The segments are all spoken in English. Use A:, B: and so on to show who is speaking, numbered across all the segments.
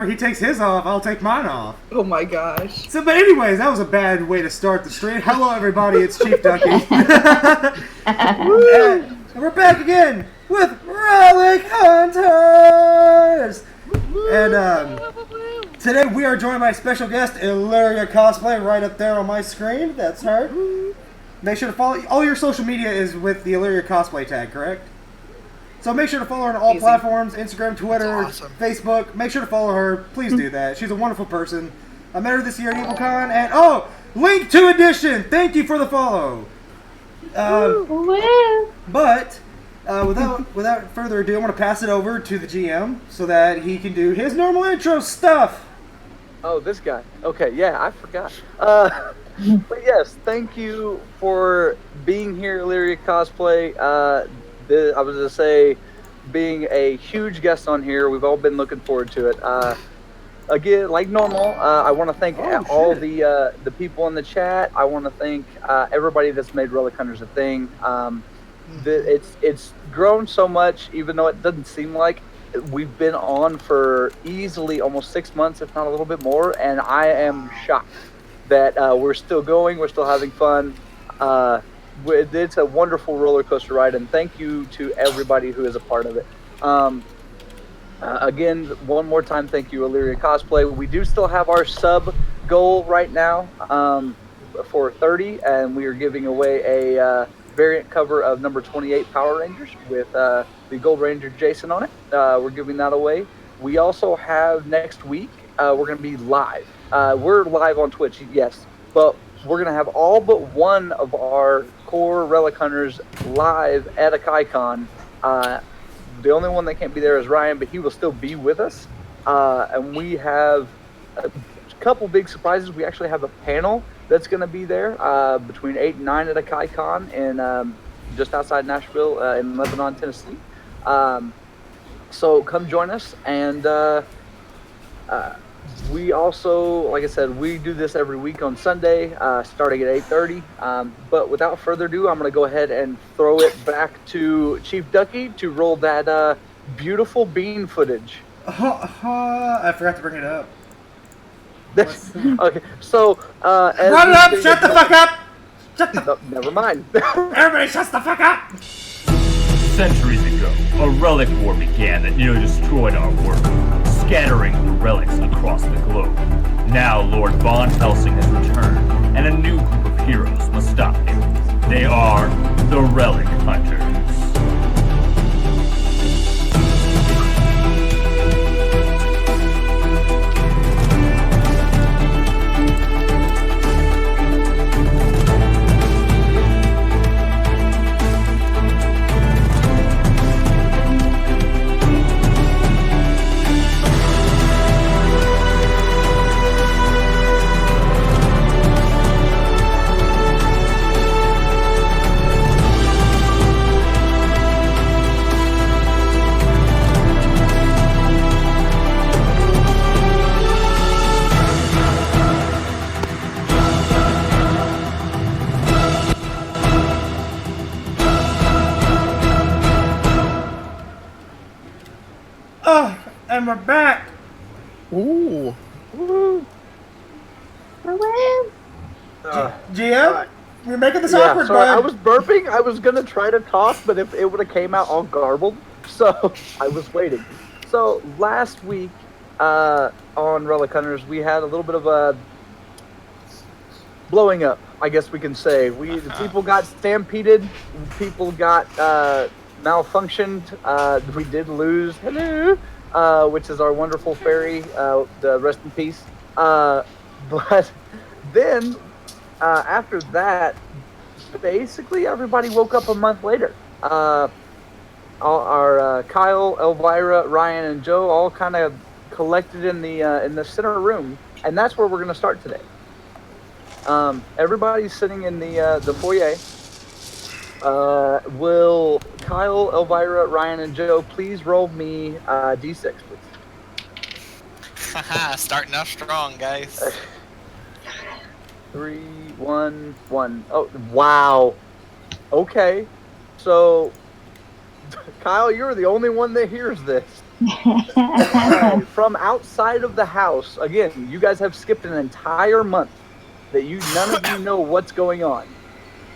A: he takes his off, I'll take mine off.
B: Oh my gosh.
A: So, but anyways, that was a bad way to start the stream. Hello, everybody. It's ChiefDucky. And we're back again with Relic Hunters. And today we are joined by special guest Illyria Cosplay, right up there on my screen. That's her. Make sure to follow. All your social media is with the Illyria Cosplay tag, correct? So make sure to follow her on all platforms, Instagram, Twitter, Facebook. Make sure to follow her. Please do that. She's a wonderful person. I met her this year at EvilCon. And, oh, Link 2 Edition. Thank you for the follow. But without further ado, I want to pass it over to the GM so that he can do his normal intro stuff.
C: Oh, this guy. Okay, yeah, I forgot. But yes, thank you for being here, Illyria Cosplay. I was going to say, being a huge guest on here, we've all been looking forward to it. Again, like normal, I want to thank all the people in the chat. I want to thank everybody that's made Relic Hunters a thing. It's grown so much, even though it doesn't seem like. We've been on for easily almost 6 months, if not a little bit more, and I am shocked that we're still going, we're still having fun. It's a wonderful roller coaster ride, and thank you to everybody who is a part of it. Again, one more time, thank you, Illyria Cosplay. We do still have our sub goal right now for 30, and we are giving away a variant cover of number 28 Power Rangers with the Gold Ranger Jason on it. We're giving that away. We also have next week, we're going to be live. We're live on Twitch, yes, but we're going to have all but one of our core Relic Hunters live at a KaiCon. The only one that can't be there is Ryan, but he will still be with us. And we have a couple big surprises. We actually have a panel that's going to be there between 8 and 9 at a KaiCon in just outside Nashville in Lebanon, Tennessee. So come join us. And we also, like I said, we do this every week on Sunday, starting at 8:30. But without further ado, I'm going to go ahead and throw it back to ChiefDucky to roll that beautiful bean footage.
A: I forgot to bring it up.
C: Okay, so
A: run it up! Shut the fuck up! Shut the.
C: No, never mind.
A: Everybody, shut the fuck up!
D: Centuries ago, a relic war began that nearly destroyed our world, scattering the relics across the globe. Now Lord Von Helsing has returned, and a new group of heroes must stop him. They are the Relic Hunters.
A: And we're back!
B: Ooh.
C: Woo.
A: GM? You're making this
C: Yeah,
A: awkward,
C: sorry,
A: bud.
C: I was burping. I was going to try to talk, but if it would have came out all garbled, so I was waiting. So last week on Relic Hunters, we had a little bit of a blowing up, I guess we can say. The people got stampeded, people got malfunctioned. We did lose which is our wonderful fairy, rest in peace. But then after that, basically everybody woke up a month later. Our Kyle, Elvira, Ryan, and Joe all kind of collected in the center room, and that's where we're going to start today. Everybody's sitting in the foyer. Will Kyle, Elvira, Ryan, and Joe please roll me D6, please?
E: Haha, starting off strong, guys.
C: 3, 1, 1. Oh, wow. Okay. So, Kyle, you're the only one that hears this. From outside of the house, again, you guys have skipped an entire month that none of you know what's going on.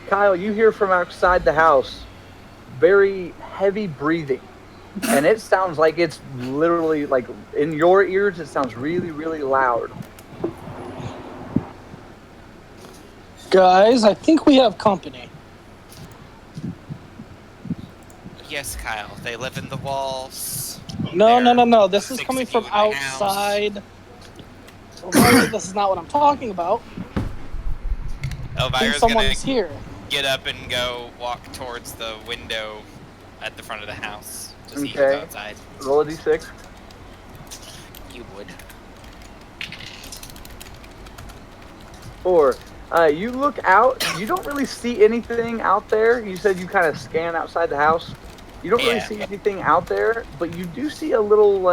C: Kyle, you hear from outside the house very heavy breathing. And it sounds like it's literally, like, in your ears, it sounds really, really loud.
F: Guys, I think we have company.
E: Yes, Kyle. They live in the walls.
F: No. This is
E: 6
F: coming
E: of you
F: from
E: in my house.
F: outside. Elvira, this is not what I'm talking about. I think
E: Elvira's
F: someone's
E: gonna
F: here.
E: get up and go walk towards the window at the front of the house to see who's
C: Okay.
E: outside.
C: Roll a d6.
E: You would.
C: 4. You look out. You don't really see anything out there. You said you kind of scan outside the house. You don't really
E: Yeah.
C: see anything out there, but you do see a little,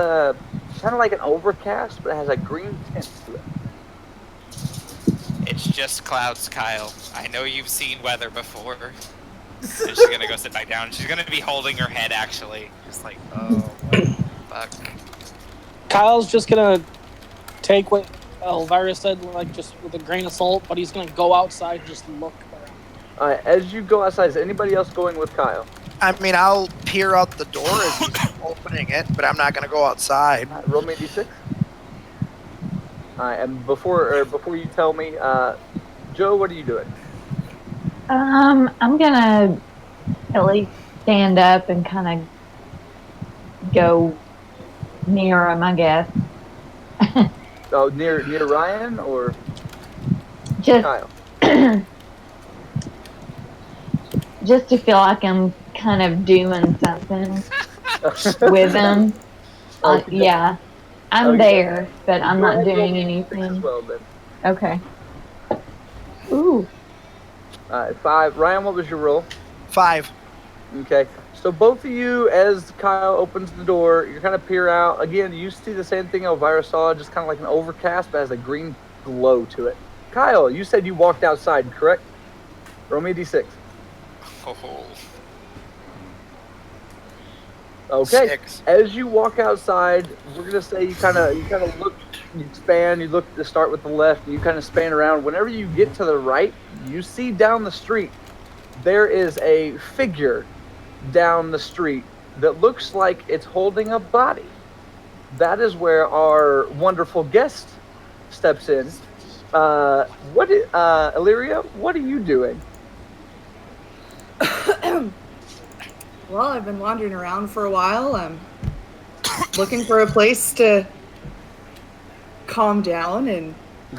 C: kind of like an overcast, but it has a green tint to it.
E: It's just clouds, Kyle. I know you've seen weather before. And she's gonna go sit back down. She's gonna be holding her head, actually. Just like, oh, what the fuck.
F: Kyle's just gonna take what Elvira said, like, just with a grain of salt, but he's gonna go outside and just look around.
C: As you go outside, is anybody else going with Kyle?
B: I mean, I'll peer out the door as he's opening it, but I'm not going to go outside.
C: Roll me a d6. And before you tell me, Joe, what are you doing?
G: I'm gonna at least stand up and kind of go near him, I guess.
C: Oh, near Ryan or
G: Just
C: Kyle?
G: just to feel like I'm kind of doing something with him.
C: Okay.
G: Yeah, I'm
C: Okay.
G: there, but I'm
C: Go
G: not
C: ahead, roll
G: doing
C: me a d6 as
G: anything.
C: well, then.
G: Okay. Ooh.
C: 5. Ryan, what was your roll?
B: 5.
C: Okay. So both of you, as Kyle opens the door, you kind of peer out. Again, you see the same thing Elvira saw, just kind of like an overcast, but has a green glow to it. Kyle, you said you walked outside, correct? Roll me a d6.
E: Oh.
C: Okay.
B: 6.
C: As you walk outside, we're gonna say you kind of look, you expand, you look to start with the left, and you kind of span around. Whenever you get to the right, you see down the street there is a figure down the street that looks like it's holding a body. That is where our wonderful guest steps in. Illyria, what are you doing?
B: Well, I've been wandering around for a while. I'm looking for a place to calm down and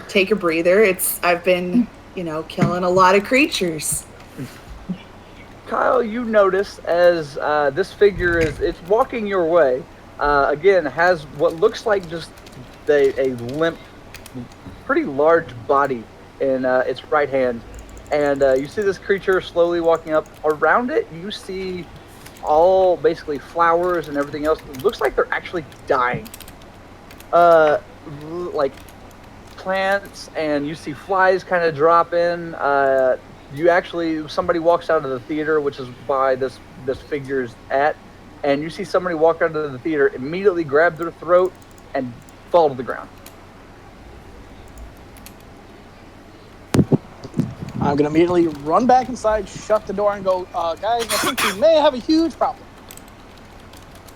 B: take a breather. I've been, killing a lot of creatures.
C: Kyle, you notice as this figure it's walking your way. Again, has what looks like just a limp, pretty large body in its right hand. And you see this creature slowly walking up. Around it, you see all basically flowers and everything else. It looks like they're actually dying. Like plants, and you see flies kind of drop in. Somebody walks out of the theater, which is by this figure's at, and you see somebody walk out of the theater, immediately grab their throat, and fall to the ground.
F: I'm gonna immediately run back inside, shut the door, and go, guys, I think we may have a huge problem.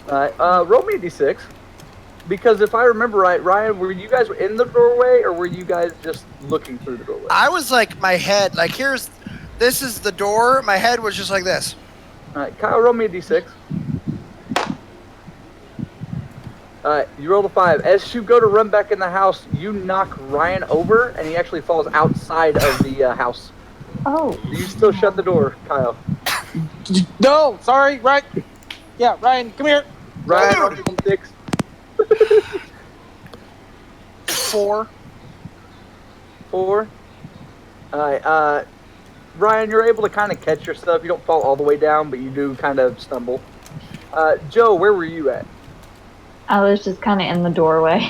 C: Roll me a d6. Because if I remember right, Ryan, were you guys in the doorway, or were you guys just looking through the doorway?
B: I was like, my head, like, this is the door. My head was just like this.
C: All right, Kyle, roll me a d6. All right, you rolled a 5. As you go to run back in the house, you knock Ryan over, and he actually falls outside of the house.
G: Oh.
C: You still shut the door, Kyle.
F: No, sorry, right? Yeah, Ryan, come here.
C: Ryan, roll me a d6.
F: 4.
C: 4. All right, Ryan, you're able to kind of catch yourself. You don't fall all the way down, but you do kind of stumble. Joe, where were you at?
G: I was just kind of in the doorway.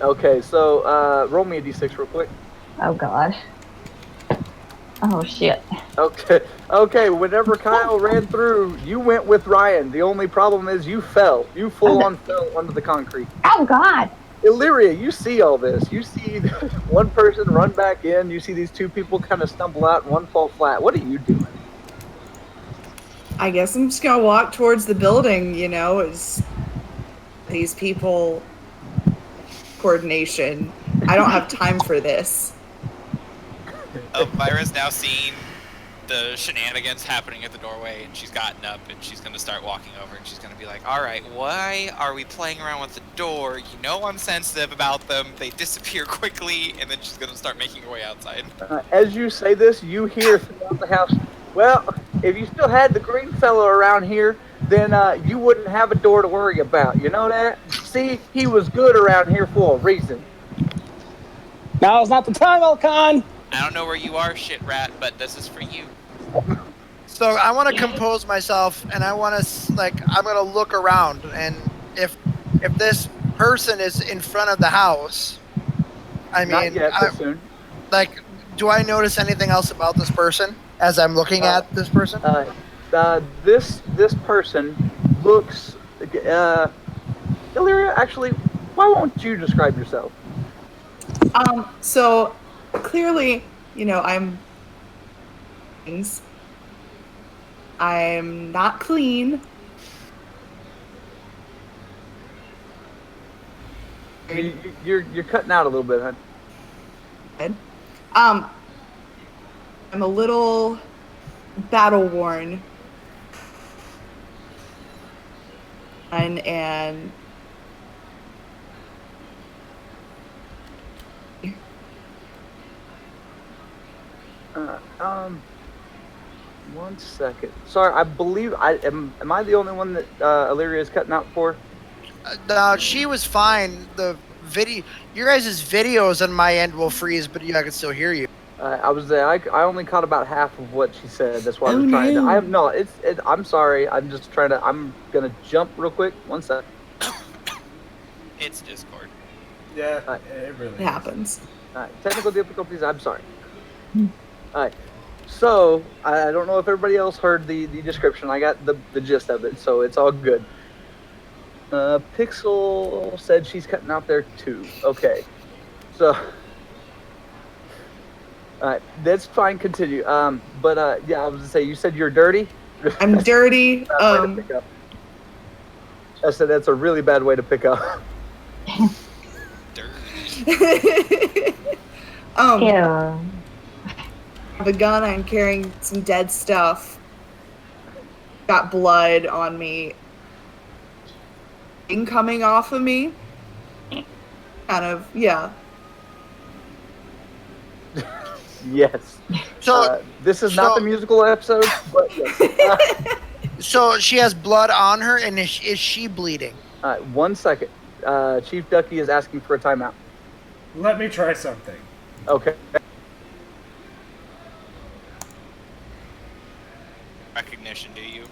C: Okay, so roll me a d6 real quick.
G: Oh gosh. Oh shit.
C: Okay. Whenever Kyle ran through, you went with Ryan. The only problem is you fell. You full on fell onto the concrete.
G: Oh God.
C: Illyria, you see all this. You see one person run back in. You see these two people kind of stumble out and one fall flat. What are you doing?
B: I guess I'm just gonna walk towards the building, as these people coordination. I don't have time for this.
E: Elvira's now seen the shenanigans happening at the doorway, and she's gotten up, and she's going to start walking over, and she's going to be like, all right, why are we playing around with the door? You know I'm sensitive about them. They disappear quickly, and then she's going to start making her way outside.
C: As you say this, you hear throughout the house, well, if you still had the green fellow around here, then you wouldn't have a door to worry about. You know that? See, he was good around here for a reason.
F: Now's not the time, Elcon!
E: I don't know where you are, shit rat, but this is for you.
H: So I want to compose myself, and I want to I'm gonna look around, and if this person is in front of the house, I mean,
C: Not yet, but soon.
H: Do I notice anything else about this person as I'm looking at this person?
C: This person looks. Illyria, actually, why won't you describe yourself?
B: So clearly, I'm not clean.
C: You're cutting out a little bit,
B: huh? I'm a little battle worn. And
C: one second. Sorry, I believe am I the only one that Illyria is cutting out for?
H: No, she was fine. The video, your guys' videos on my end will freeze, but I can still hear you.
C: I was there. I only caught about half of what she said. That's why I was trying to. I have no. I'm sorry. I'm just trying to. I'm gonna jump real quick. One sec.
E: It's Discord.
A: Yeah, it really
B: happens.
C: Technical difficulties. I'm sorry. All right. So I don't know if everybody else heard the description. I got the gist of it, so it's all good. Pixel said she's cutting out there too. Okay. So. Alright, that's fine, continue. But yeah, I was gonna say, you said you're dirty?
B: I'm dirty.
C: I said that's a really bad way to pick up.
E: Dirty.
G: Yeah.
B: I have a gun, I'm carrying some dead stuff. Got blood on me. Coming off of me. Kind of, yeah.
C: Yes.
H: So
C: this is not the musical episode, but yes.
H: So she has blood on her, and is she bleeding?
C: 1 second. ChiefDucky is asking for a timeout.
A: Let me try something.
C: Okay.
E: Recognition, do you?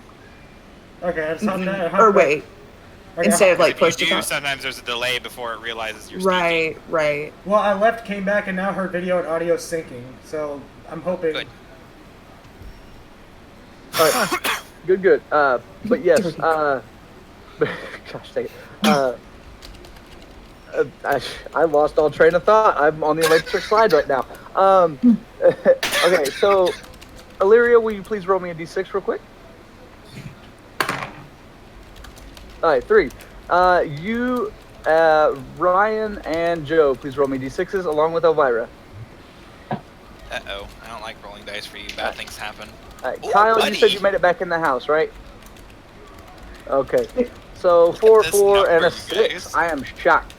A: Okay, I just hopped out.
B: Or wait.
A: Okay,
B: Instead of like
E: If
B: push
E: you
B: to
E: do,
B: talk.
E: sometimes there's a delay before it realizes you're
B: Right, right.
A: Well, I left, came back, and now her video and audio is syncing. So I'm hoping.
E: Good.
C: All right. Good. But yes. Gosh dang it. I lost all train of thought. I'm on the electric slide right now. Okay, so Illyria, will you please roll me a d6 real quick? All right, 3. You, Ryan, and Joe, please roll me d6s along with Elvira.
E: Uh-oh. I don't like rolling dice for you. Bad things happen.
C: All right,
E: Ooh,
C: Kyle,
E: buddy.
C: you said you made it back in the house, right? Okay. So 4,
E: This
C: 4, and a
E: number,
C: 6.
E: guys.
C: I am shocked.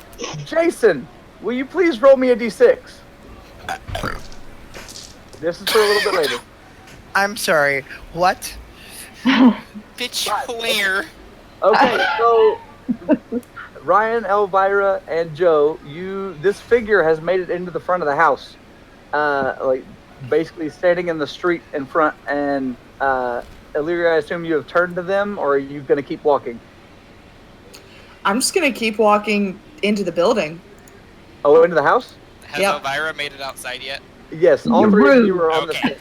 C: Jason, will you please roll me a d6? This is for a little bit later.
H: I'm sorry. What?
E: Bitch, where?
C: Okay, so Ryan, Elvira, and Joe, this figure has made it into the front of the house, like basically standing in the street in front. And Illyria, I assume you have turned to them, or are you going to keep walking?
B: I'm just gonna keep walking into the building.
C: Oh, into the house?
E: Has
B: Yep.
E: Elvira made it outside yet?
C: Yes, all
G: You're
C: three of
G: rude.
C: you are on
E: Okay.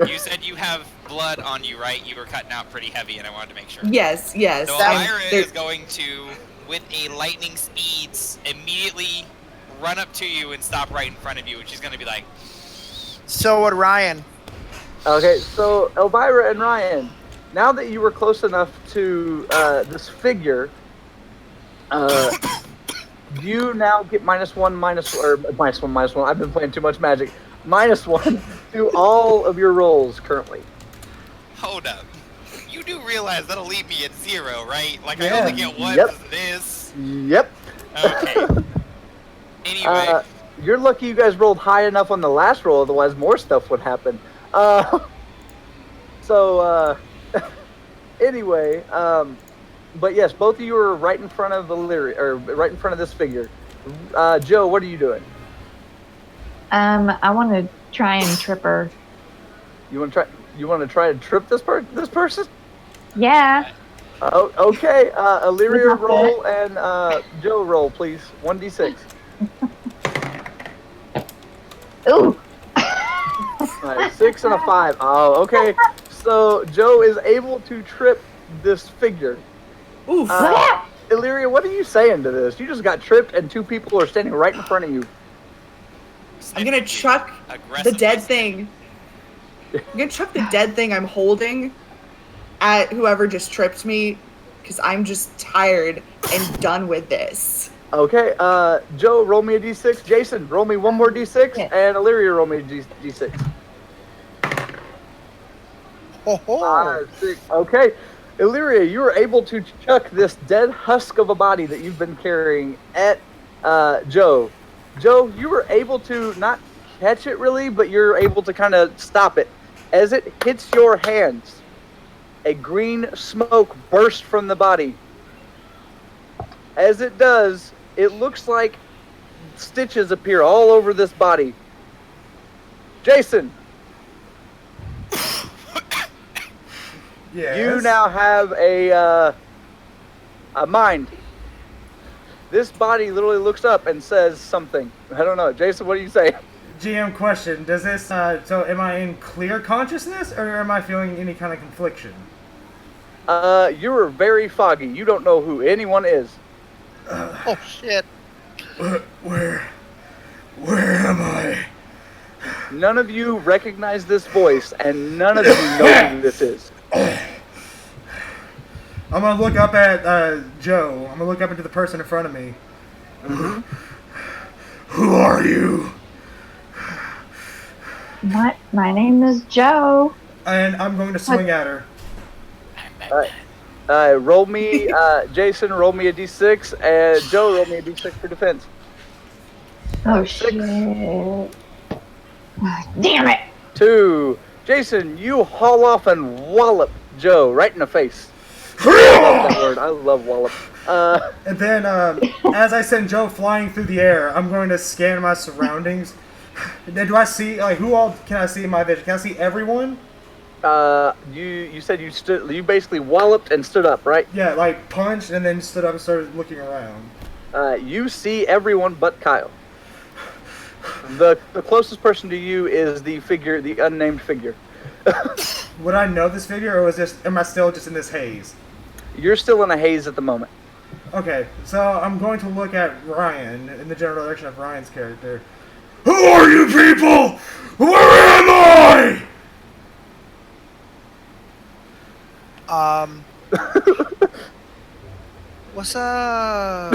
E: You said you have blood on you, right? You were cutting out pretty heavy, and I wanted to make sure.
B: Yes.
E: So Elvira is going to, with a lightning speed, immediately run up to you and stop right in front of you, and she's going to be like...
H: So would Ryan.
C: Okay, so Elvira and Ryan, now that you were close enough to this figure, you now get -1. I've been playing too much Magic. -1 to all of your rolls currently.
E: Hold up. You do realize that'll leave me at 0, right? Like,
A: Yeah.
E: I only get 1
C: Yep.
E: as it is.
C: Yep.
E: Okay. Anyway.
C: You're lucky you guys rolled high enough on the last roll, otherwise more stuff would happen. Anyway, but yes, both of you are right in front of Illyria, or right in front of this figure. Joe, what are you doing?
G: I want to try and trip her.
C: You want to try to trip this person?
G: Yeah.
C: Oh, okay. Illyria
G: With my
C: roll and Joe roll, please. 1d6.
G: Ooh.
C: Right, 6 and a 5. Oh, okay. So Joe is able to trip this figure.
B: Oof.
C: Illyria, what are you saying to this? You just got tripped and 2 people are standing right in front of you.
B: I'm gonna chuck the dead thing. I'm gonna chuck the dead thing I'm holding at whoever just tripped me, because I'm just tired and done with this.
C: Okay, Joe, roll me a d6. Jason, roll me one more d6.
G: Yeah.
C: And Illyria, roll me a d6.
H: Oh,
C: 5, 6. Okay. Illyria, you were able to chuck this dead husk of a body that you've been carrying at Joe. Joe, you were able to not catch it really, but you're able to kind of stop it. As it hits your hands, a green smoke bursts from the body. As it does, it looks like stitches appear all over this body. Jason,
A: Yes.
C: you now have a mind. This body literally looks up and says something. I don't know. Jason, what do you say?
A: GM question: does this? So, am I in clear consciousness, or am I feeling any kind of confliction?
C: You are very foggy. You don't know who anyone is.
H: oh shit.
A: Where am I?
C: None of you recognize this voice, and none of you know who this is.
A: I'm gonna look up at Joe. I'm gonna look up into the person in front of me.
C: Mm-hmm.
A: Who are you?
G: My name is Joe.
A: And I'm going to swing at her.
C: Roll me, Jason, roll me a d6, and Joe, roll me a d6 for defense.
G: Oh
C: 6.
G: shit. Damn it.
C: 2. Jason, you haul off and wallop Joe right in the face. I love that word. I love wallop.
A: And then, as I send Joe flying through the air, I'm going to scan my surroundings. Do I see, like, who all can I see in my vision? Can I see everyone?
C: You said you basically walloped and stood up, right?
A: Yeah, like punched and then stood up and started looking around.
C: You see everyone but Kyle. The closest person to you is the unnamed figure.
A: Would I know this figure, or am I still just in this haze?
C: You're still in a haze at the moment.
A: Okay, so I'm going to look at Ryan in the general direction of Ryan's character. Who are you people? Where am I?
H: What's up?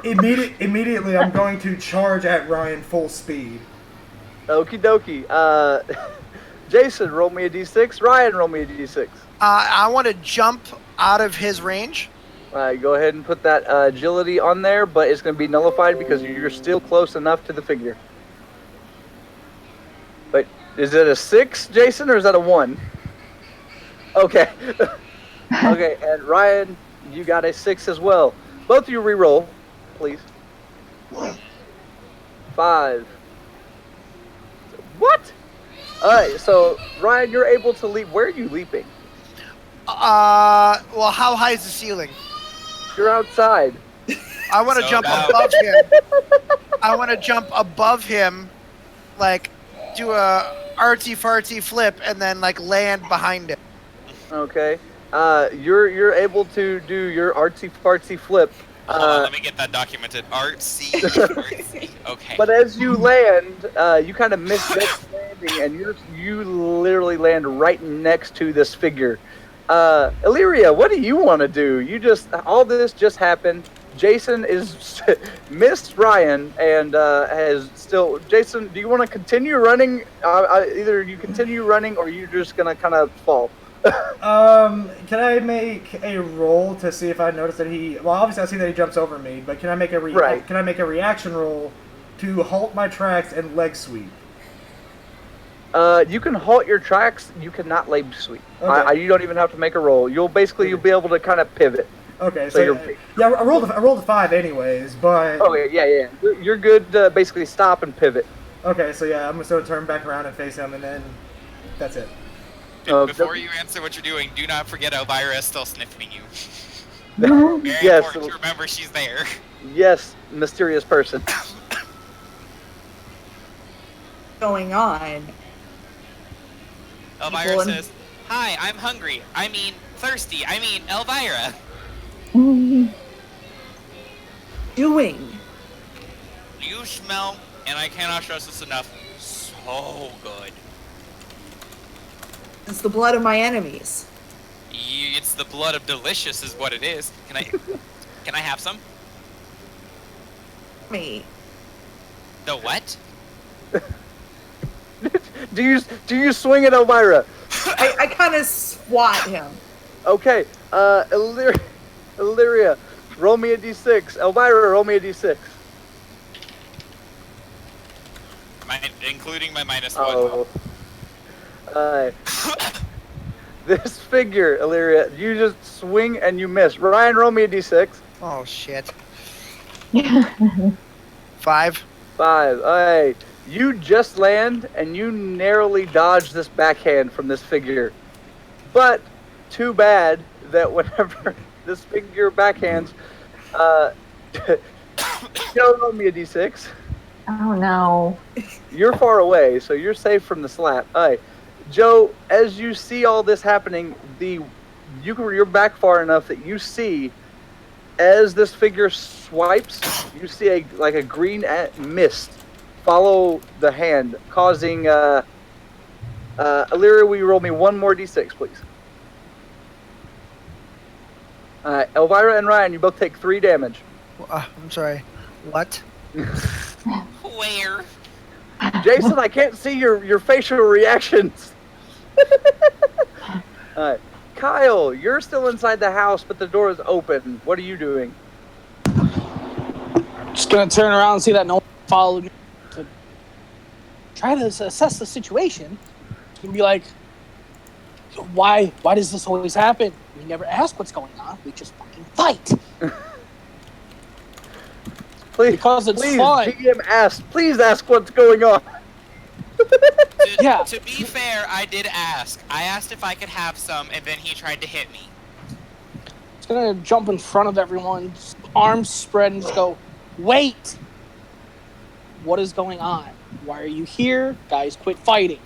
A: Immediately, I'm going to charge at Ryan full speed.
C: Okie dokie. Jason, roll me a d6. Ryan, roll me a d6.
H: I want to jump out of his range.
C: Go ahead and put that agility on there, but it's going to be nullified because you're still close enough to the figure. But is it a 6, Jason, or is that a 1? Okay. Okay, and Ryan, you got a 6 as well. Both of you re-roll, please. 5. What? Alright, so Ryan, you're able to leap. Where are you leaping?
H: Well, how high is the ceiling?
C: You're outside.
H: I want to
E: So
H: jump
E: about-
H: above him. I want to jump above him, like do a artsy fartsy flip and then like land behind it.
C: Okay. You're able to do your artsy fartsy flip.
E: Hold on, let me get that documented. Artsy. Okay.
C: But as you land, you kind of miss that landing, and you literally land right next to this figure. Illyria, what do you want to do? All this just happened. Jason is missed Ryan and has still. Jason, do you want to continue running? Either you continue running or you're just gonna kind of fall.
A: Can I make a roll to see if I notice that he? Well, obviously I see that he jumps over me, but can I make a Can I make a reaction roll to halt my tracks and leg sweep?
C: You can halt your tracks. You cannot leg sweep.
A: Okay.
C: You don't even have to make a roll. You'll be able to kind of pivot.
A: Okay, so I rolled a 5 anyways, but.
C: Oh yeah. You're good to basically stop and pivot.
A: Okay, so yeah, I'm just gonna turn back around and face him, and then that's it.
E: Before you answer what you're doing, do not forget Elvira is still sniffing you. Very
C: Yes.
E: important to remember she's there.
C: Yes, mysterious person.
B: Going on.
E: Elvira says, "Hi, I'm hungry. I mean, thirsty. I mean, Elvira."
B: Doing.
E: You smell, and I cannot stress this enough, so good.
B: It's the blood of my enemies.
E: It's the blood of delicious is what it is. Can I have some?
B: Me.
E: The what?
C: Do you swing at Elvira?
B: I kind of swat him.
C: Okay, Illyria, roll me a d6. Elvira, roll me a d6.
E: Including my -1.
C: Oh. This figure, Illyria, you just swing and you miss. Ryan, roll me a d6.
H: Oh shit. 5.
C: 5. Alright. You just land and you narrowly dodge this backhand from this figure. But too bad that whenever this figure backhands, Joe, roll me a d6.
G: Oh no.
C: You're far away, so you're safe from the slap. Alright. Joe, as you see all this happening, you're back far enough that you see, as this figure swipes, you see a green mist follow the hand, causing Illyria, will you roll me one more d6, please? Elvira and Ryan, you both take 3 damage.
H: I'm sorry. What?
E: Where?
C: Jason, I can't see your facial reactions. Kyle, you're still inside the house, but the door is open. What are you doing?
F: Just gonna turn around and see that no one followed me to try to assess the situation. And be like, why does this always happen? We never ask what's going on. We just fucking fight. Because it's fun.
C: GM asked. Please ask what's going on.
F: Yeah.
E: To be fair, I did ask. I asked if I could have some, and then he tried to hit me.
F: It's gonna jump in front of everyone, arms spread, and just go, wait! What is going on? Why are you here? Guys, quit fighting.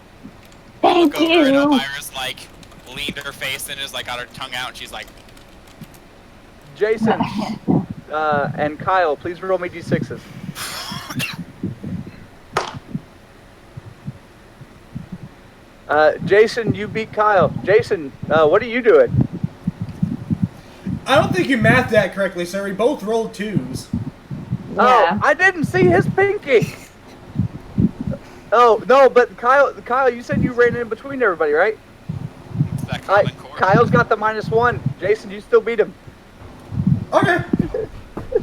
G: Thank
E: Look over and
G: you.
E: Elvira's leaned her face and is got her tongue out, and she's like,
C: Jason and Kyle, please roll me d6s. Jason, you beat Kyle. Jason, what are you doing?
A: I don't think you mathed that correctly, sir. We both rolled 2s.
G: Yeah.
C: Oh, I didn't see his pinky. Oh no, but Kyle, you said you ran in between everybody, right?
E: "It's that common core."
C: Kyle's got the -1. Jason, you still beat him.
A: Okay.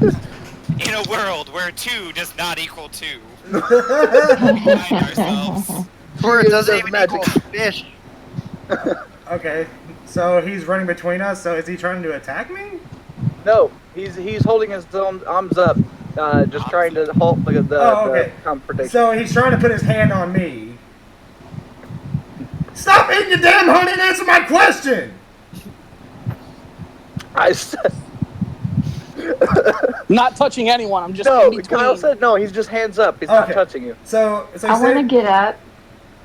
E: In a world where 2 does not equal 2, we find ourselves.
H: Or it doesn't even
C: magic.
H: equal fish.
A: Okay. So he's running between us. So is he trying to attack me?
C: No, he's holding his arms up, just trying to halt the confrontation.
A: So he's trying to put his hand on me. Stop eating your damn honey and answer my question!
C: I said.
F: Not touching anyone. I'm just
C: No,
F: in between.
C: Kyle said no. He's just hands up. He's not touching you.
A: So
G: I want to get up.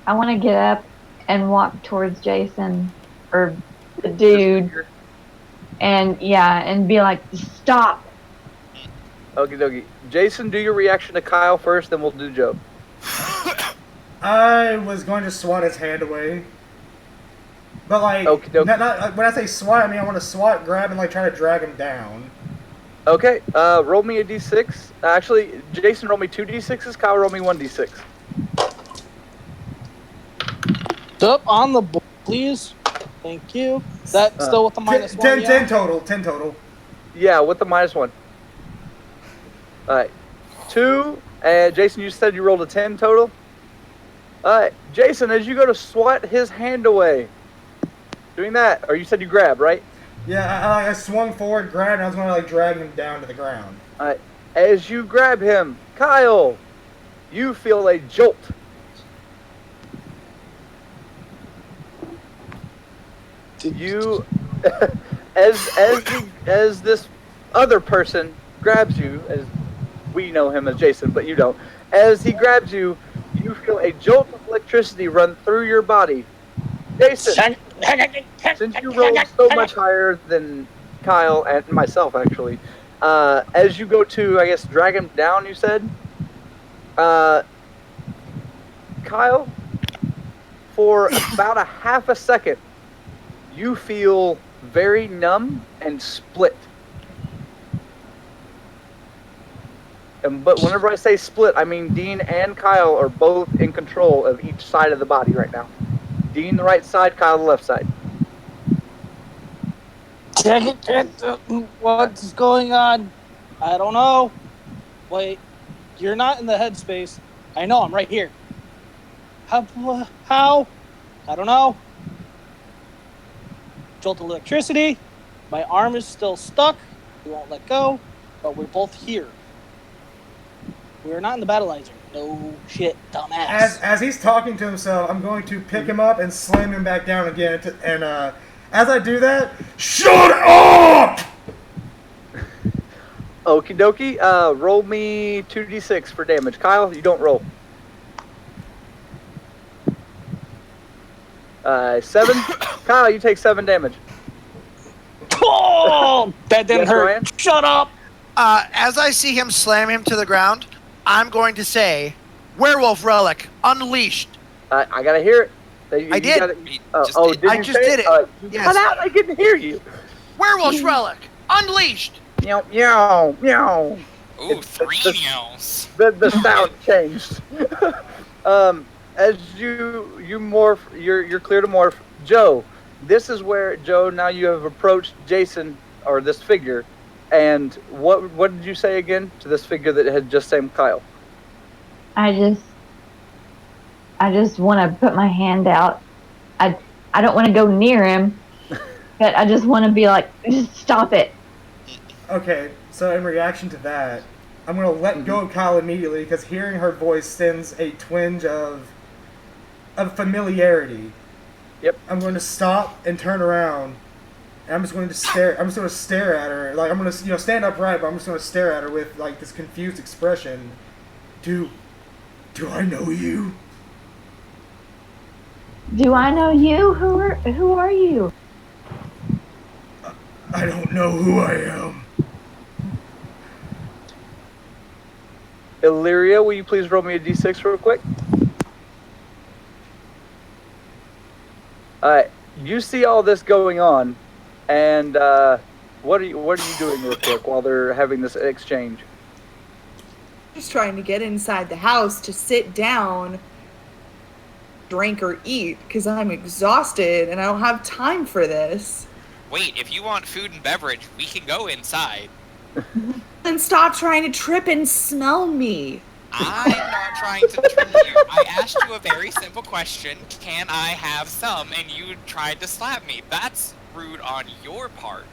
G: I want to get up and walk towards Jason or the dude, and be like, stop.
C: Okie dokie. Jason, do your reaction to Kyle first, then we'll do Joe.
A: I was going to swat his hand away. But, like, not, when I say swat, I mean I want to swat, grab, and, like, try to drag him down.
C: Okay, roll me a d6. Actually, Jason, roll me 2 d6s. Kyle, roll me 1 d6.
F: Up on the board, please. Thank you. That's still with the -1.
A: 10 total. 10 total.
C: Yeah, with the -1. Alright. 2, and Jason, you said you rolled a 10 total? Alright, Jason, as you go to swat his hand away, doing that, or you said you grab, right?
A: Yeah, I swung forward, grabbed, and I was going to like drag him down to the ground.
C: Alright, as you grab him, Kyle, you feel a jolt. You, as this other person grabs you, as we know him as Jason, but you don't. As he grabs you, you feel a jolt of electricity run through your body. Jason, since you rolled so much higher than Kyle and myself, actually, as you go to, I guess, drag him down, you said, Kyle, for about a half a second, you feel very numb and split. But whenever I say split, I mean Dean and Kyle are both in control of each side of the body right now. Dean the right side, Kyle the left side.
F: What's going on? I don't know. Wait, you're not in the headspace. I know, I'm right here. How? I don't know. Jolt of electricity. My arm is still stuck. We won't let go, but we're both here. We're not in the battleizer. No shit, dumbass.
A: As he's talking to himself, I'm going to pick him up and slam him back down again. As I do that, shut up!
C: Okie dokie. Roll me 2d6 for damage. Kyle, you don't roll. 7. Kyle, you take 7 damage.
F: Oh, that didn't hurt.
C: Ryan?
F: Shut up.
H: As I see him slam him to the ground, I'm going to say, Werewolf Relic, unleashed.
C: I gotta hear it.
H: I did. I just did it. Yes.
C: Cut out, I didn't hear you.
H: Werewolf Relic, unleashed.
C: Meow, meow, meow.
E: Ooh, 3 meows.
C: The sound changed. As you morph, you're clear to morph. Joe, this is where, Joe, now you have approached Jason, or this figure, and what did you say again to this figure that had just said Kyle?
G: I just want to put my hand out. I don't want to go near him, but I just want to be like, just stop it.
A: Okay, so in reaction to that, I'm going to let go of Kyle immediately because hearing her voice sends a twinge of familiarity.
C: Yep.
A: I'm going to stop and turn around, and I'm just going to stare. I'm just going to stare at her. Like I'm going to, stand upright, but I'm just going to stare at her with like this confused expression. Do I know you?
G: Do I know you? Who are you?
A: I don't know who I am.
C: Illyria, will you please roll me a d6 real quick? Alright, you see all this going on, and what are you doing real quick while they're having this exchange?
B: Just trying to get inside the house to sit down, drink or eat, because I'm exhausted and I don't have time for this.
E: Wait, if you want food and beverage, we can go inside.
B: Then stop trying to trip and smell me.
E: I'm not trying to trip you. I asked you a very simple question. Can I have some? And you tried to slap me. That's rude on your part.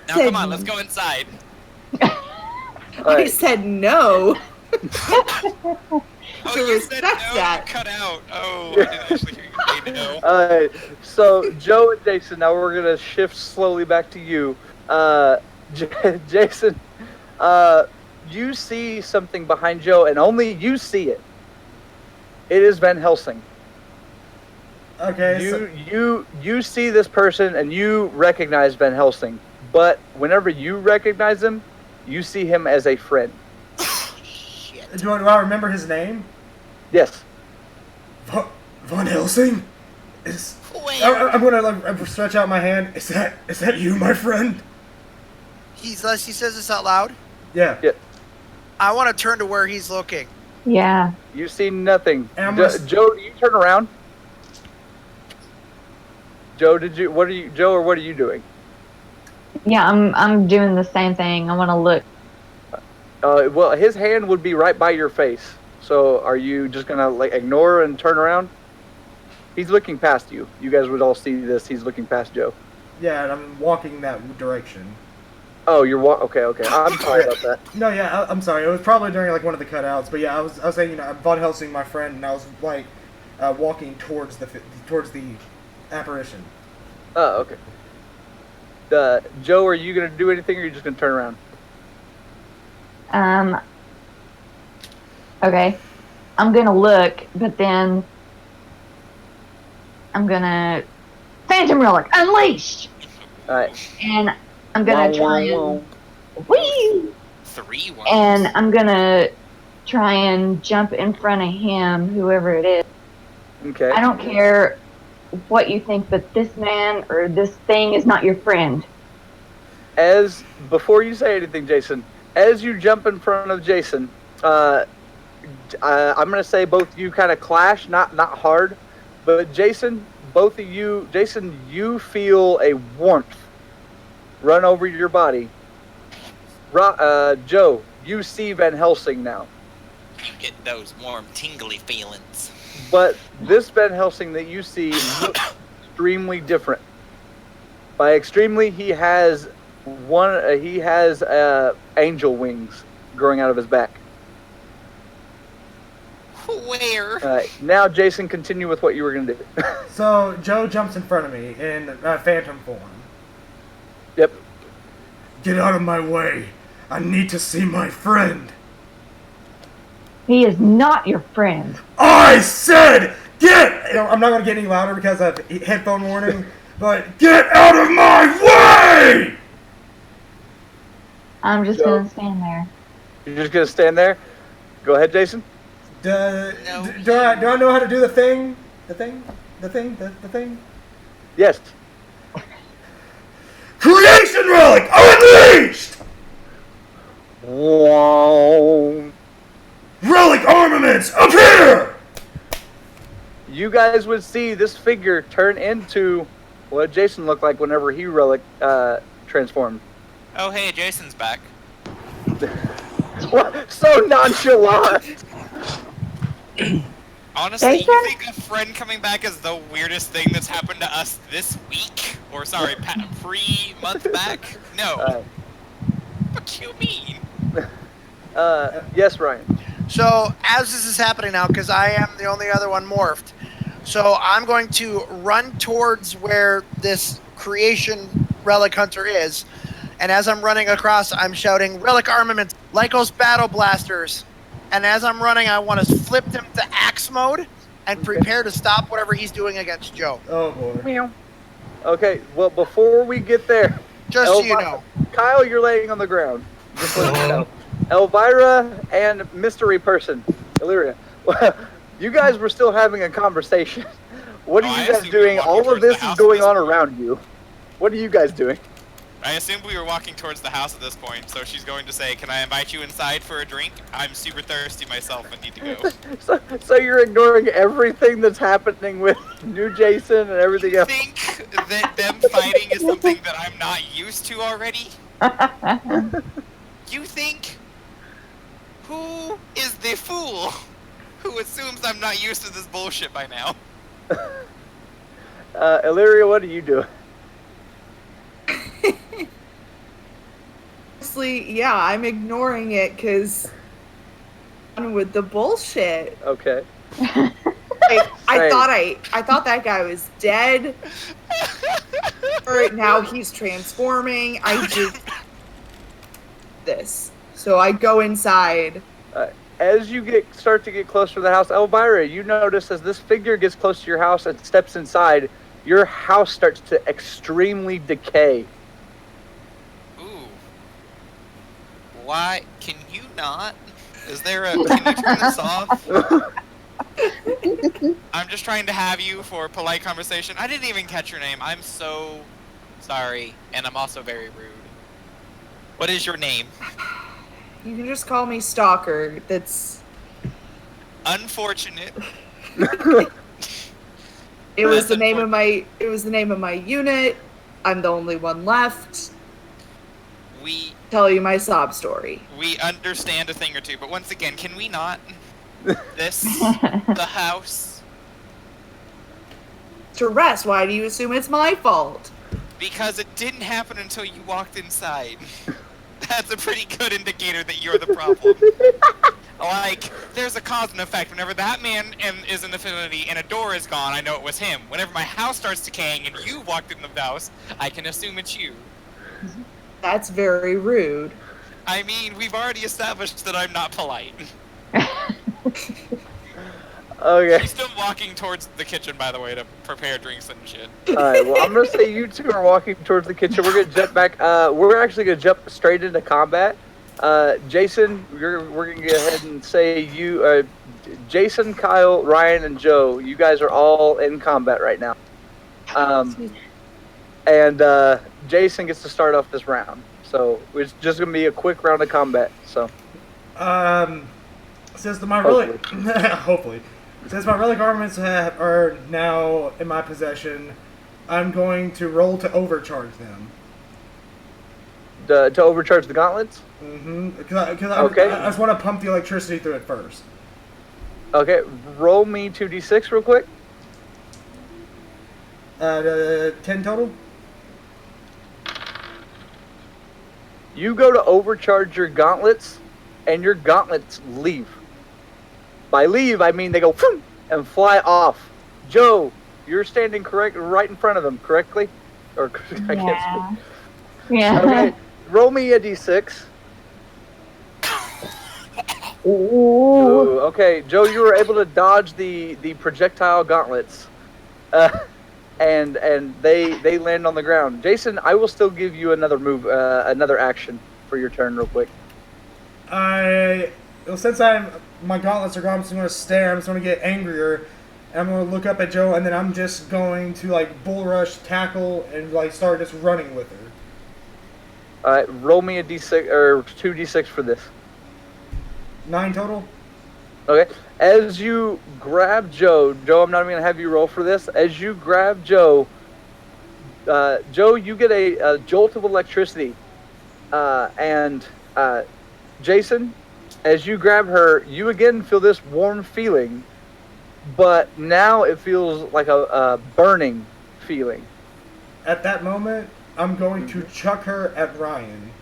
E: Now come on, let's go inside.
B: I said no.
E: Oh, you said no,
B: that.
E: you cut out. Oh, I didn't actually hear you say no.
C: Alright, so Joe and Jason, now we're going to shift slowly back to you. Jason, You see something behind Joe, and only you see it. It is Van Helsing.
A: Okay.
C: You see this person, and you recognize Van Helsing. But whenever you recognize him, you see him as a friend.
E: Shit.
A: Do I remember his name?
C: Yes.
A: Von Helsing?
E: Where?
A: I'm gonna stretch out my hand. Is that you, my friend?
H: He says this out loud.
A: Yeah.
C: Yeah.
H: I want to turn to where he's looking.
G: Yeah.
C: You see nothing.
A: And
C: Joe, do you turn around? Joe, what are you doing?
G: Yeah, I'm doing the same thing. I want to look.
C: Well, his hand would be right by your face. So are you just gonna like ignore and turn around? He's looking past you. You guys would all see this. He's looking past Joe.
A: Yeah, and I'm walking that direction.
C: Oh, you're okay. I'm sorry about that.
A: No, yeah, I'm sorry. It was probably during like one of the cutouts, but yeah, I was saying, Von Helsing, my friend, and I was like walking towards the apparition.
C: Oh, okay. Joe, are you gonna do anything, or are you just gonna turn around?
G: Okay. I'm gonna look, but then I'm gonna Phantom Relic Unleashed.
C: All right.
G: And I'm gonna try and whee!
E: 3 ones.
G: And I'm gonna try and jump in front of him, whoever it is.
C: Okay.
G: I don't care what you think, but this man or this thing is not your friend.
C: Before you say anything, Jason, as you jump in front of Jason, I'm gonna say both of you kind of clash, not hard, but Jason, you feel a warmth run over your body. Joe, you see Van Helsing now.
E: You get those warm, tingly feelings.
C: But this Van Helsing that you see looks extremely different. By extremely, he has angel wings growing out of his back.
E: Where?
C: Now, Jason, continue with what you were going to do.
A: So Joe jumps in front of me in phantom form.
C: Yep.
A: Get out of my way. I need to see my friend.
G: He is not your friend.
A: I said get! I'm not going to get any louder because of headphone warning, but get out of my way!
G: I'm just
C: Joe.
G: gonna stand there.
C: You're just going to stand there? Go ahead, Jason.
A: Do I know how to do the thing? The thing?
C: Yes.
A: Creation Relic Unleashed!
C: Wow.
A: Relic armaments appear!
C: You guys would see this figure turn into what Jason looked like whenever he relic transformed.
E: Oh, hey, Jason's back.
C: What? So nonchalant.
E: Honestly,
G: Jason?
E: you think a friend coming back is the weirdest thing that's happened to us this week? Or, sorry, pre-month back? No. What you mean?
C: Yes, Ryan.
H: So as this is happening now, because I am the only other one morphed, so I'm going to run towards where this creation relic hunter is, and as I'm running across, I'm shouting, "Relic armaments, Lycos battle blasters!" And as I'm running, I want to flip them to axe mode and prepare to stop whatever he's doing against Joe.
A: Oh boy.
C: Okay, well, before we get there,
H: Just so you know.
C: Kyle, you're laying on the ground. Just let you know. Elvira and mystery person, Illyria. You guys were still having a conversation. What are you guys doing? All of this is going on around you. What are you guys doing?
E: I assumed we were walking towards the house at this point, so she's going to say, "Can I invite you inside for a drink? I'm super thirsty myself and need to go."
C: So you're ignoring everything that's happening with new Jason and everything
E: You
C: else?
E: think that them fighting is something that I'm not used to already? You think? Who is the fool who assumes I'm not used to this bullshit by now?
C: Illyria, what are you doing?
B: Honestly, yeah, I'm ignoring it because with the bullshit.
C: Okay.
B: I thought that guy was dead. Right now he's transforming. I just this. So I go inside.
C: As you start to get closer to the house, Elvira, you notice as this figure gets close to your house and steps inside, your house starts to extremely decay.
E: Ooh. Why? Can you not? Is there a... Can you turn this off? I'm just trying to have you for a polite conversation. I didn't even catch your name. I'm so sorry. And I'm also very rude. What is your name?
B: You can just call me Stalker. That's
E: unfortunate.
B: It was the name of my unit. I'm the only one left.
E: We
B: tell you my sob story.
E: We understand a thing or two, but once again, can we not? The house.
B: To rest. Why do you assume it's my fault?
E: Because it didn't happen until you walked inside. That's a pretty good indicator that you're the problem. Like, there's a cause and effect. Whenever that man is in the vicinity and a door is gone, I know it was him. Whenever my house starts decaying and you walked in the house, I can assume it's you.
B: That's very rude.
E: I mean, we've already established that I'm not polite.
C: Okay.
E: She's still walking towards the kitchen, by the way, to prepare drinks and shit.
C: Alright, well, I'm going to say you two are walking towards the kitchen. We're going to jump back. We're actually going to jump straight into combat. Jason, we're going to go ahead and say you, Jason, Kyle, Ryan, and Joe, you guys are all in combat right now. And Jason gets to start off this round. So it's just going to be a quick round of combat. So,
A: since my relic, hopefully, since my relic armaments are now in my possession, I'm going to roll to overcharge them.
C: To overcharge the gauntlets?
A: Mm-hmm. Because I just want to pump the electricity through it first.
C: Okay, roll me 2d6 real quick.
A: 10 total.
C: You go to overcharge your gauntlets, and your gauntlets leave. By leave, I mean they go and fly off. Joe, you're standing right in front of them, correctly? Or I can't speak.
G: Yeah.
C: Okay, roll me a d6.
G: Ooh.
C: Okay, Joe, you were able to dodge the projectile gauntlets, and they land on the ground. Jason, I will still give you another move, another action for your turn, real quick.
A: Since my gauntlets are gone, I'm just going to stare. I'm just going to get angrier. And I'm going to look up at Joe, and then I'm just going to like bull rush, tackle, and like start just running with her.
C: All right, roll me a d6 or 2d6 for this.
A: 9 total.
C: Okay. As you grab Joe, I'm not even gonna have you roll for this. As you grab Joe, Joe, you get a jolt of electricity, and Jason, as you grab her, you again feel this warm feeling, but now it feels like a burning feeling.
A: At that moment, I'm going to chuck her at Ryan.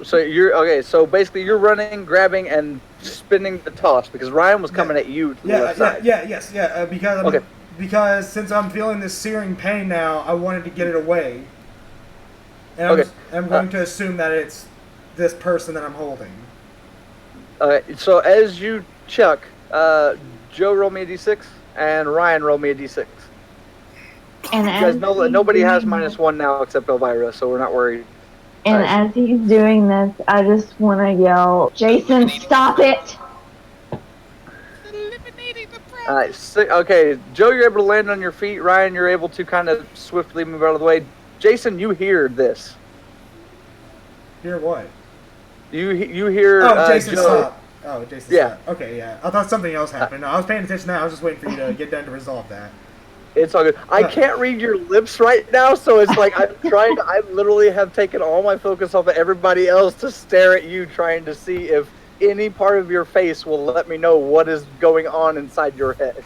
C: So so basically you're running, grabbing, and spinning the toss because Ryan was coming at you to the left side.
A: Because since I'm feeling this searing pain now, I wanted to get it away. And I'm going to assume that it's this person that I'm holding.
C: So as you chuck, Joe, roll me a d6, and Ryan, roll me a d6.
G: And
C: because nobody has -1 now except Elvira, so we're not worried.
G: And as he's doing this, I just want to yell, Jason, stop it!
C: Okay, Joe, you're able to land on your feet. Ryan, you're able to kind of swiftly move out of the way. Jason, you hear this.
A: Hear what?
C: You hear...
A: Oh, Jason, stop. Oh, Jason,
C: yeah.
A: Stop. Okay, yeah. I thought something else happened. No, I was paying attention now. I was just waiting for you to get done to resolve that.
C: It's all good. I can't read your lips right now, so it's like I literally have taken all my focus off of everybody else to stare at you, trying to see if any part of your face will let me know what is going on inside your head.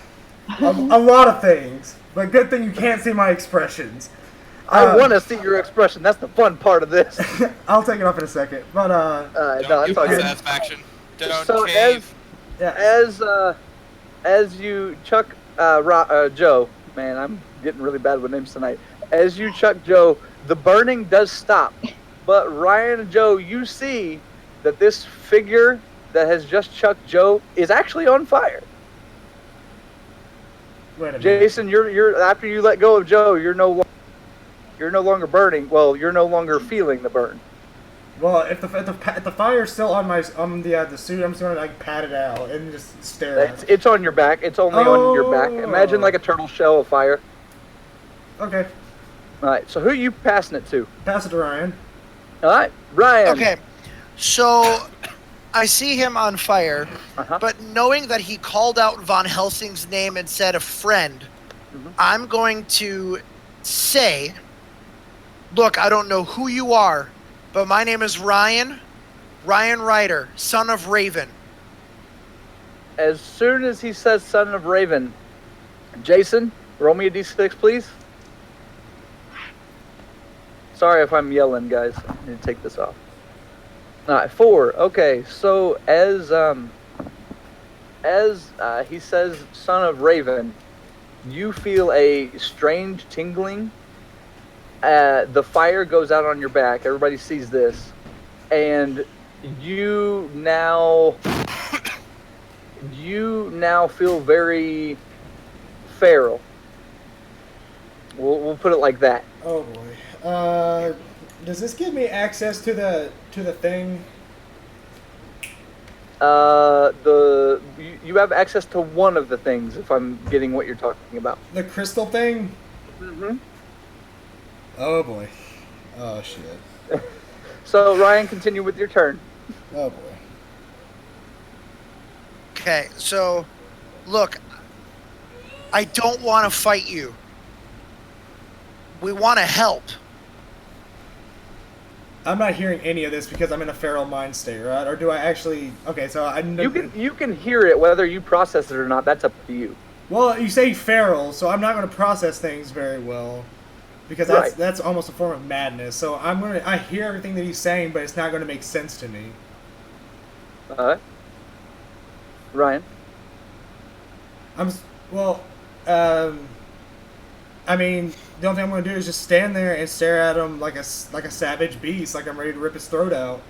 A: A lot of things, but good thing you can't see my expressions.
C: I want to see your expression. That's the fun part of this.
A: I'll take it off in a second, but
C: no, it's all good.
E: Satisfaction. Don't
C: so
E: cave.
C: as you chuck Joe. Man, I'm getting really bad with names tonight. As you chuck Joe, the burning does stop. But Ryan and Joe, you see that this figure that has just chucked Joe is actually on fire.
A: Wait a minute.
C: Jason, you're after you let go of Joe, you're no longer burning. Well, you're no longer feeling the burn.
A: Well, if the fire's still on the suit, I'm just gonna like pat it out and just stare at it.
C: It's on your back. It's only on your back. Imagine like a turtle shell of fire.
A: Okay.
C: All right. So who are you passing it to?
A: Pass it to Ryan.
C: All right, Ryan.
H: Okay, so I see him on fire,
C: Uh-huh.
H: but knowing that he called out Von Helsing's name and said a friend, I'm going to say, look, I don't know who you are, but my name is Ryan Ryder, son of Raven.
C: As soon as he says son of Raven, Jason, roll me a d6, please. Sorry if I'm yelling, guys. I need to take this off. All right, 4. Okay, so as he says son of Raven, you feel a strange tingling. The fire goes out on your back. Everybody sees this. And you now feel very feral. We'll put it like that.
A: Oh boy. Does this give me access to the thing?
C: You have access to one of the things, if I'm getting what you're talking about.
A: The crystal thing?
C: Mm-hmm.
A: Oh boy. Oh shit.
C: So Ryan, continue with your turn.
A: Oh boy.
H: Okay, so look, I don't want to fight you. We want to help.
A: I'm not hearing any of this because I'm in a feral mind state, right? Or do I actually? Okay, so I know.
C: You can hear it, whether you process it or not. That's up to you.
A: Well, you say feral, so I'm not going to process things very well because that's almost a form of madness. So I hear everything that he's saying, but it's not going to make sense to me.
C: Ryan.
A: I mean, the only thing I'm going to do is just stand there and stare at him like a savage beast, like I'm ready to rip his throat out.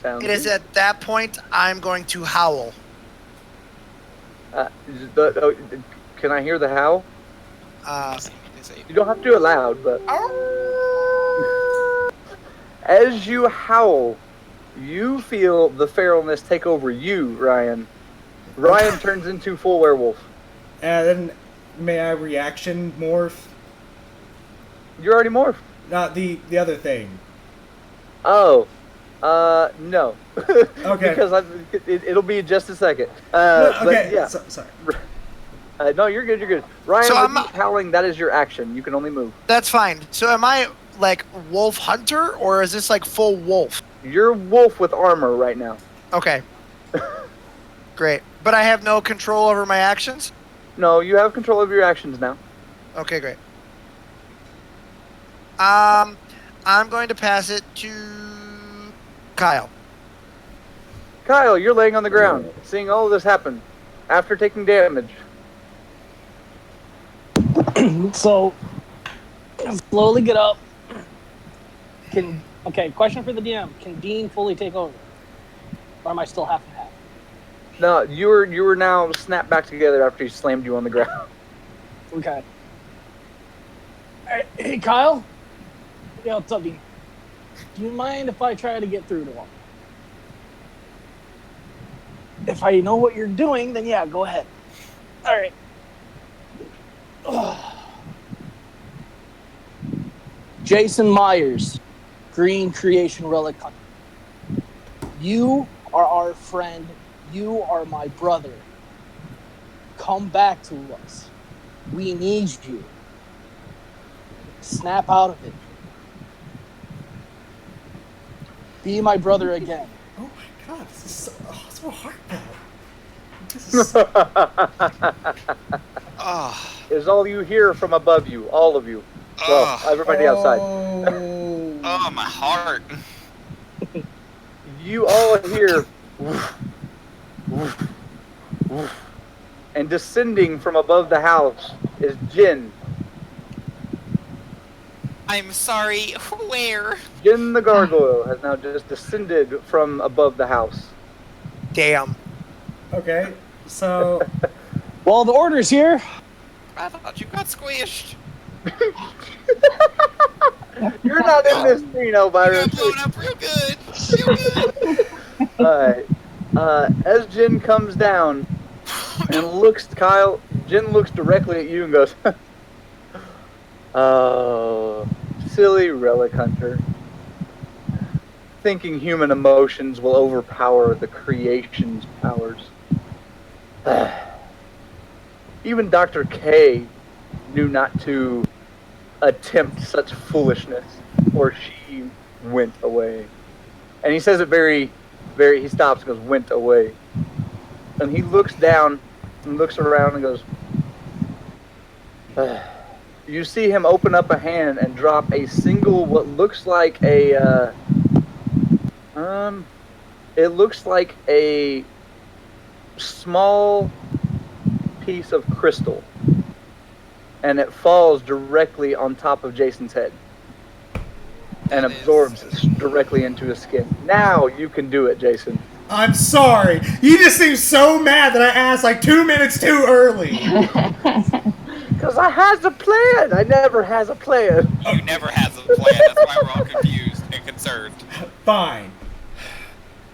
C: Sounds
H: It is
C: good.
H: at that point I'm going to howl.
C: Can I hear the howl?
H: Uh,
C: You don't have to do it loud, but as you howl, you feel the feralness take over you, Ryan. Ryan turns into full werewolf.
A: And then, may I reaction morph?
C: You're already morphed.
A: Not the other thing.
C: Oh, no.
A: Okay.
C: Because it'll be just a second.
A: Okay.
C: But yeah.
A: Sorry.
C: No, you're good. You're good. Ryan,
H: So
C: with
H: I'm-
C: you howling, that is your action. You can only move.
H: that's fine. So am I like wolf hunter or is this like full wolf?
C: You're wolf with armor right now.
H: Okay. Great. But I have no control over my actions?
C: No, you have control of your actions now.
H: Okay, great. I'm going to pass it to Kyle.
C: Kyle, you're laying on the ground, seeing all of this happen after taking damage.
F: So, slowly get up. Okay, question for the DM. Can Dean fully take over? Or am I still half and half?
C: No, you were now snapped back together after he slammed you on the ground.
F: Okay. Hey, Kyle? Yeah, what's up, Dean? Do you mind if I try to get through to him? If I know what you're doing, then yeah, go ahead. All right. Jason Myers, Green Creation Relic Hunter. You are our friend. You are my brother. Come back to us. We need you. Snap out of it. Be my brother again.
A: Oh my god, this is so heartfelt. This is
C: Is all you hear from above you, all of you. Well, everybody outside.
E: Oh, my heart.
C: You all hear woof, woof, woof. And descending from above the house is Jin.
E: I'm sorry, where?
C: Jin the gargoyle has now just descended from above the house.
H: Damn.
A: Okay, so
F: Well, the order's here.
E: I thought you got squished.
C: You're not in this scene,
E: You
C: Elvira.
E: got blown up real good. Real good.
C: Alright. As Jin comes down and looks, Kyle, Jin looks directly at you and goes, oh, silly relic hunter. Thinking human emotions will overpower the creation's powers. Even Dr. K knew not to attempt such foolishness, or she went away. And he says it very, he stops and goes, went away. And he looks down and looks around and goes, you see him open up a hand and drop a single, what looks like a, it looks like a small piece of crystal. And it falls directly on top of Jason's head. And absorbs directly into his skin. Now you can do it, Jason.
A: I'm sorry. You just seem so mad that I asked like 2 minutes too early.
C: Because I has a plan. I never has a plan.
E: You never has a plan. That's why we're all confused and concerned.
A: Fine.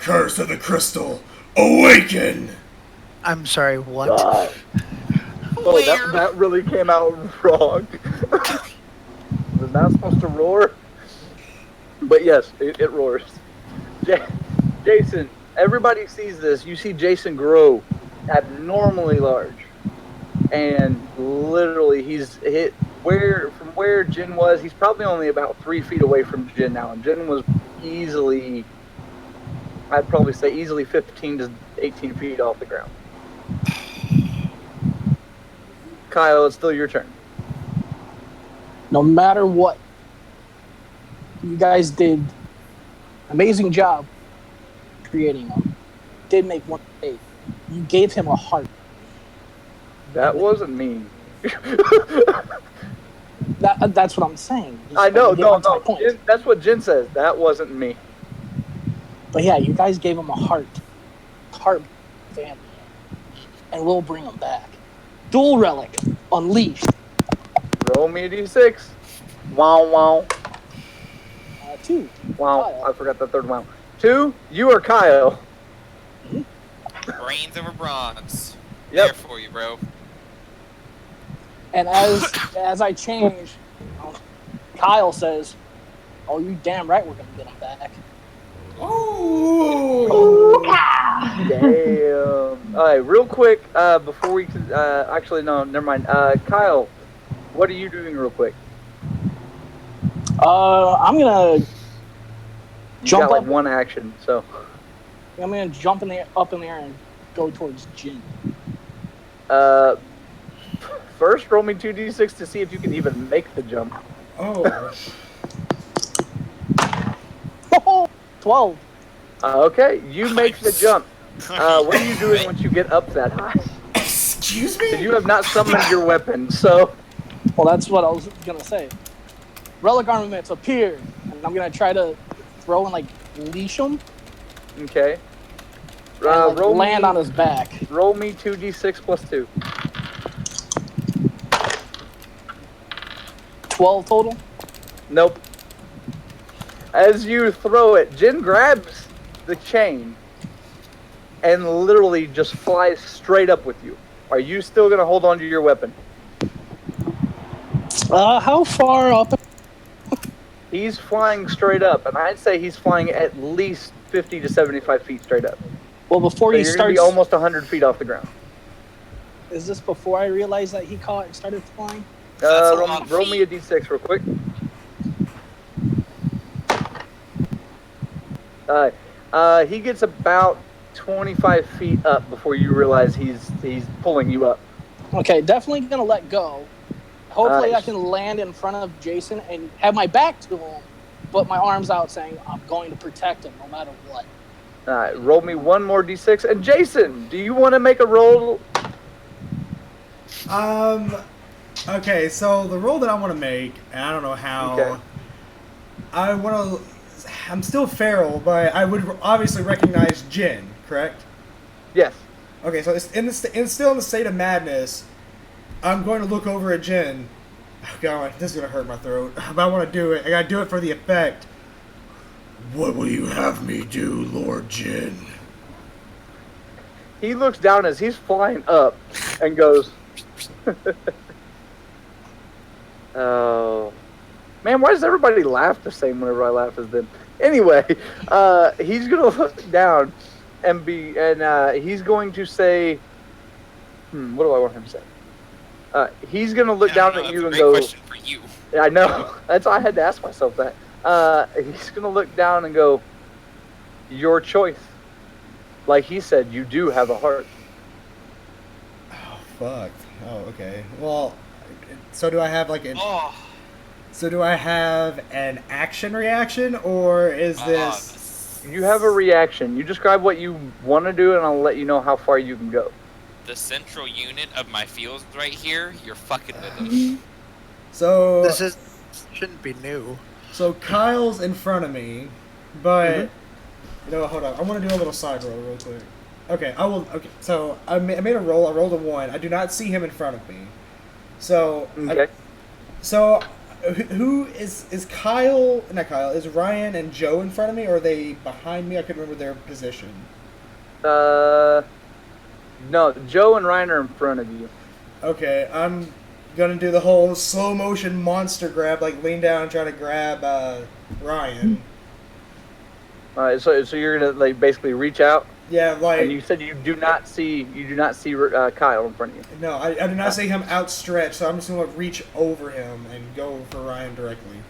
A: Curse of the crystal, awaken!
H: I'm sorry, what?
C: God. Oh, that really came out wrong. Was not supposed to roar. But yes, it roars. Jason, everybody sees this. You see Jason grow abnormally large. And literally, he's hit from where Jin was. He's probably only about 3 feet away from Jin now. And Jin was easily, I'd probably say easily 15 to 18 feet off the ground. Kyle, it's still your turn.
F: No matter what, you guys did an amazing job creating him. Did make one mistake. You gave him a heart.
C: That wasn't mean.
F: That's what I'm saying. Just
C: I know,
F: get onto my
C: no.
F: point.
C: Jin, that's what Jin says. That wasn't me.
F: But yeah, you guys gave him a heart family, and we'll bring him back. Dual relic unleashed.
C: Roll me a d6. Wow, wow.
F: 2.
C: Wow,
F: Kyle.
C: I forgot the third wow. 2, you are Kyle.
E: Brains over bronze.
C: Yep.
E: There for you, bro.
F: And as I change, Kyle says, "Oh, you damn right, we're gonna get him back."
A: Ooh!
C: Damn. All right, real quick, before we can, actually, no, never mind. Kyle, what are you doing real quick?
F: I'm gonna
C: You
F: jump
C: got like
F: up.
C: one action, so.
F: I'm gonna jump up in the air and go towards Jin.
C: First, roll me 2d6 to see if you can even make the jump.
A: Oh.
F: 12.
C: Okay, you make the jump. What are you doing once you get up that high?
A: Excuse me?
C: You have not summoned your weapon, so.
F: Well, that's what I was gonna say. Relic armaments appear, and I'm gonna try to throw and like leash him
C: Okay.
F: and
C: Roll
F: land
C: me,
F: on his back.
C: Roll me 2d6 plus 2.
F: 12 total.
C: Nope. As you throw it, Jin grabs the chain and literally just flies straight up with you. Are you still going to hold on to your weapon?
F: How far up?
C: He's flying straight up, and I'd say he's flying at least 50 to 75 feet straight up.
F: Well, before
C: So
F: he
C: you're going to
F: starts,
C: be almost 100 feet off the ground.
F: is this before I realized that he started flying?
E: That's a lot of
C: Roll me a
E: feet.
C: d6 real quick. He gets about 25 feet up before you realize he's pulling you up.
F: Okay, definitely gonna let go. Hopefully, I
C: Nice.
F: can land in front of Jason and have my back to him, but my arms out, saying I'm going to protect him no matter what.
C: All right, roll me one more d6. And Jason, do you want to make a roll?
A: Okay, so the roll that I want to make, and I don't know how.
C: Okay.
A: I want to. I'm still feral, but I would obviously recognize Jin, correct?
C: Yes.
A: Okay, so it's still in the state of madness. I'm going to look over at Jin. Oh god, this is gonna hurt my throat. But I want to do it. I gotta do it for the effect. What will you have me do, Lord Jin?
C: He looks down as he's flying up and goes, "Oh, man, why does everybody laugh the same whenever I laugh as them?" Anyway, he's gonna look down and he's going to say, what do I want him to say? He's gonna look down at you and go.
E: Question for you.
C: I know. That's why I had to ask myself that. He's gonna look down and go, "Your choice." Like he said, you do have a heart.
A: Oh fuck. Oh okay. Well, so do I have like an?
E: Oh.
A: So do I have an action reaction, or is this?
C: You have a reaction. You describe what you want to do, and I'll let you know how far you can go.
E: The central unit of my fields right here, you're fucking with them.
A: So
H: This shouldn't be new.
A: So Kyle's in front of me, but you know, hold on. I want to do a little side roll real quick. Okay, I will. Okay, so I made a roll. I rolled a 1. I do not see him in front of me. So
C: Okay.
A: Who is Kyle? Not Kyle. Is Ryan and Joe in front of me, or are they behind me? I couldn't remember their position.
C: No, Joe and Ryan are in front of you.
A: Okay, I'm gonna do the whole slow motion monster grab, like lean down and try to grab Ryan.
C: All right, so you're gonna like basically reach out.
A: Yeah, like.
C: And you said you do not see Kyle in front of you.
A: No, I do not see him outstretched, so I'm just gonna reach over him and go for Ryan directly.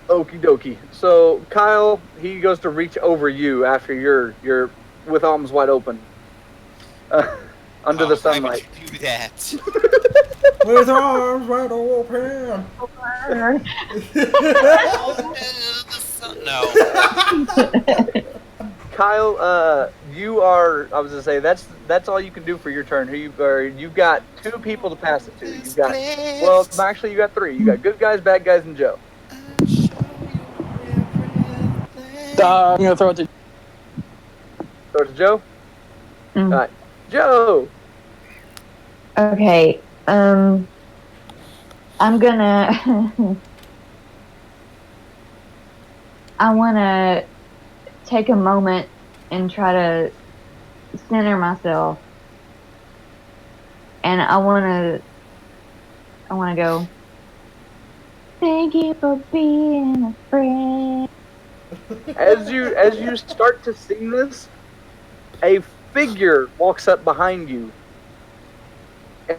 C: Okie dokie. So Kyle, he goes to reach over you after you're with arms wide open. Under the sunlight.
E: Why would you do that?
A: With arms wide open.
E: No.
C: Kyle, you are. I was gonna say that's all you can do for your turn. You've got 2 people to pass it to. You've got actually you got 3. You got good guys, bad guys, and Joe.
F: I'm gonna throw it to.
C: Throw it to Joe. All right, Joe.
G: Okay. I'm gonna. I want to take a moment and try to center myself, and I want to go. Thank you for being a friend.
C: As you start to sing this, a figure walks up behind you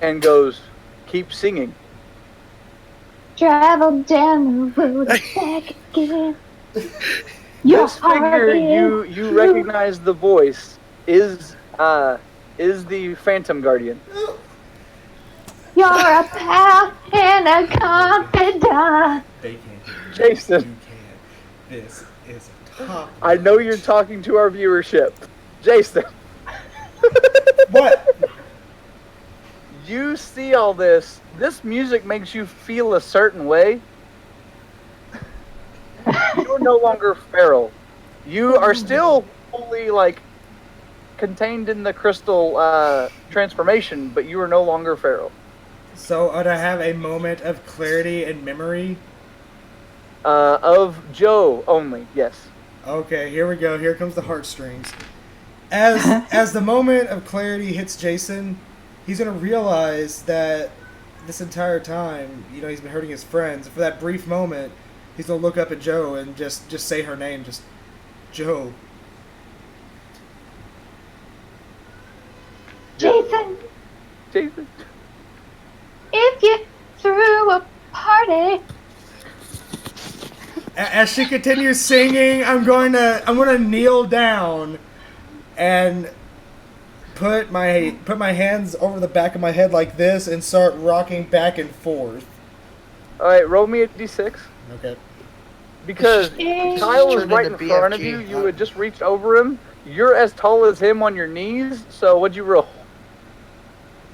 C: and goes, "Keep singing."
G: Travel down the road back again.
C: This figure you recognize the voice is the Phantom Guardian.
G: You're a pal and a confidant.
A: They can't hear you.
C: Jason.
A: You can't. This is a top.
C: I know you're talking to our viewership. Jason.
A: What?
C: You see all this. This music makes you feel a certain way. You're no longer feral. You are still fully contained in the crystal transformation, but you are no longer feral.
A: So would I have a moment of clarity and memory?
C: Of Joe only, yes.
A: Okay, here we go. Here comes the heartstrings. As the moment of clarity hits Jason, he's gonna realize that this entire time, he's been hurting his friends. For that brief moment, he's gonna look up at Joe and just say her name, just Joe.
G: Jason,
C: Jason.
G: if you threw a party.
A: As she continues singing, I'm gonna kneel down and put my hands over the back of my head like this and start rocking back and forth.
C: All right, roll me a d6.
A: Okay.
C: Because Kyle was
H: Turn
C: right
H: into
C: in front of
H: BFG.
C: you. You had just reached over him. You're as tall as him on your knees. So what'd you roll?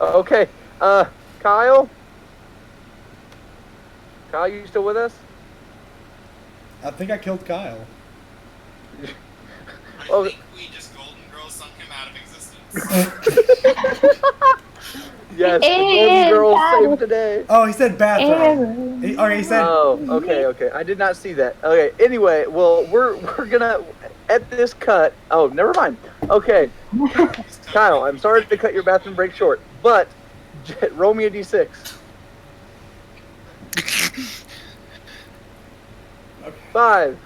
C: Okay. Kyle, Kyle, you still with us?
A: I think I killed Kyle.
C: Oh.
E: I think we just Golden Girls sunk him out of existence.
C: Yes, the Golden Girls
G: And-
C: saved today.
A: Oh, he said bathroom. He said.
C: Oh, okay. I did not see that. Okay, anyway, well, we're gonna, at this cut, oh, never mind. Okay, Kyle, I'm sorry to cut your bathroom break short, but roll me a d6.
A: Okay.
C: 5.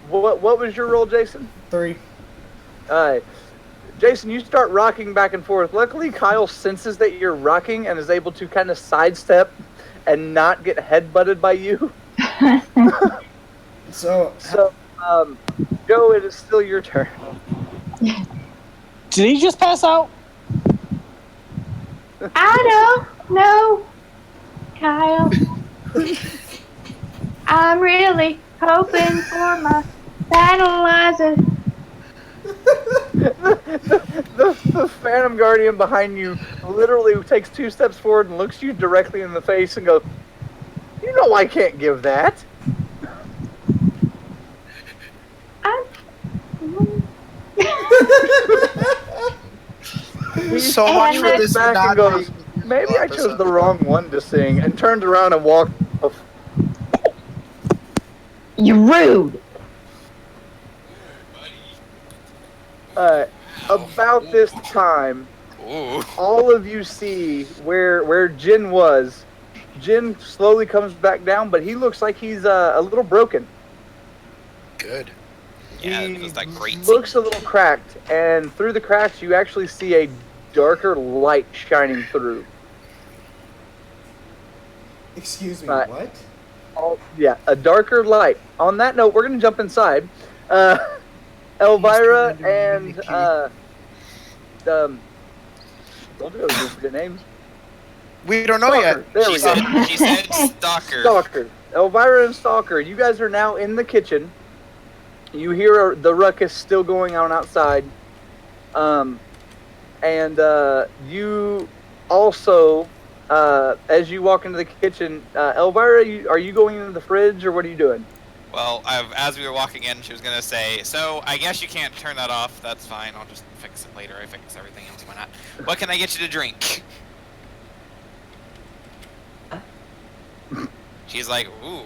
C: What was your roll, Jason?
A: 3.
C: Alright. Jason, you start rocking back and forth. Luckily, Kyle senses that you're rocking and is able to kind of sidestep and not get headbutted by you.
A: So,
C: Joe, it is still your turn.
F: Did he just pass out?
G: I don't know, Kyle. I'm really hoping for my battleizer.
C: The Phantom Guardian behind you literally takes 2 steps forward and looks you directly in the face and goes, "You know I can't give that."
H: So much for this
C: back
H: not
C: and goes,
H: being
C: "Maybe I chose
H: episode.
C: the wrong one to sing," and turned around and walked off.
G: You're rude.
C: About this time,
E: Ooh.
C: all of you see where Jin was. Jin slowly comes back down, but he looks like he's a little broken.
H: Good.
E: Yeah,
C: He
E: it was that great
C: looks a little cracked, and through the cracks, you actually see a darker light shining through.
A: excuse me,
C: Right.
A: what?
C: Oh, yeah, a darker light. On that note, we're going to jump inside. Elvira and don't forget names.
H: We don't know yet.
C: Stalker. There we go.
E: She said stalker.
C: Stalker. Elvira and Stalker, you guys are now in the kitchen. You hear the ruckus still going on outside. You also, as you walk into the kitchen, Elvira, are you going into the fridge or what are you doing?
E: Well, as we were walking in, she was gonna say, "So I guess you can't turn that off. That's fine. I'll just fix it later. I fix everything else. Why not? What can I get you to drink?" She's like, "Ooh,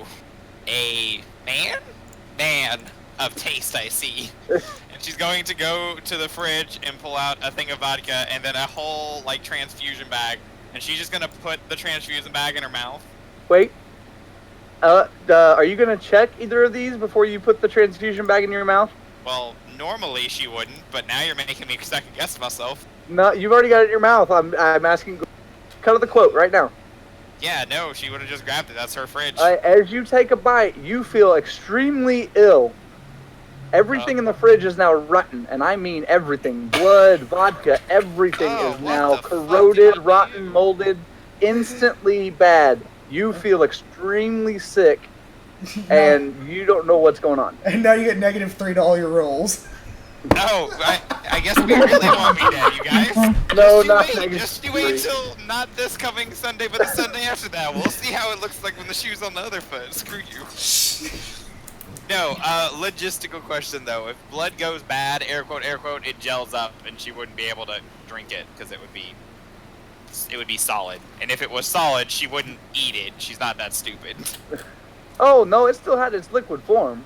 E: a man of taste, I see." And she's going to go to the fridge and pull out a thing of vodka and then a whole like transfusion bag, and she's just gonna put the transfusion bag in her mouth.
C: Wait. Are you going to check either of these before you put the transfusion bag in your mouth?
E: Well, normally she wouldn't, but now you're making me second guess myself.
C: No, you've already got it in your mouth. I'm asking, cut of the quote right now.
E: Yeah, no, she would have just grabbed it. That's her fridge.
C: As you take a bite, you feel extremely ill. Everything in the fridge is now rotten, and I mean everything. Blood, vodka, everything is
E: what
C: now
E: the fuck
C: corroded,
E: did I
C: rotten,
E: do?
C: molded, instantly bad. You feel extremely sick, and you don't know what's going on.
A: And now you get -3 to all your rolls.
E: No, I guess we really want me dead, you guys.
C: No,
E: Just you
C: not
E: wait.
C: negative
E: Just you
C: 3.
E: wait till not this coming Sunday, but the Sunday after that. We'll see how it looks like when the shoe's on the other foot. Screw you. No, logistical question though. If blood goes bad, air quote, it gels up, and she wouldn't be able to drink it because it would be solid. And if it was solid, she wouldn't eat it. She's not that stupid.
C: Oh, no, it still had its liquid form.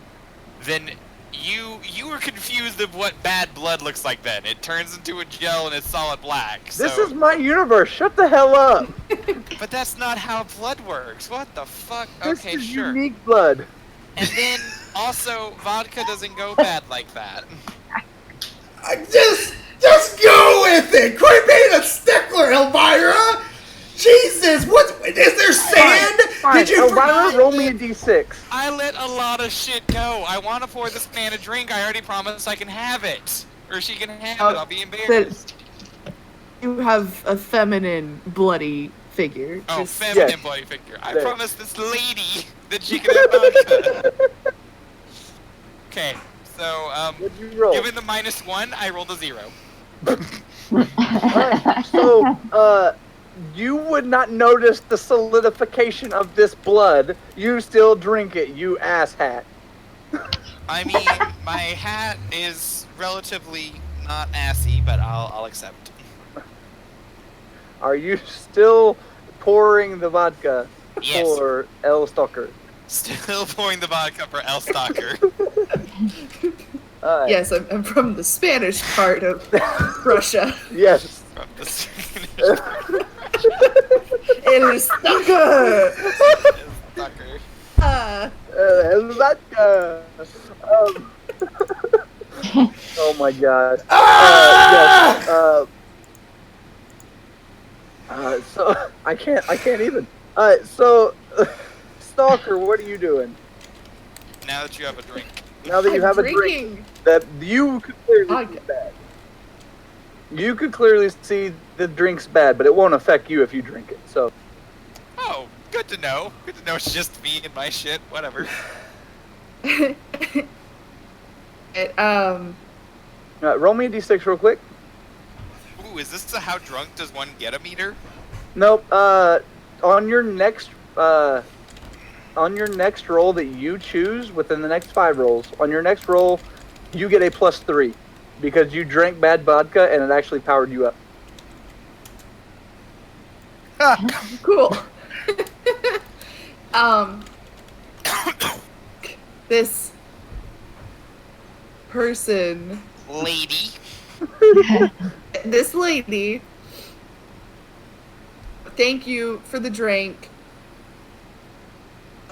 E: Then you were confused of what bad blood looks like then. It turns into a gel and it's solid black.
C: This
E: so-
C: is my universe. Shut the hell up.
E: But that's not how blood works. What the fuck?
C: This
E: Okay,
C: is
E: sure.
C: unique blood.
E: And then also vodka doesn't go bad like that.
A: Just go with it! Quit being a stickler, Elvira! Jesus, is there sand?
C: Fine.
A: Did you
C: Elvira, roll me a d6.
E: I let a lot of shit go. I want to pour this man a drink. I already promised I can have it. Or she can have it. I'll be embarrassed.
B: You have a feminine, bloody figure.
E: Oh,
B: Just-
E: feminine
C: Yes.
E: body figure. I
C: There.
E: promised this lady that she could have vodka. Okay, so,
C: What'd you roll?
E: given the -1, I rolled a 0.
C: Alright, so, You would not notice the solidification of this blood. You still drink it, you asshat.
E: I mean, my hat is relatively not assy, but I'll accept.
C: Are you still pouring the vodka
E: Yes.
C: for El Stalker?
E: Still pouring the vodka for El Stalker.
B: Yes, I'm from the Spanish part of Russia.
C: Yes.
E: From the Spanish.
B: El Stalker!
E: Stalker.
C: El Vodka. Oh my god. Yes. So I can't even. So Stalker, what are you doing?
E: Now that you have a drink.
C: Now that you have a drink
B: drinking.
C: that you could clearly
B: Vodka.
C: see bad. You could clearly see the drink's bad, but it won't affect you if you drink it. So
E: Oh, good to know. Good to know it's just me and my shit. Whatever.
C: roll me a d6 real quick.
E: Ooh, is this a how drunk does one get a meter?
C: Nope. On your next roll that you choose within the next 5 rolls, on your next roll, you get a +3 because you drank bad vodka and it actually powered you up.
B: Cool. This person,
E: Lady.
B: this lady, thank you for the drink.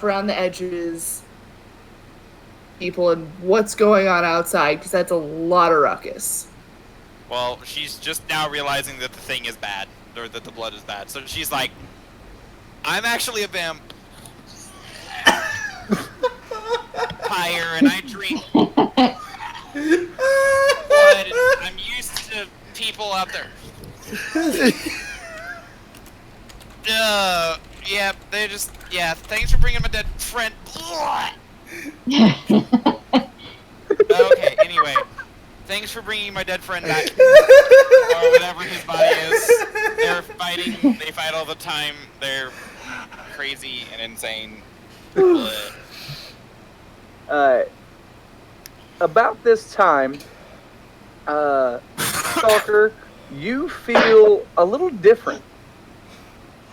B: Around the edges, people, and what's going on outside, because that's a lot of ruckus.
E: Well, she's just now realizing that the thing is bad, or that the blood is bad. So she's like, I'm actually a vampire, and I drink blood, and I'm used to people out there. Yeah, they just, thanks for bringing my dead friend. Okay, anyway. Thanks for bringing my dead friend back. Or whatever his body is. They're fighting. They fight all the time. They're crazy and insane.
C: About this time, Stalker, you feel a little different.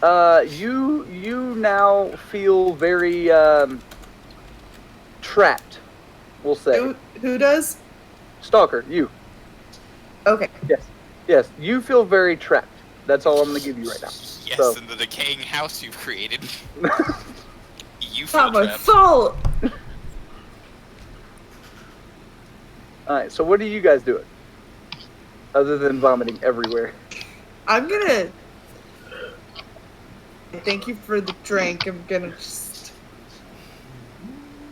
C: You now feel very trapped, we'll say.
B: Who does?
C: Stalker, you.
B: Okay.
C: Yes, you feel very trapped. That's all I'm going to give you right now.
E: Yes,
C: So.
E: in the decaying house you've created. You feel
B: Not my
E: trapped.
B: fault.
C: Alright, so what are you guys doing? Other than vomiting everywhere.
B: I'm gonna. Thank you for the drink. I'm gonna just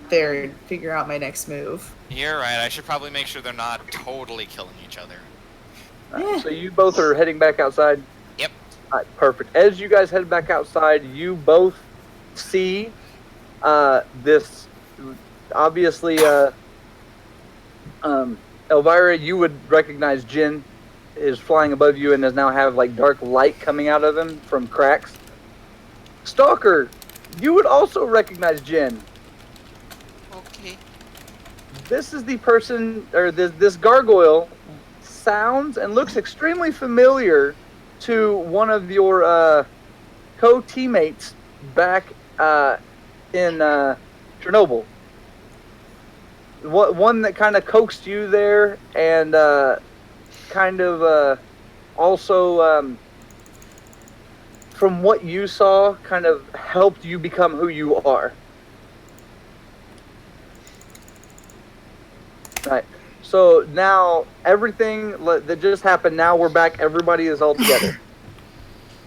B: there and figure out my next move.
E: You're right. I should probably make sure they're not totally killing each other.
C: So you both are heading back outside?
E: Yep.
C: Alright, perfect. As you guys head back outside, you both see this, obviously, Elvira, you would recognize Jin is flying above you and does now have like dark light coming out of him from cracks. Stalker, you would also recognize Jin.
E: Okay.
C: This is the person, or this gargoyle sounds and looks extremely familiar to one of your co-teammates back in Chernobyl. One that kind of coaxed you there and also from what you saw kind of helped you become who you are. Right. So now everything that just happened, now we're back. Everybody is all together.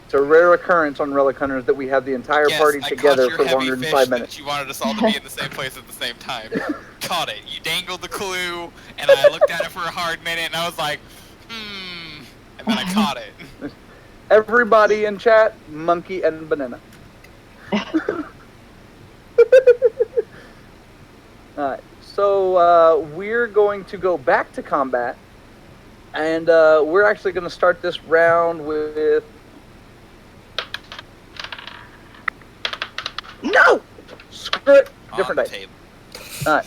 C: It's a rare occurrence on Relic Hunters that we have the entire party together for longer than 5 minutes.
E: You wanted us all to be in the same place at the same time. Caught it. You dangled the clue, and I looked at it for a hard minute, and I was like, and then I caught it.
C: Everybody in chat, monkey and banana. Alright, so we're going to go back to combat, and we're actually going to start this round with No! Screw it.
E: On
C: Different
E: the
C: dice.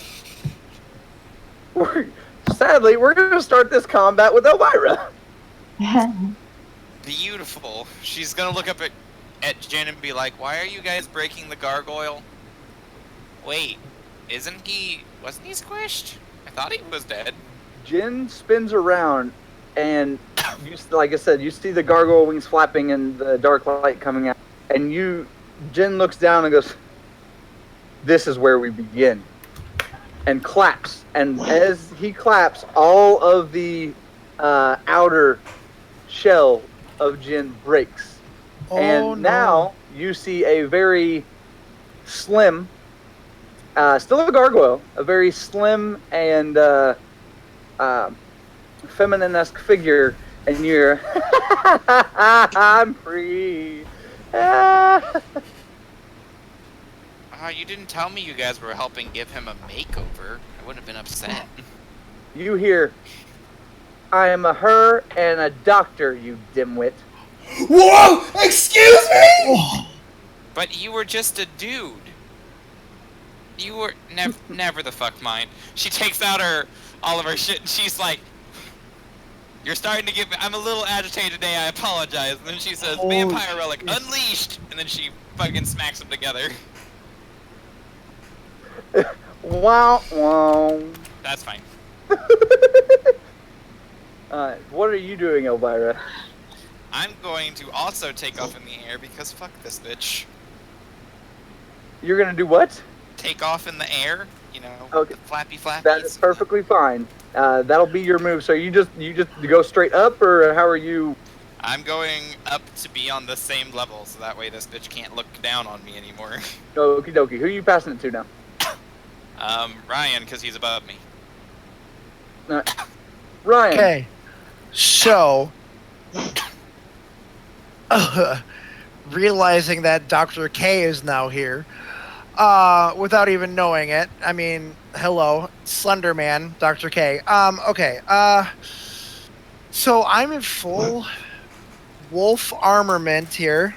E: table.
C: Sadly, we're going to start this combat with Elvira.
E: Beautiful. She's gonna look up at Jin and be like, "Why are you guys breaking the gargoyle? Wait, wasn't he squished? I thought he was dead."
C: Jin spins around, and like I said, you see the gargoyle wings flapping and the dark light coming out. And Jin looks down and goes, "This is where we begin." And claps. And as he claps, all of the outer shell of Jin breaks. And now you see a very slim, still a gargoyle, a very slim and feminine-esque figure, and you're, I'm free.
E: You didn't tell me you guys were helping give him a makeover. I wouldn't have been upset.
C: You hear, "I am a her and a doctor, you dimwit."
A: Whoa! Excuse me!
E: But you were just a dude. You were never the fuck mind. She takes out all of her shit and she's like, "You're starting to get me. I'm a little agitated today. I apologize." And then she says, "Vampire relic unleashed," and then she fucking smacks them together.
C: Wow, wow.
E: That's fine.
C: What are you doing, Elvira?
E: I'm going to also take off in the air because fuck this bitch.
C: You're gonna do what?
E: Take off in the air,
C: Okay.
E: the flappy flappies.
C: That is perfectly fine. That'll be your move. So you just go straight up, or how are you?
E: I'm going up to be on the same level, so that way this bitch can't look down on me anymore.
C: Okie dokie. Who are you passing it to now?
E: Ryan, because he's above me.
C: Ryan.
H: Okay. So, realizing that Dr. K is now here, without even knowing it. I mean, hello, Slender Man, Dr. K. Okay. So I'm in full wolf armament here,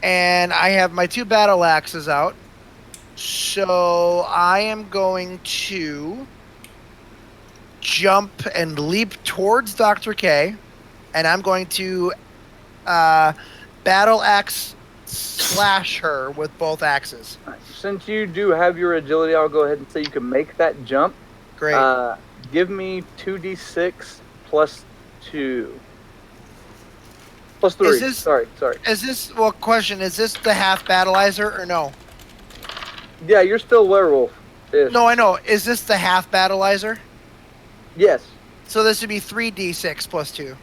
H: and I have my 2 battle axes out. So I am going to jump and leap towards Dr. K, and I'm going to battle axe slash her with both axes.
C: Since you do have your agility, I'll go ahead and say you can make that jump.
H: Great.
C: Give me 2d6 plus 2. Plus 3.
H: Is this-
C: Sorry.
H: Is this, well, question, is this the half battleizer or no?
C: Yeah, you're still werewolf.
H: No, I know. Is this the half battleizer?
C: Yes.
H: So this would be 3d6 plus 2.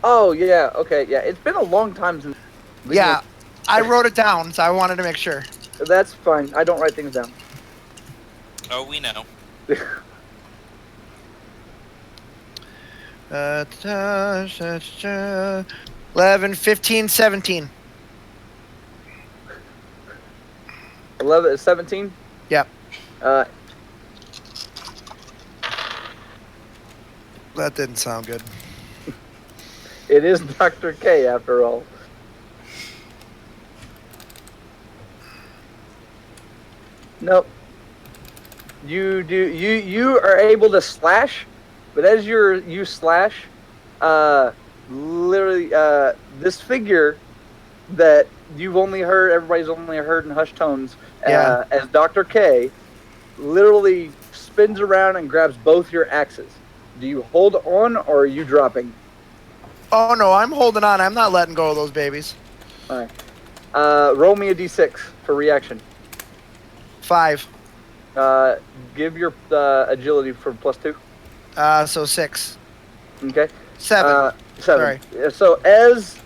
C: Oh, yeah. Okay, yeah. It's been a long time since...
H: Yeah, I wrote it down, so I wanted to make sure.
C: That's fine. I don't write things down.
E: Oh, we know.
H: 11, 15, 17.
C: 11, 17?
H: Yep.
C: Uh,
H: That didn't sound good.
C: it is Dr. K after all. Nope. You are able to slash, but as you slash, literally this figure that everybody's only heard in hushed tones,
H: Yeah.
C: as Dr. K literally spins around and grabs both your axes. Do you hold on, or are you dropping?
H: Oh no, I'm holding on. I'm not letting go of those babies.
C: All right. Roll me a d6 for reaction.
H: 5.
C: Give your agility for plus 2.
H: So 6.
C: Okay.
H: 7.
C: 7. So as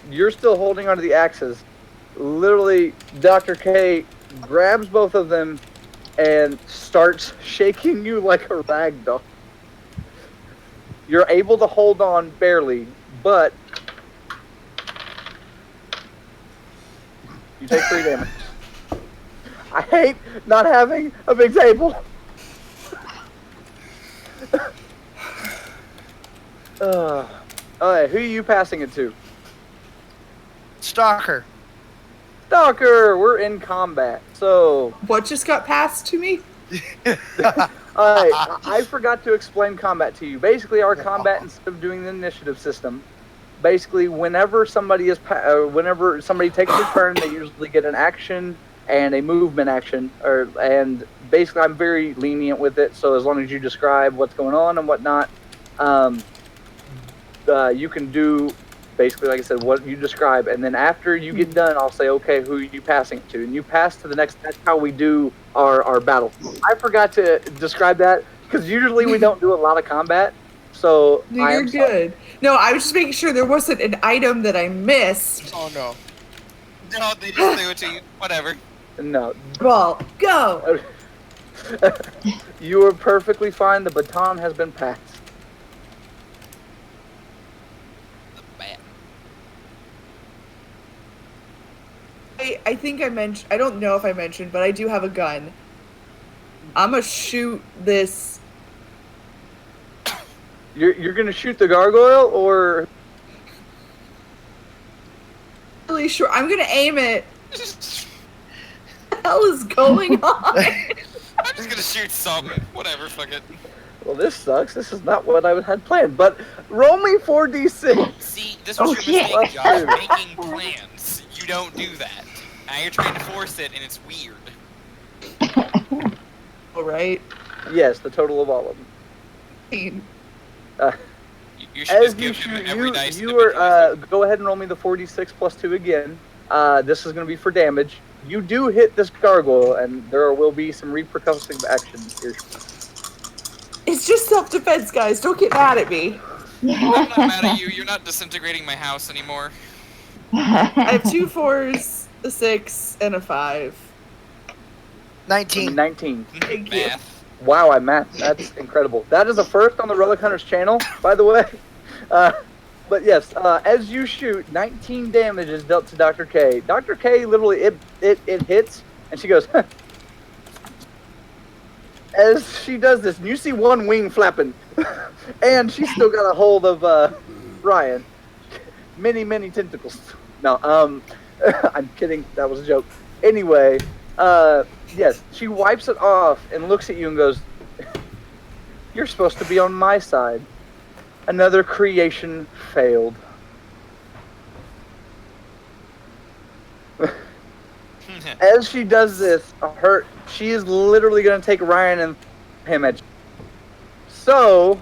C: you're still holding onto the axes, literally Dr. K grabs both of them and starts shaking you like a rag doll. You're able to hold on barely, but you take 3 damage. I hate not having a big table. Alright, who are you passing it to?
H: Stalker.
C: Stalker, we're in combat. So
B: What just got passed to me?
C: I forgot to explain combat to you. Basically, our combat, instead of doing the initiative system, basically whenever somebody takes a turn, they usually get an action and a movement action. And basically, I'm very lenient with it. So as long as you describe what's going on and whatnot, you can do basically, like I said, what you describe. And then after you get done, I'll say, okay, who are you passing it to? And you pass to the next. That's how we do our battle. I forgot to describe that because usually we don't do a lot of combat. So
B: No, you're good. No, I was just making sure there wasn't an item that I missed.
H: Oh no.
E: No, they just do it to you. Whatever.
C: No.
B: Well, go.
C: You are perfectly fine. The baton has been passed.
B: I think I mentioned, I don't know if I mentioned, but I do have a gun. I'm gonna shoot this.
C: You're gonna shoot the gargoyle, or
B: Really sure. I'm gonna aim it. What the hell is going on?
E: I'm just gonna shoot something. Whatever, fuck it.
C: well, this sucks. This is not what I had planned. But roll me 4d6.
E: See, this was your mistake, Josh. Making plans. You don't do that. Now you're trying to force it, and it's weird.
B: All right.
C: Yes, the total of all of them.
E: You should just give him every dice.
C: You are go ahead and roll me the 4d6 plus 2 again. This is going to be for damage. You do hit this gargoyle, and there will be some repercussive actions here.
B: It's just self-defense, guys. Don't get mad at me.
E: I'm not mad at you. You're not disintegrating my house anymore.
B: I have 2 4s, a 6, and a 5.
H: 19.
C: 19.
B: Thank you.
E: Math.
C: Wow, I math. That's incredible. That is a first on the Relic Hunters channel, by the way. But yes, as you shoot, 19 damage is dealt to Dr. K. Dr. K literally, it hits, and she goes, huh. As she does this, and you see one wing flapping, and she's still got a hold of Ryan. Many, many tentacles. No, I'm kidding. That was a joke. Anyway, yes, she wipes it off and looks at you and goes, "You're supposed to be on my side. Another creation failed." As she does this, she is literally going to take Ryan and him at you. So,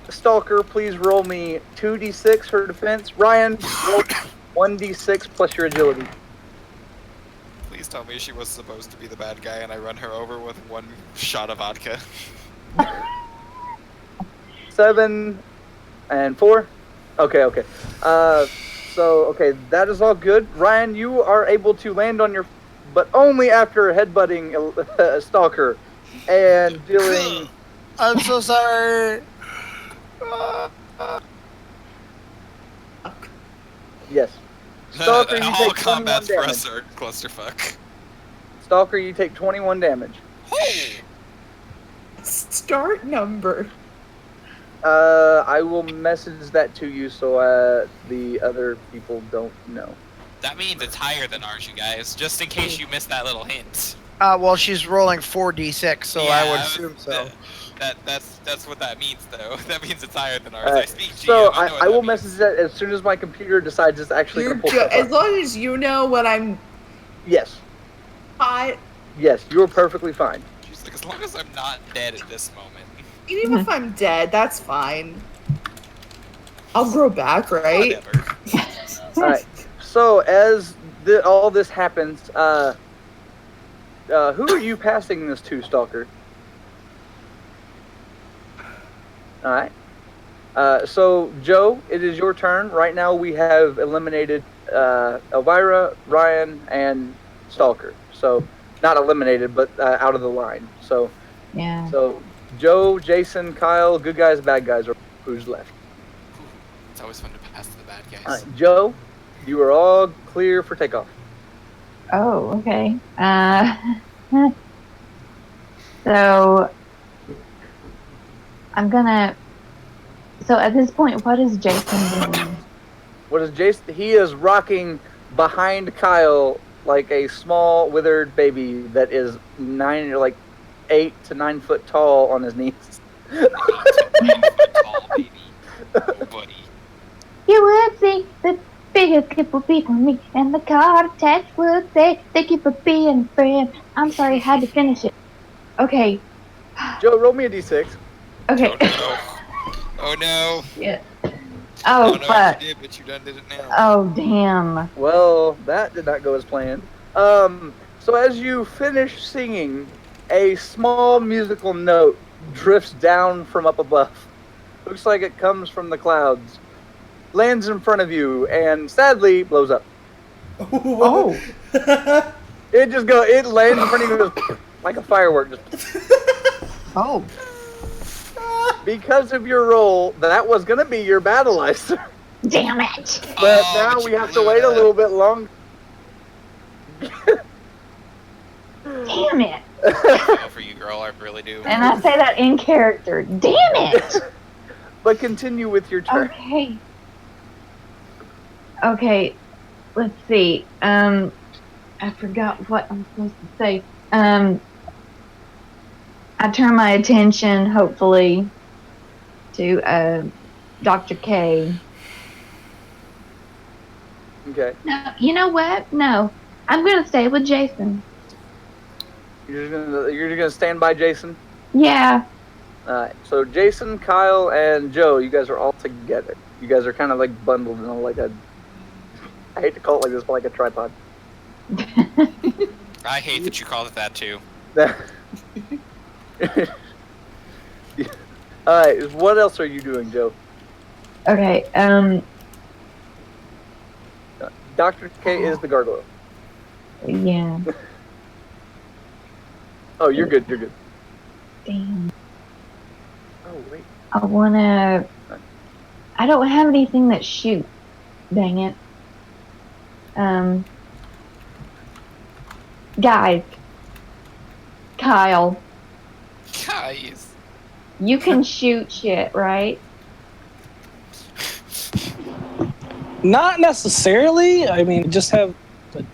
C: Stalker, please roll me 2d6 for defense. Ryan, roll 1d6 plus your agility.
E: Please tell me she was supposed to be the bad guy and I run her over with 1 shot of vodka.
C: 7 and 4. Okay. Okay, that is all good. Ryan, you are able to land on your, but only after headbutting a Stalker and dealing.
H: I'm so sorry.
C: Yes. Stalker, you
E: All
C: take 21
E: combats for
C: damage.
E: us are clusterfuck.
C: Stalker, you take 21 damage.
B: Start number.
C: I will message that to you so the other people don't know.
E: That means it's higher than ours, you guys, just in case you missed that little hint.
H: Well, she's rolling 4d6, so I would
E: Yeah,
H: assume so.
E: That's what that means, though. That means it's higher than ours.
C: Alright,
E: I speak GM.
C: so
E: I know what
C: I
E: that
C: will
E: means.
C: message that as soon as my computer decides it's actually
B: You're
C: going to pull stuff
B: as
C: up.
B: long as you know what I'm
C: Yes.
B: hot.
C: Yes, you are perfectly fine.
E: She's like, as long as I'm not dead at this moment.
B: Even if I'm dead, that's fine. I'll grow back, right?
E: Whatever.
C: Alright, so as all this happens, who are you passing this to, Stalker? Alright. So, Joe, it is your turn. Right now we have eliminated Elvira, Ryan, and Stalker. So, not eliminated, but out of the line. So,
G: Yeah.
C: So, Joe, Jason, Kyle, good guys, bad guys, are who's left.
E: It's always fun to pass to the bad guys.
C: Alright, Joe, you are all clear for takeoff.
G: Oh, okay. So I'm gonna. So at this point, what is Jason doing?
C: What is Jason? He is rocking behind Kyle, like a small withered baby that is 8 to 9 foot tall on his knees.
E: 8 to 9 foot tall, baby. Oh, buddy.
G: You would think the biggest gift would be for me, and the card text would say, thank you for being a friend. I'm sorry, I had to finish it. Okay.
C: Joe, roll me a d6.
G: Okay.
E: Oh no.
G: Yeah.
E: Oh
G: Oh,
E: no,
G: fuck.
E: you did, but you done did it now.
G: Oh, damn.
C: Well, that did not go as planned. So as you finish singing, a small musical note drifts down from up above. Looks like it comes from the clouds, lands in front of you, and sadly blows up.
G: Oh.
C: It lands in front of you like a firework.
G: Oh.
C: Because of your roll, that was going to be your battleister.
G: Damn it.
C: But
E: Oh,
C: now
E: but
C: we
E: you
C: have to
E: blew
C: wait
E: it
C: a
E: up.
C: little bit longer.
G: Damn it.
E: I feel for you, girl. I really do.
G: And I say that in character. Damn it.
C: But continue with your turn.
G: Okay. Okay. Let's see. I forgot what I'm supposed to say. I turn my attention, hopefully, to Dr. K.
C: Okay.
G: No, you know what? No. I'm gonna stay with Jason.
C: You're gonna stand by Jason?
G: Yeah.
C: Alright. So Jason, Kyle, and Joe, you guys are all together. You guys are kind of like bundled in like a... I hate to call it like this, but like a tripod.
E: I hate that you called it that too.
C: Alright, what else are you doing, Joe?
G: Okay.
C: Dr. K is the gargoyle.
G: Yeah.
C: Oh, you're good, you're good.
G: Damn.
C: Oh, wait.
G: I wanna. I don't have anything that shoots. Dang it. Guys. Kyle,
E: Guys.
G: you can shoot shit, right?
F: Not necessarily. I mean, just have a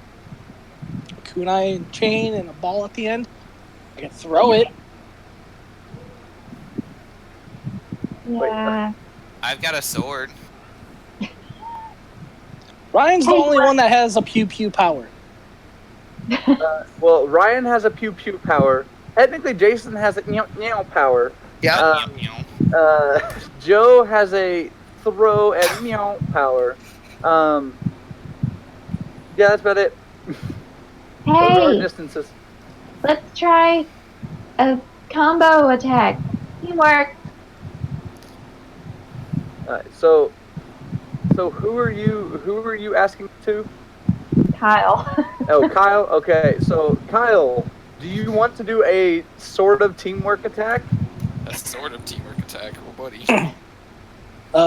F: kunai chain and a ball at the end. I can throw it.
G: Yeah.
E: I've got a sword.
F: Ryan's the only one that has a pew pew power.
C: Well, Ryan has a pew pew power. Technically, Jason has a meow meow power.
H: Yeah.
C: Joe has a throw and meow power. Yeah, that's about it. Those are our
G: Hey,
C: distances.
G: let's try a combo attack. Teamwork.
C: So who are you asking to?
G: Kyle.
C: Oh, Kyle. Okay, so Kyle, do you want to do a sort of teamwork attack?
E: A sort of teamwork attack, oh buddy.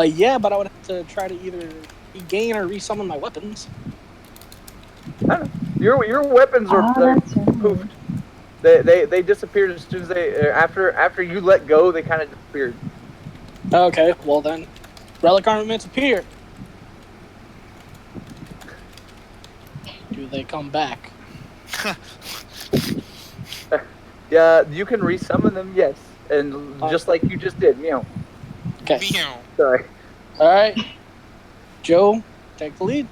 F: Yeah, but I would have to try to either regain or resummon my weapons.
C: I don't know. Your weapons are
G: that's right.
C: poofed. They disappeared as soon as they after you let go. They kind of disappeared.
F: Okay, well then, relic armaments appear. Do they come back?
C: Yeah, you can resummon them. Yes, and just like you just did. Meow.
F: Okay.
E: Meow.
C: Sorry.
F: All right. Joe, take the lead.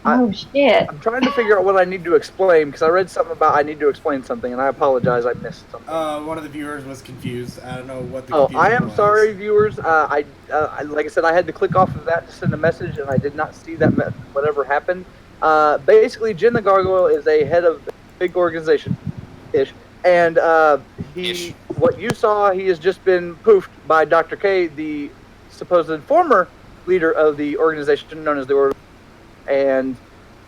G: Oh shit.
C: I'm trying to figure out what I need to explain because I read something about I need to explain something, and I apologize. I missed something.
A: One of the viewers was confused. I don't know what the
C: Oh,
A: confusion
C: I am
A: was.
C: sorry, viewers. I like I said, I had to click off of that to send a message, and I did not see that whatever happened. Basically, Jin the Gargoyle is a head of a big organization, and what you saw, he has just been poofed by Dr. K, the supposed former leader of the organization known as the Order, and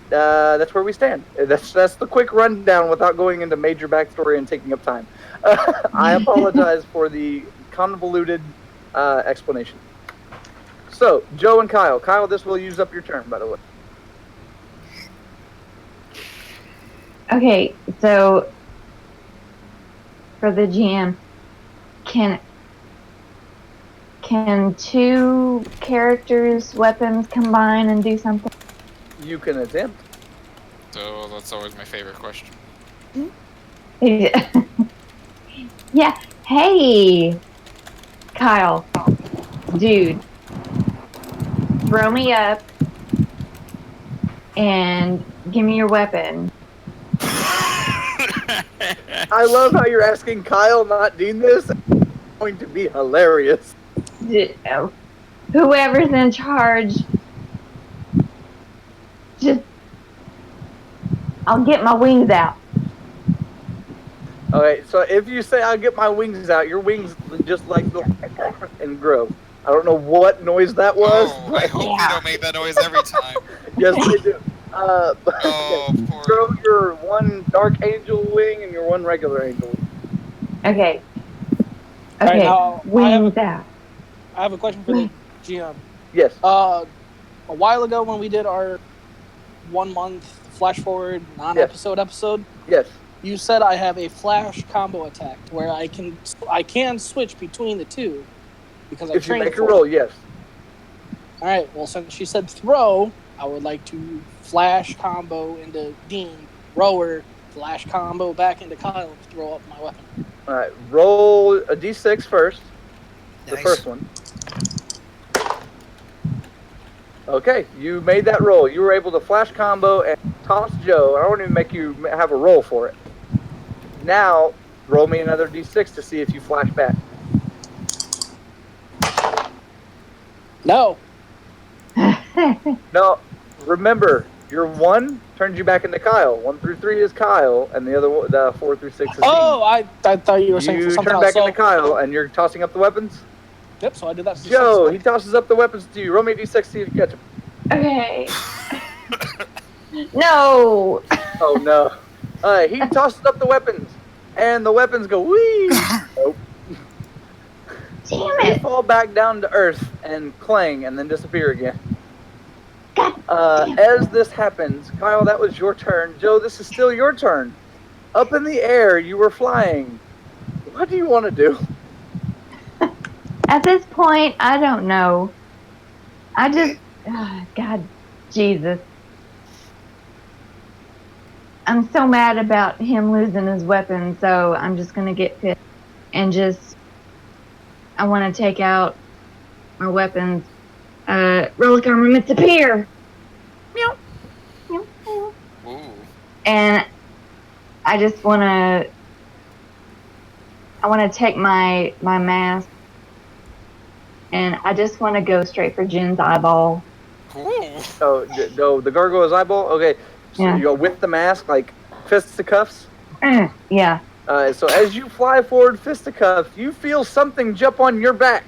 C: that's where we stand. That's the quick rundown without going into major backstory and taking up time. I apologize for the convoluted explanation. So, Joe and Kyle. Kyle, this will use up your turn, by the way.
G: Okay, so for the GM, can two characters' weapons combine and do something?
C: You can attempt.
E: Oh, that's always my favorite question.
G: Yeah. Hey, Kyle, dude, throw me up and give me your weapon.
C: I love how you're asking Kyle, not Dean, this. It's going to be hilarious.
G: Whoever's in charge, just I'll get my wings out.
C: Okay, so if you say I'll get my wings out, your wings just like go and grow. I don't know what noise that was.
E: Oh, I hope they don't make that noise every time.
C: Yes, they do.
E: Oh, poor.
C: Grow your one dark angel wing and your one regular angel wing.
G: Okay.
F: All right,
G: Okay.
F: now,
G: Wings out.
F: I have a question for the GM.
C: Yes.
F: A while ago when we did our 1 month flash forward non-episode episode,
C: Yes.
F: you said I have a flash combo attack where I can switch between the two because I
C: If you
F: trained
C: make a
F: for
C: roll,
F: it.
C: yes.
F: All right. Well, since she said throw, I would like to flash combo into Dean, rower, flash combo back into Kyle to throw up my weapon.
C: All right. Roll a d6 first. The
H: Nice.
C: first one. Okay, you made that roll. You were able to flash combo and toss Joe. I won't even make you have a roll for it. Now, roll me another d6 to see if you flash back.
F: No.
C: No, remember, your 1 turns you back into Kyle. 1 through 3 is Kyle, and the 4 through 6 is
F: Oh,
C: Dean.
F: I thought you were saying for
C: You
F: something
C: turn
F: else.
C: back into Kyle, and you're tossing up the weapons?
F: Yep, so I did that.
C: Joe, he tosses up the weapons to you. Roll me a d6 to see if you catch him.
G: Okay. No.
C: Oh, no. He tosses up the weapons, and the weapons go, whee! Nope.
G: Damn
C: They
G: it.
C: fall back down to earth and clang and then disappear again.
G: God
C: As this happens, Kyle, that was your turn. Joe, this is still your turn. Up in the air, you were flying. What do you want to do?
G: At this point, I don't know. I just, God, Jesus. I'm so mad about him losing his weapon, so I'm just going to get pissed and I want to take out my weapons. Relic armaments appear! Meow. Meow, meow.
E: Ooh.
G: And I just want to, take my mask and I just want to go straight for Jin's eyeball.
E: Ooh.
C: Oh, the gargoyle's eyeball? Okay. So
G: Yeah.
C: you go with the mask, like fisticuffs?
G: Yeah.
C: So as you fly forward fisticuffs, you feel something jump on your back.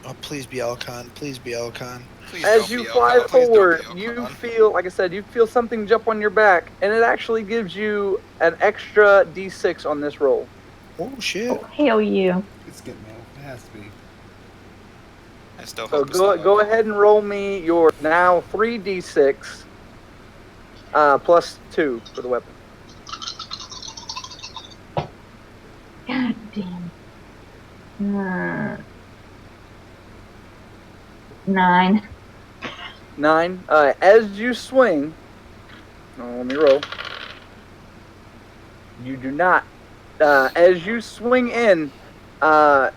H: Oh, please be Elcon. Please be Elcon.
E: Please
C: As
E: don't
C: you
E: be
C: fly
E: Elcon. Please don't
C: forward,
E: be
C: you
E: Elcon.
C: feel, like I said, you feel something jump on your back, and it actually gives you an extra d6 on this roll.
H: Oh, shit.
G: Hell you.
A: It's good, man. It has to be.
E: I still
C: So
E: hope it's not
C: go
E: Elcon.
C: ahead and roll me your now 3d6 plus 2 for the weapon.
G: God damn. 9.
C: 9. As you swing, let me roll. You do not. As you swing in, the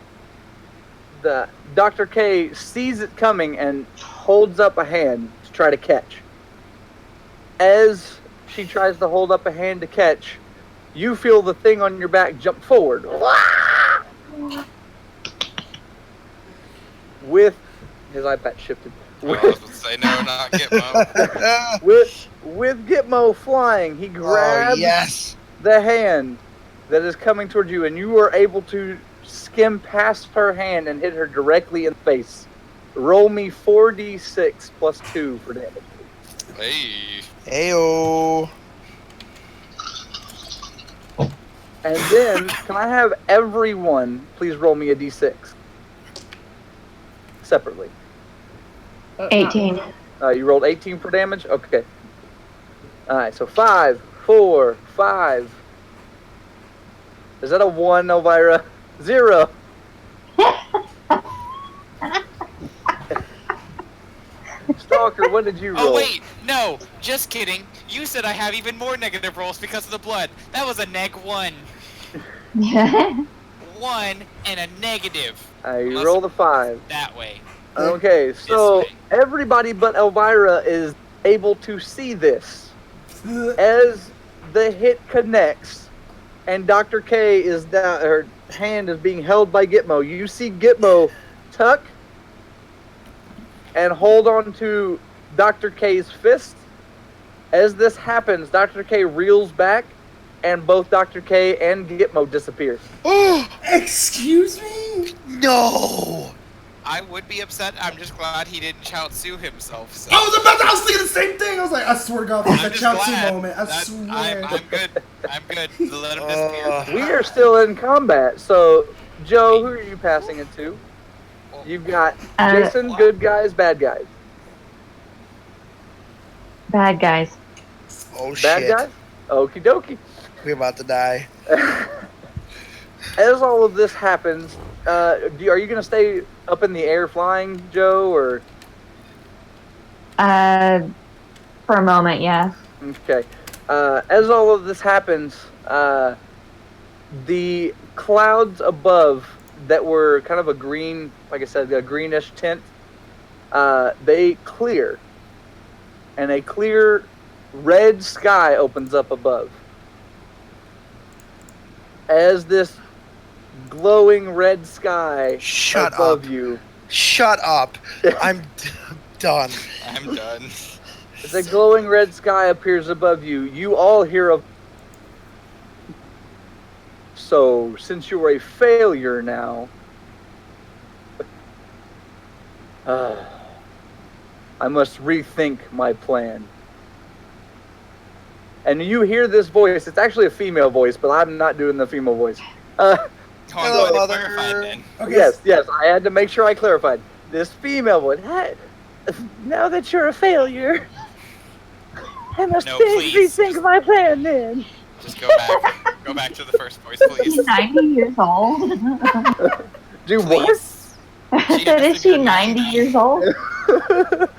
C: Dr. K sees it coming and holds up a hand to try to catch. As she tries to hold up a hand to catch, you feel the thing on your back jump forward. With his eye patch shifted.
E: I was about to say no, not Gitmo.
C: With Gitmo flying, he grabs
H: Oh, yes.
C: the hand that is coming towards you, and you are able to skim past her hand and hit her directly in the face. Roll me 4d6 plus 2 for damage.
E: Hey.
H: Ayo.
C: And then, can I have everyone please roll me a d6 separately?
G: 18.
C: You rolled 18 for damage? Okay. Alright, so 5, 4, 5. Is that a 1, Elvira? 0. Stop Walker, what did you roll?
E: Oh wait, no, just kidding. You said I have even more negative rolls because of the blood. That was a -1. 1 and a negative.
C: You rolled a 5.
E: That way.
C: Okay, so
E: way.
C: everybody but Elvira is able to see this. As the hit connects, and Dr. K is down, her hand is being held by Gitmo. You see Gitmo tuck and hold on to Dr. K's fist. As this happens, Dr. K reels back, and both Dr. K and Gitmo disappear.
A: Oh, excuse me?
H: No.
E: I would be upset. I'm just glad he didn't Chaozu himself. So.
A: I was thinking the same thing. I was like, I swear to God, this is a
E: I'm just
A: Chaozu
E: glad.
A: moment. I swear.
E: I'm good. I'm good. Let him disappear.
C: We are still in combat, so Joe, who are you passing it to? You've got Jason, good guys, bad guys.
G: Bad guys.
H: Oh shit.
C: Bad guys? Okie dokie.
H: We're about to die.
C: As all of this happens, are you going to stay up in the air flying, Joe, or?
G: For a moment, yeah.
C: Okay. As all of this happens, the clouds above that were kind of a green, like I said, a greenish tint, they clear. And a clear red sky opens up above. As this glowing red sky above you.
H: Shut up. I'm done.
E: I'm done.
C: As a glowing red sky appears above you, you all hear a... So, since you're a failure now... I must rethink my plan. And you hear this voice. It's actually a female voice, but I'm not doing the female voice.
H: Hello, mother.
E: Then.
A: Okay.
C: Yes, I had to make sure I clarified. This female voice. Now that you're a failure, I must rethink my plan then.
E: Just go back to the first voice, please.
G: She's 90 years old.
C: Do what?
G: I said, is she 90 years old?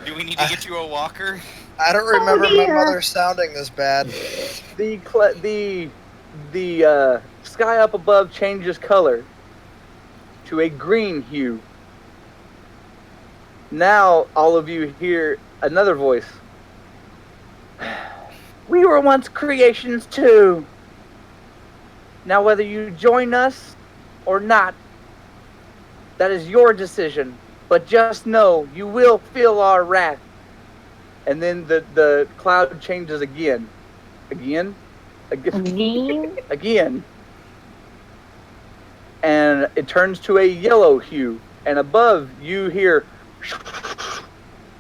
E: Do we need to get you a walker?
H: I don't remember my mother sounding this bad.
C: The sky up above changes color to a green hue. Now all of you hear another voice. We were once creations too. Now whether you join us or not, that is your decision. But just know you will feel our wrath. And then the cloud changes again. Again. And it turns to a yellow hue. And above you hear...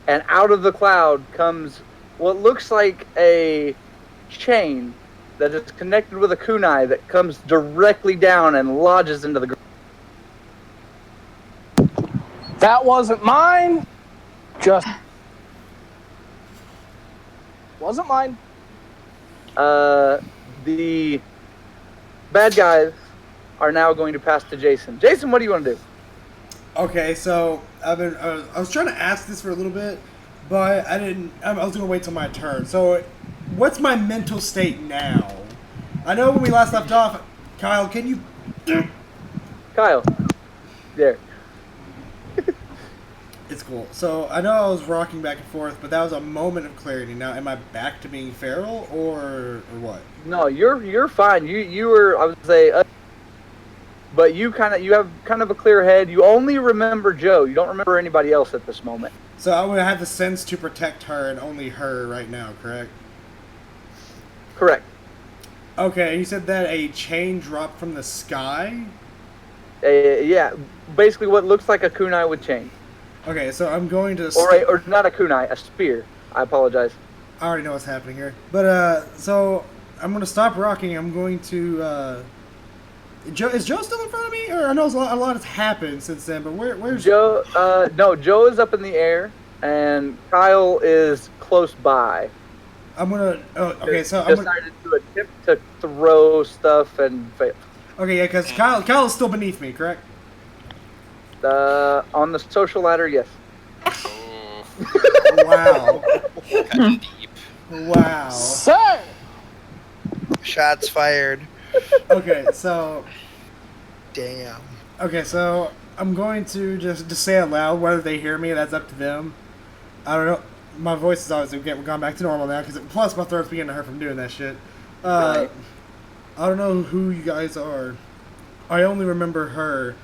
C: And out of the cloud comes what looks like a chain that is connected with a kunai that comes directly down and lodges into the ground.
F: That wasn't mine. Just wasn't mine.
C: The bad guys are now going to pass to Jason. Jason, what do you want to do?
A: Okay, so I was trying to ask this for a little bit, but I didn't. I was gonna wait till my turn. So, what's my mental state now? I know when we last left off, Kyle. Can you?
C: Kyle, there.
A: It's cool. So I know I was rocking back and forth, but that was a moment of clarity. Now, am I back to being feral or what?
C: No, you're fine. You were, I would say, but you have kind of a clear head. You only remember Joe. You don't remember anybody else at this moment.
A: So I would have the sense to protect her and only her right now, correct?
C: Correct.
A: Okay, you said that a chain dropped from the sky?
C: Yeah, basically what looks like a kunai with chain.
A: Okay, so I'm going to...
C: Or not a kunai, a spear. I apologize.
A: I already know what's happening here. But, so, I'm going to stop rocking. I'm going to, is Joe still in front of me? Or I know a lot has happened since then, but where's...
C: Joe, no, Joe is up in the air, and Kyle is close by.
A: I'm going to... Oh, okay, so
C: I'm decided to attempt to throw stuff and fail.
A: Okay, yeah, because Kyle is still beneath me, correct?
C: On the social ladder, yes.
A: Wow.
E: Cutting deep.
A: Wow.
F: Sir!
H: Shots fired.
A: Okay, so
H: Damn.
A: I'm going to just say it loud. Whether they hear me, that's up to them. I don't know. My voice is always gone back to normal now. Plus, my throat's beginning to hurt from doing that shit.
C: Right.
A: I don't know who you guys are. I only remember her.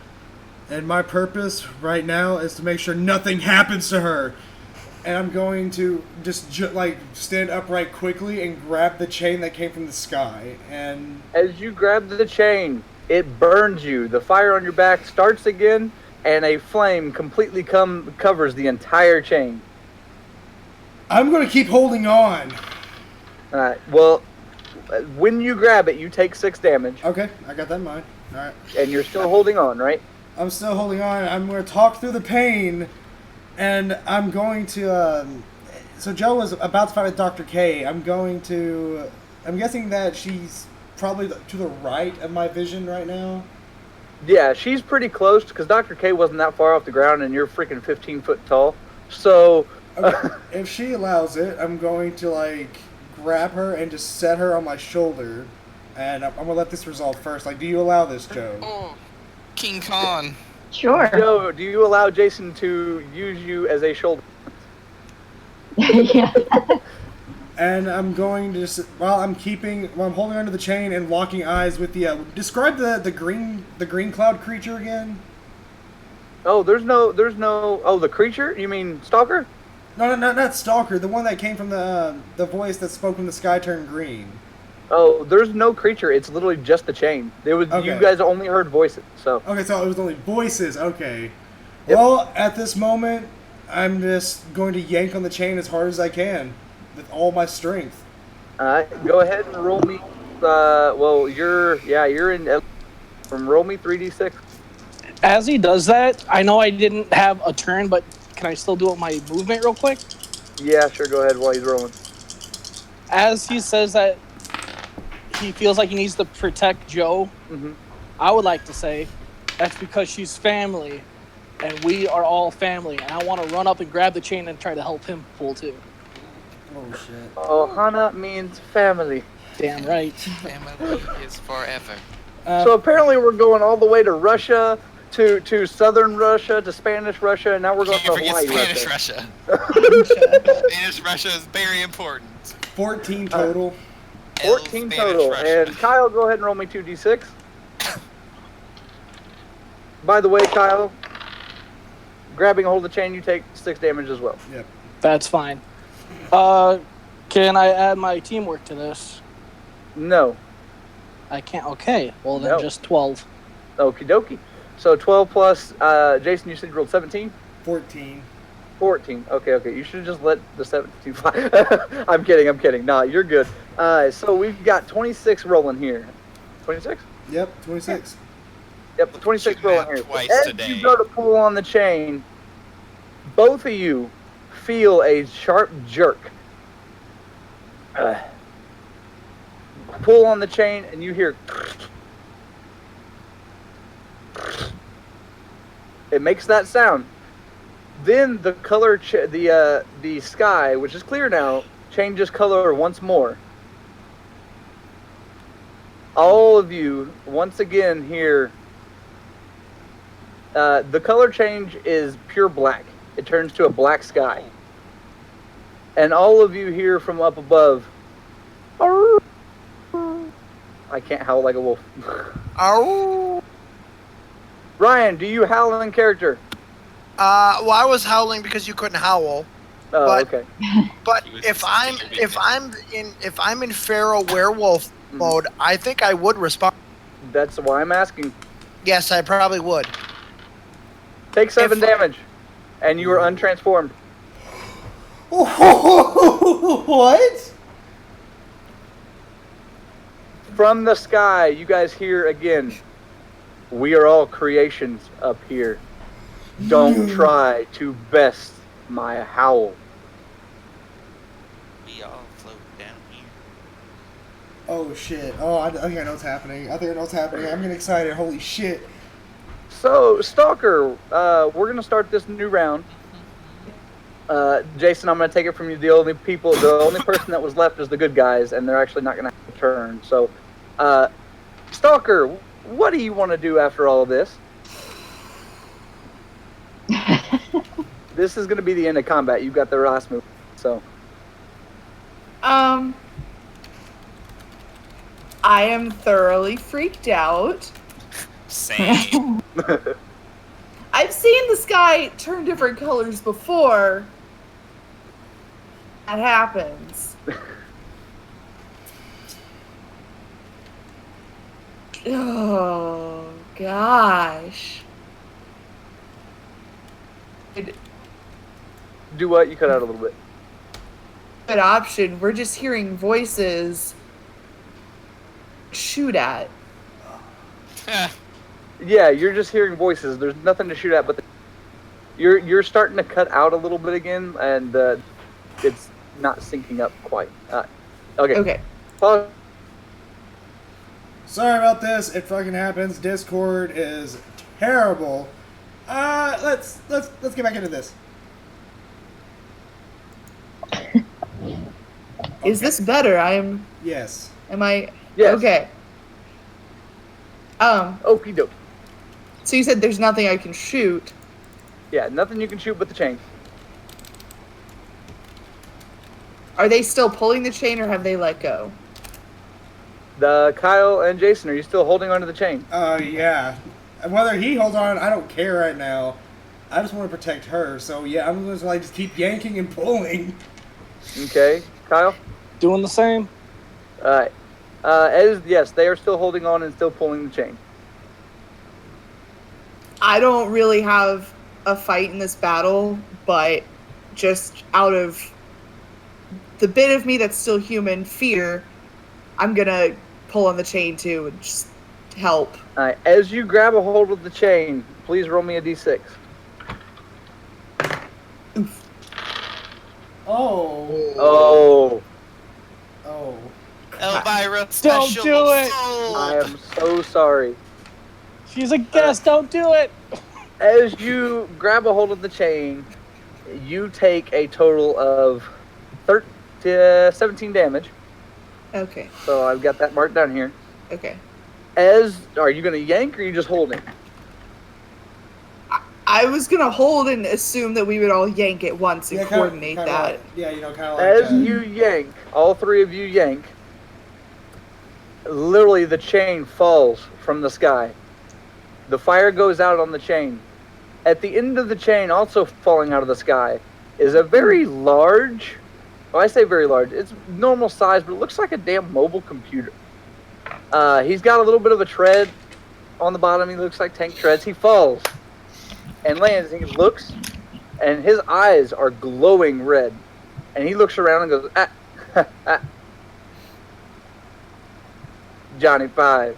A: And my purpose right now is to make sure nothing happens to her. And I'm going to just stand upright quickly and grab the chain that came from the sky. And
C: As you grab the chain, it burns you. The fire on your back starts again, and a flame completely covers the entire chain.
A: I'm going to keep holding on.
C: Alright, well, when you grab it, you take 6 damage,
A: Okay, I got that in mind. All right.
C: and you're still holding on, right?
A: I'm still holding on. I'm going to talk through the pain, and I'm going to. So Joe was about to fight with Dr. K. I'm guessing that she's probably to the right of my vision right now.
C: Yeah, she's pretty close, because Dr. K wasn't that far off the ground, and you're freaking 15 foot tall. So,
A: Okay, if she allows it, I'm going to grab her and just set her on my shoulder, and I'm going to let this resolve first. Do you allow this, Joe?
E: Oh, King Khan.
G: Sure.
C: Joe, do you allow Jason to use you as a shoulder?
G: Yeah.
A: And I'm going to just I'm holding onto the chain and locking eyes with the describe the green cloud creature again.
C: Oh, there's no. Oh, the creature? You mean Stalker?
A: No, not Stalker. The one that came from the voice that spoke when the sky turned green.
C: Oh, there's no creature. It's literally just the chain.
A: Okay.
C: You guys only heard voices. So
A: Okay, so it was only voices. Okay.
C: Yep.
A: Well, at this moment, I'm just going to yank on the chain as hard as I can with all my strength.
C: go ahead and roll me. You're in. Roll me 3d6.
F: As he does that, I know I didn't have a turn, but can I still do my movement real quick?
C: Yeah, sure. Go ahead while he's rolling.
F: As he says that he feels like he needs to protect Joe,
C: Mm-hmm.
F: I would like to say that's because she's family, and we are all family, and I want to run up and grab the chain and try to help him pull too.
A: Oh shit.
C: Ohana means family.
F: Damn right.
E: Family is forever.
C: So apparently we're going all the way to Russia, to southern Russia, to Spanish Russia, and now we're going to
E: Don't forget
C: Hawaii.
E: Spanish
C: Russia.
E: Russia. Spanish Russia is very important.
A: 14 total.
C: 14
E: Spanish
C: total.
E: Russia.
C: And Kyle, go ahead and roll me 2d6. By the way, Kyle, grabbing a hold of the chain, you take 6 damage as well.
A: Yep.
F: That's fine. Can I add my teamwork to this?
C: No.
F: I can't. Okay. Well, then
C: No.
F: just 12.
C: Okie dokie. So 12 plus, Jason, you said you rolled 17?
A: 14.
C: 14. Okay. You should have just let the 17 fly. I'm kidding. Nah, you're good. So we've got 26 rolling here. 26?
A: Yep. 26.
C: Yep, 26
E: Shooting
C: rolling
E: that
C: here.
E: twice
C: As
E: today.
C: you go to pull on the chain, both of you feel a sharp jerk. Pull on the chain, and you hear. It makes that sound. Then the color, the sky, which is clear now, changes color once more. All of you once again hear. The color change is pure black. It turns to a black sky. And all of you hear from up above. I can't howl like a wolf.
H: Oh.
C: Ryan, do you howl in character?
H: Well, I was howling because you couldn't howl.
C: Oh,
H: But-
C: okay.
H: But
E: He was
H: if
E: just
H: I'm in feral werewolf mode, I think I would respond.
C: That's why I'm asking.
H: Yes, I probably would.
C: Take 7
H: If-
C: damage, and you are untransformed.
A: What?
C: From the sky, you guys hear again. We are all creations up here. Don't try to best my howl.
E: We all float down here.
A: Oh shit. Oh, I think I know what's happening. I'm getting excited. Holy shit.
C: So, Stalker, we're gonna start this new round. Jason, I'm going to take it from you. The only person that was left is the good guys, and they're actually not going to have a turn. So, Stalker, what do you want to do after all of this? This is going to be the end of combat. You've got the last move. So,
B: I am thoroughly freaked out.
E: Same.
B: I've seen the sky turn different colors before. That happens. Oh, gosh.
C: Do what? You cut out a little bit.
B: Good option. We're just hearing voices. Shoot at.
C: Yeah, you're just hearing voices. There's nothing to shoot at, but you're starting to cut out a little bit again, and it's not syncing up quite. Okay. Pause.
A: Sorry about this. It fucking happens. Discord is terrible. Let's get back into this.
B: Is this better?
A: Yes.
B: Am I?
C: Yes.
B: Okay.
C: Okie doke.
B: So you said there's nothing I can shoot.
C: Yeah, nothing you can shoot but the chain.
B: Are they still pulling the chain or have they let go?
C: Kyle and Jason, are you still holding onto the chain?
A: Yeah. Whether he holds on, I don't care right now. I just want to protect her. So yeah, I'm just like just keep yanking and pulling.
C: Okay, Kyle.
F: Doing the same.
C: All right. Yes, they are still holding on and still pulling the chain.
B: I don't really have a fight in this battle, but just out of the bit of me that's still human, fear, I'm gonna pull on the chain too and just help.
C: All right. As you grab a hold of the chain, please roll me a d6.
A: Oh.
E: Elvira,
F: Don't
E: special
F: do it.
E: soul.
C: I am so sorry.
F: She's a guest. Don't do it.
C: As you grab a hold of the chain, you take a total of 17 damage.
B: Okay.
C: So I've got that marked down here.
B: Okay.
C: Are you going to yank or are you just holding?
B: I was gonna hold and assume that we would all yank at once and coordinate
A: kinda
B: that.
A: Like, yeah, kind of like
C: As you yank, all three of you yank, literally the chain falls from the sky. The fire goes out on the chain. At the end of the chain, also falling out of the sky, is a very large, well, I say very large, it's normal size, but it looks like a damn mobile computer. He's got a little bit of a tread on the bottom. He looks like tank treads. He falls and lands, and he looks, and his eyes are glowing red. And he looks around and goes, Johnny 5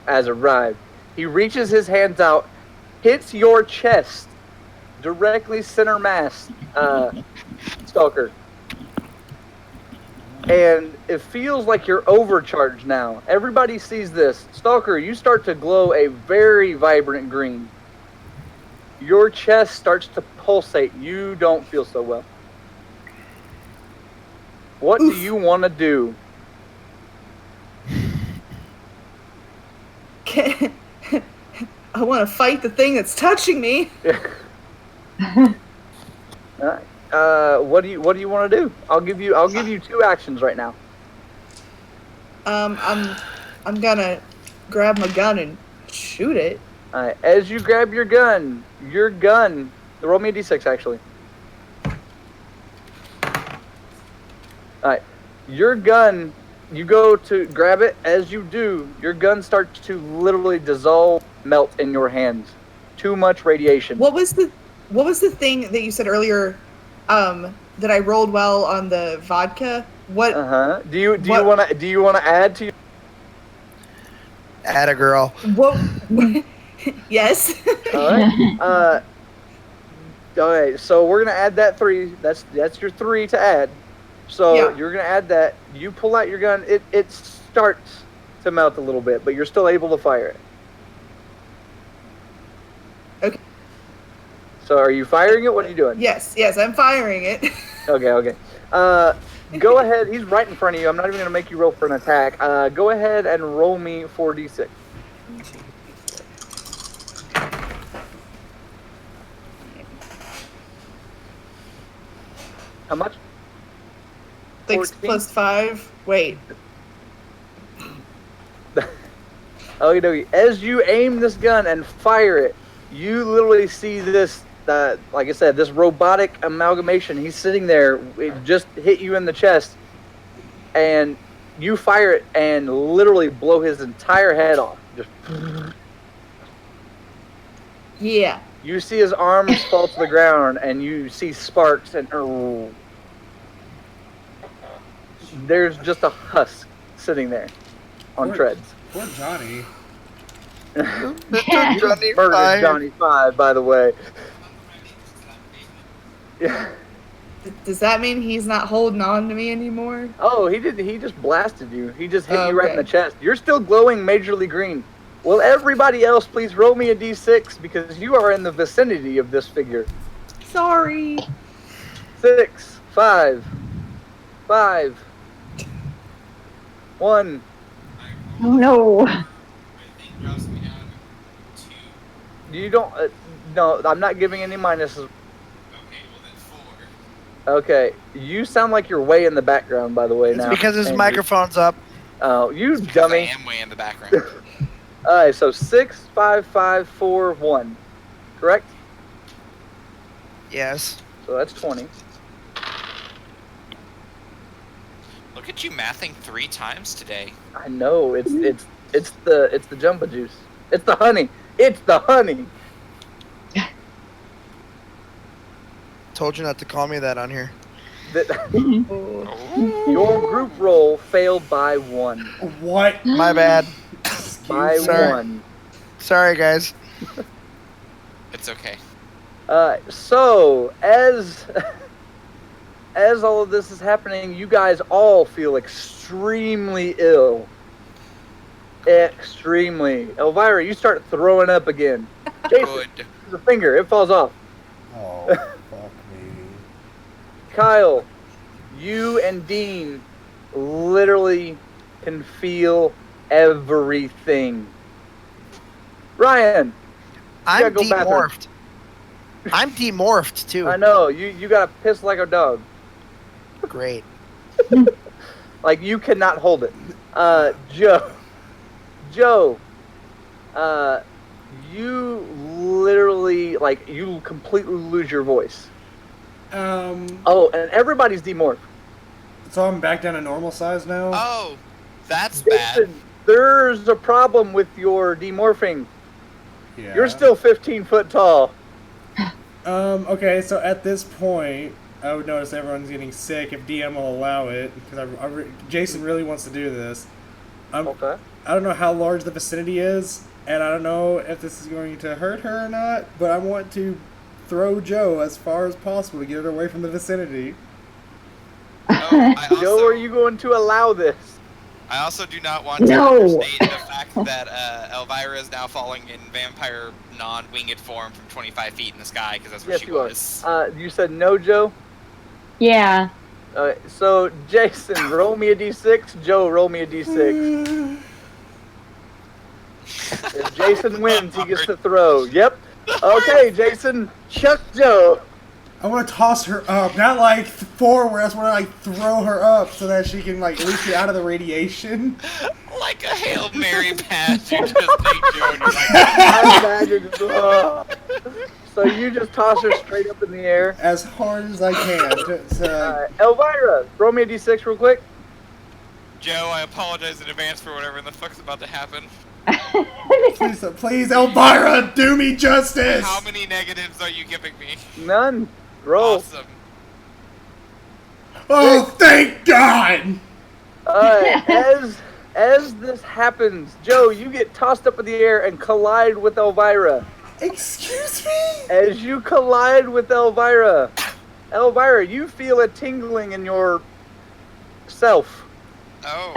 C: has arrived. He reaches his hands out, hits your chest, directly center mass, Stalker. And it feels like you're overcharged now. Everybody sees this. Stalker, you start to glow a very vibrant green. Your chest starts to pulsate. You don't feel so well. What do you want to do?
B: I want to fight the thing that's touching me.
C: What do you want to do? I'll give you two actions right now.
B: I'm gonna grab my gun and shoot it.
C: As you grab your gun, roll me a d6 actually. Alright, your gun, you go to grab it. As you do, your gun starts to literally dissolve, melt in your hands. Too much radiation.
B: What was the thing that you said earlier? That I rolled well on the vodka. What?
C: Do you want to add to?
H: Atta girl.
B: What? Yes.
C: All right. All right. So we're gonna add that 3. That's your 3 to add. So
B: Yeah.
C: you're gonna add that. You pull out your gun. It starts to melt a little bit, but you're still able to fire it.
B: Okay.
C: So are you firing it? What are you doing?
B: Yes, I'm firing it.
C: Okay. Go ahead. He's right in front of you. I'm not even going to make you roll for an attack. Go ahead and roll me 4d6. How much?
B: 6 plus 5. Wait.
C: Okay. As you aim this gun and fire it, you literally see this, like I said, this robotic amalgamation. He's sitting there. It just hit you in the chest. And you fire it and literally blow his entire head off. Just.
B: Yeah.
C: You see his arms fall to the ground, and you see sparks, and there's just a husk sitting there on treads.
A: Poor Johnny.
H: Johnny
C: Murdered
H: fired.
C: Johnny 5, by the way. Yeah.
B: Does that mean he's not holding on to me anymore?
C: Oh, he didn't. He just blasted you. He just hit you right in the
B: Okay.
C: chest. You're still glowing majorly green. Will everybody else please roll me a d6 because you are in the vicinity of this figure.
B: Sorry.
C: 6, 5, 5, 1.
G: Oh no.
C: You don't. No, I'm not giving any minuses. Okay, you sound like you're way in the background, by the way.
H: It's
C: now
H: because his
C: Andrew.
H: microphone's up.
C: Oh, you
E: I
C: dummy!
E: am way in the background.
C: All right, so 6, 5, 5, 4, 1. Correct?
H: Yes.
C: So that's 20.
E: Look at you mathing 3 times today.
C: I know it's the jumbo juice. It's the honey. It's the honey.
H: Told you not to call me that on here.
C: Your group roll failed by 1.
A: What?
H: My bad.
C: By
H: Sorry.
C: 1.
H: Sorry, guys.
E: It's okay.
C: So as all of this is happening, you guys all feel extremely ill. Extremely. Elvira, you start throwing up again. Jason,
E: Good.
C: the finger, it falls off.
A: Oh, fuck me.
C: Kyle, you and Dean literally can feel everything. Ryan,
H: I'm
C: gotta go bathroom.
H: demorphed. I'm demorphed too.
C: I know, you gotta piss like a dog.
H: Great.
C: Like, you cannot hold it. Joe, you literally, like, you completely lose your voice. Oh, and everybody's demorphed.
A: So I'm back down to normal size now?
E: Oh, that's bad.
C: Jason, there's a problem with your demorphing.
A: Yeah.
C: You're still 15 foot tall.
A: Okay, so at this point, I would notice everyone's getting sick if DM will allow it, because Jason really wants to do this.
C: Okay.
A: I don't know how large the vicinity is, and I don't know if this is going to hurt her or not, but I want to throw Joe as far as possible to get her away from the vicinity.
E: Oh,
C: Joe, are you going to allow this?
E: I also do not want to
G: No.
E: understate the fact that Elvira is now falling in vampire non-winged form from 25 feet in the sky, because that's where
C: Yes,
E: she
C: you are.
E: was.
C: You said no, Joe?
G: Yeah.
C: So, Jason, roll me a d6. Joe, roll me a d6. If Jason wins, he gets to throw. Yep. Okay, Jason, chuck Joe.
A: I want to toss her up, not like forward. I just want to like throw her up so that she can like at least get out of the radiation.
E: Like a Hail Mary pass, you just take Joe and you're like,
C: I imagine. So you just toss her straight up in the air.
A: As hard as I can.
C: Elvira, roll me a d6 real quick.
E: Joe, I apologize in advance for whatever the fuck's about to happen.
A: Please, Elvira, do me justice.
E: How many negatives are you giving me?
C: None. Roll.
E: Awesome.
A: Oh, thank God!
C: As this happens, Joe, you get tossed up in the air and collide with Elvira.
A: Excuse me?
C: As you collide with Elvira, you feel a tingling in your self.
E: Oh.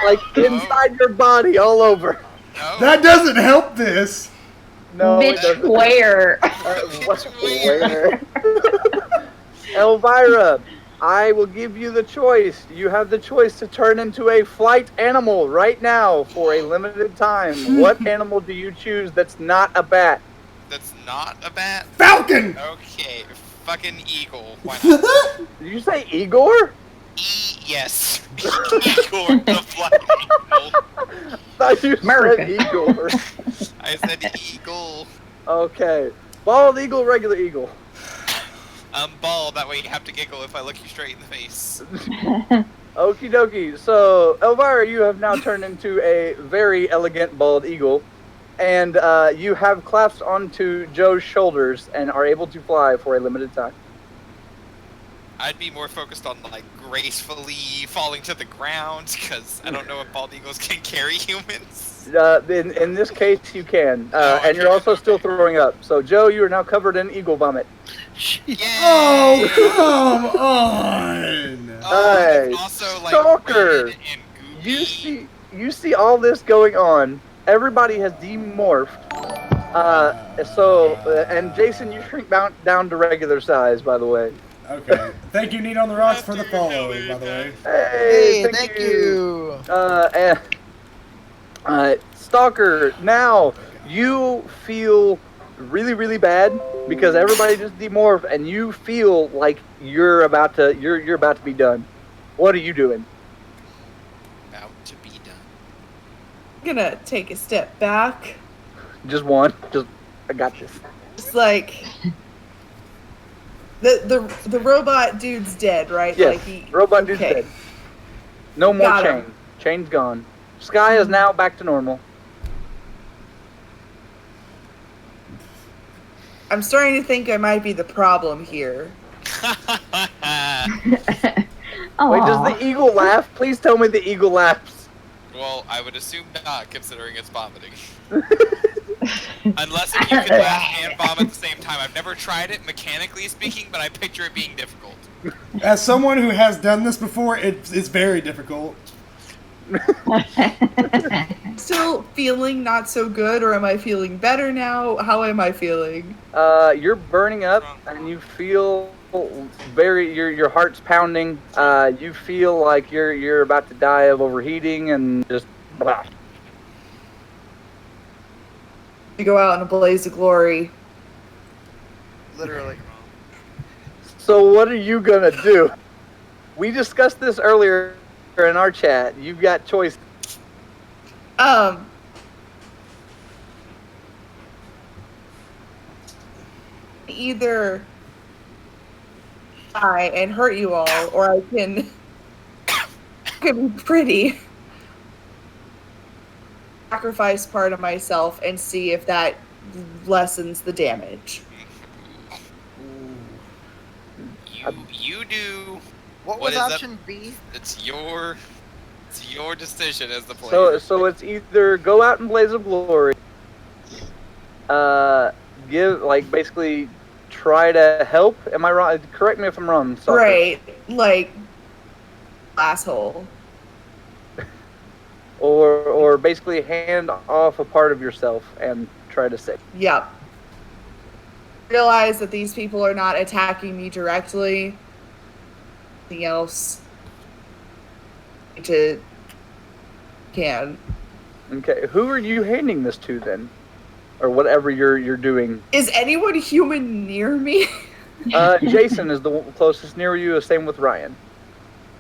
C: Like inside your body, all over.
E: Oh.
A: That doesn't help this.
C: No, it doesn't.
G: Where?
C: Where? Elvira, I will give you the choice. You have the choice to turn into a flight animal right now for a limited time. What animal do you choose that's not a bat?
E: That's not a bat?
A: Falcon!
E: Okay, fucking eagle. Why not?
C: Did you say Igor?
E: Yes. Igor the flying eagle.
C: I thought you
G: America.
C: said Igor.
E: I said eagle.
C: Okay. Bald eagle, regular eagle.
E: I'm bald, that way you have to giggle if I look you straight in the face.
C: Okie dokie. So, Elvira, you have now turned into a very elegant bald eagle. And you have clasped onto Joe's shoulders and are able to fly for a limited time.
E: I'd be more focused on, like, gracefully falling to the ground, because I don't know if bald eagles can carry humans.
C: In this case, you can. And you're also still throwing up. So, Joe, you are now covered in eagle vomit.
E: Yay!
A: Oh, come on!
C: Hey,
E: it's also, like,
C: stalker!
E: red and goopy.
C: You see all this going on. Everybody has demorphed. And Jason, you shrink down to regular size, by the way.
A: Okay. Thank you, Need on the Rocks, for the follow, by the way.
C: Hey,
H: Thank you.
C: Stalker, now you feel really, really bad because everybody just demorphed, and you feel like you're about to be done. What are you doing?
E: About to be done.
B: I'm gonna take a step back.
C: Just one. I got this.
B: It's like the robot dude's dead, right?
C: Yes.
B: Like
C: Robot dude's dead. No more
B: Got
C: chain.
B: him.
C: Chain's gone. Sky is now back to normal.
B: I'm starting to think I might be the problem here.
C: Wait, does the eagle laugh? Please tell me the eagle laughs.
E: Well, I would assume not, considering it's vomiting. Unless if you can laugh and vomit at the same time. I've never tried it, mechanically speaking, but I picture it being difficult.
A: As someone who has done this before, it's very difficult.
B: Still feeling not so good, or am I feeling better now? How am I feeling?
C: You're burning up, and you feel your heart's pounding. You feel like you're about to die of overheating, and just blah.
B: To go out in a blaze of glory.
H: Literally.
C: So what are you gonna do? We discussed this earlier in our chat. You've got choice.
B: Either die and hurt you all, or I can be pretty. Sacrifice part of myself and see if that lessens the damage.
E: You do.
H: What
E: What
H: was
E: is that?
H: option B?
E: It's your decision as the player.
C: So it's either go out in blaze of glory, basically try to help. Am I wrong? Correct me if I'm wrong. Stalker.
B: Right, like asshole.
C: Or basically hand off a part of yourself and try to save.
B: Yep. Realize that these people are not attacking me directly. Anything else can.
C: Okay, who are you handing this to then, or whatever you're doing?
B: Is anyone human near me?
C: Jason is the closest near you. Same with Ryan.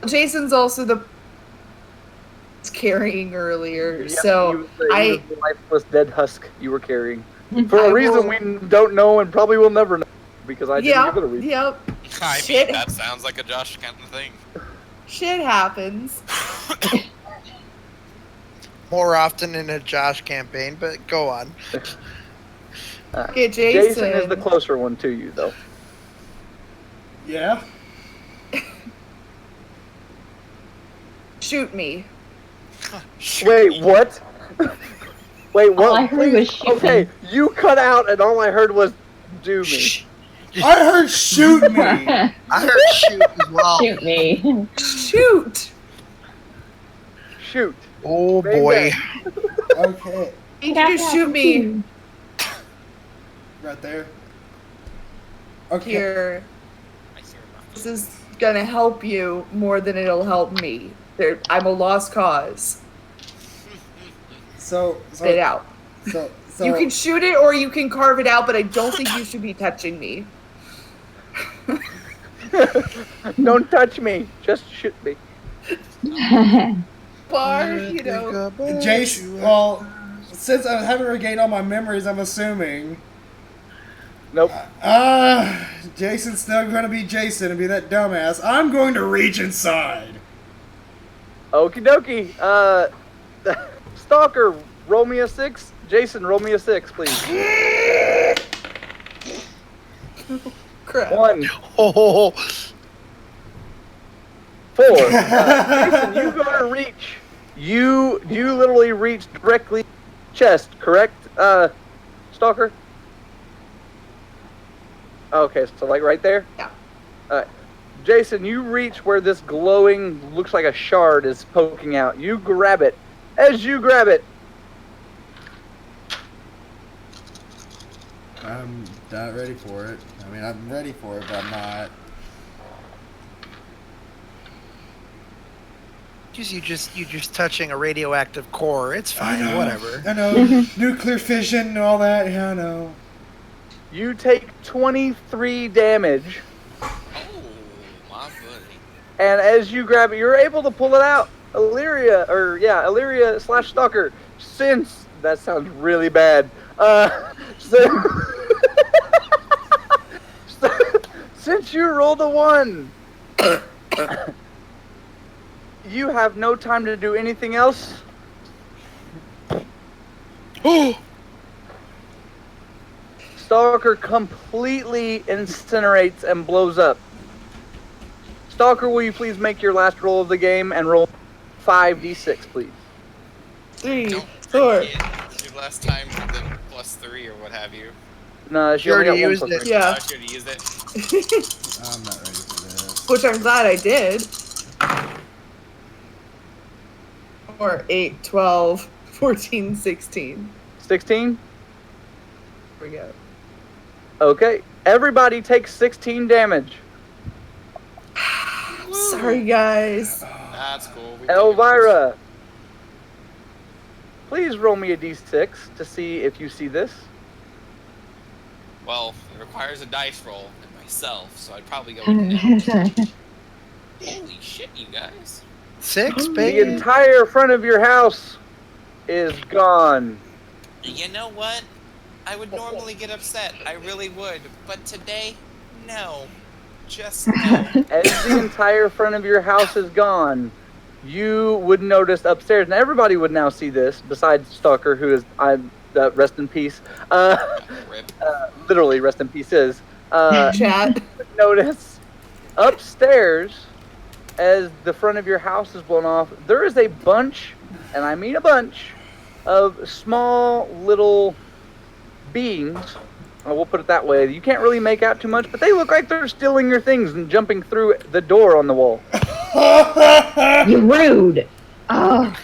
B: Jason's also the carrying earlier,
C: Yep,
B: so
C: he was the lifeless dead husk you were carrying for a
B: I
C: reason we don't know and probably will never know because I didn't give it a reason.
B: Yep.
E: I
B: Shit.
E: mean, that sounds like a Josh kind of thing.
B: Shit happens.
H: More often in a Josh campaign, but go on.
B: Okay,
C: Jason is the closer one to you, though.
A: Yeah?
B: Shoot me.
C: Wait, what? Wait, what?
G: All I heard was shoot
C: Okay,
G: me.
C: you cut out, and all I heard was "do me."
A: I heard shoot me!
H: I heard shoot as well.
G: Shoot me.
B: Shoot!
C: Shoot.
H: Oh
C: Bang,
H: boy.
C: bang.
A: Okay.
B: You need to shoot me
A: right there. Okay.
B: Here,
E: I hear a
B: this is gonna help you more than it'll help me. I'm a lost cause.
A: So
B: Spit it out.
A: So
B: You can shoot it or you can carve it out, but I don't think you should be touching me.
C: Don't touch me. Just shoot me.
B: Bar, you know.
A: Jason. Well, since I haven't regained all my memories, I'm assuming.
C: Nope.
A: Jason's still going to be Jason and be that dumbass. I'm going to reach inside.
C: Okie dokie. Stalker, roll me a 6. Jason, roll me a 6, please.
B: Crap.
C: 1.
H: Oh,
C: 4. Jason, you go to reach. You literally reach directly chest, correct? Stalker? Okay, so like right there?
B: Yeah.
C: Alright. Jason, you reach where this glowing, looks like a shard is poking out. You grab it. As you grab it,
A: I'm not ready for it. I mean, I'm ready for it, but I'm not.
H: you just touching a radioactive core. It's fine.
A: I know.
H: Whatever.
A: I know. Nuclear fission and all that. Yeah, I know.
C: you take 23 damage.
E: Oh, my buddy.
C: And as you grab it, you're able to pull it out. Illyria / Stalker. Since that sounds really bad. Since you rolled a 1, you have no time to do anything else. Stalker completely incinerates and blows up. Stalker, will you please make your last roll of the game and roll 5d6, please?
B: 3,
E: Don't
B: 4.
E: forget your last time for the +3 or what have you.
C: No, she
H: You
C: only
H: already
C: got one
H: used
C: plus
H: it.
C: three.
B: Yeah.
E: I should have used it.
A: I'm not ready for this.
B: Which I'm glad I did. 4, 8, 12, 14, 16.
C: 16?
B: Here we go.
C: Okay. Everybody takes 16 damage.
B: Sorry, guys.
E: That's cool. We
C: Elvira, please roll me a d6 to see if you see this.
E: Well, it requires a dice roll and myself, so I'd probably go with it. Holy shit, you guys.
H: 6,
C: The
H: baby.
C: entire front of your house is gone.
E: You know what? I would normally get upset. I really would. But today, no. Just no.
C: As the entire front of your house is gone, you would notice upstairs, and everybody would now see this, besides Stalker, who is, rest in peace.
E: Rip.
C: Literally, rest in peace is.
B: Chat.
C: Notice upstairs, as the front of your house is blown off, there is a bunch, and I mean a bunch, of small little beings. We'll put it that way. You can't really make out too much, but they look like they're stealing your things and jumping through the door on the wall.
G: You're rude. Oh.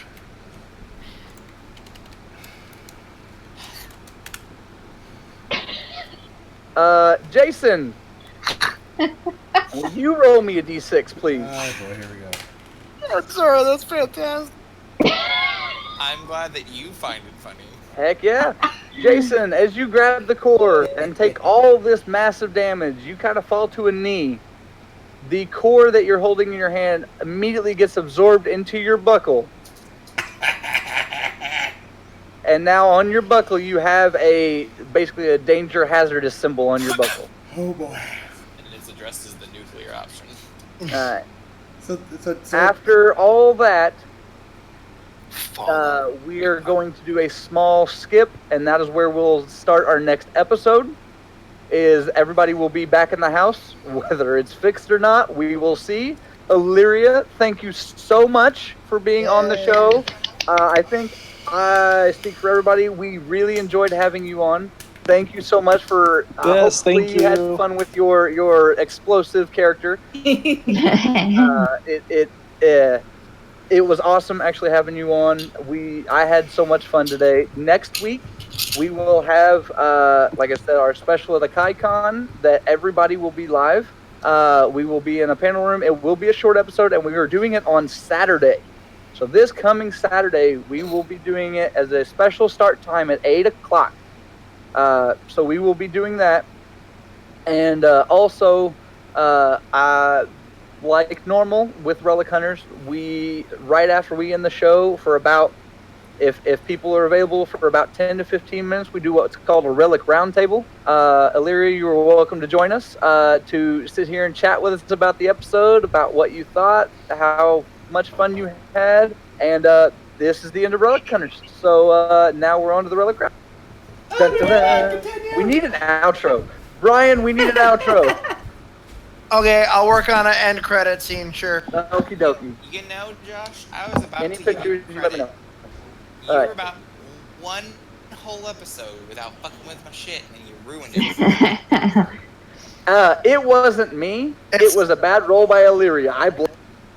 C: Jason, will you roll me a d6, please?
A: Oh boy, here we go.
H: That's alright. That's fantastic.
E: I'm glad that you find it funny.
C: Heck yeah. Jason, as you grab the core and take all this massive damage, you kind of fall to a knee. The core that you're holding in your hand immediately gets absorbed into your buckle. And now on your buckle, you have basically a danger hazardous symbol on your buckle.
A: Oh boy.
E: And it's addressed as the nuclear option.
C: Alright.
A: So
C: After all that, we are going to do a small skip, and that is where we'll start our next episode. Is everybody will be back in the house, whether it's fixed or not, we will see. Illyria, thank you so much for being on the show. I think I speak for everybody. We really enjoyed having you on. Thank you so much for.
F: Yes,
C: hopefully
F: thank
C: you had
F: you.
C: fun with your explosive character. It was awesome actually having you on. I had so much fun today. Next week, we will have, like I said, our special at the KaiCon that everybody will be live. We will be in a panel room. It will be a short episode, and we are doing it on Saturday. So this coming Saturday, we will be doing it as a special start time at 8 o'clock. So we will be doing that. And also, like normal with Relic Hunters, right after we end the show for about, if people are available for about 10 to 15 minutes, we do what's called a Relic Roundtable. Illyria, you are welcome to join us to sit here and chat with us about the episode, about what you thought, how much fun you had, and this is the end of Relic Hunters. So now we're on to the Relic Round. We need an outro. Brian, we need an outro.
H: Okay, I'll work on an end credit scene, sure.
C: Okie dokie.
E: You know, Josh, I was about
C: Any
E: to give you
C: pictures, you let me
E: credit.
C: know.
E: You
C: Alright.
E: were about one whole episode without fucking with my shit, and you ruined it.
C: It wasn't me. It was a bad roll by Illyria. I blame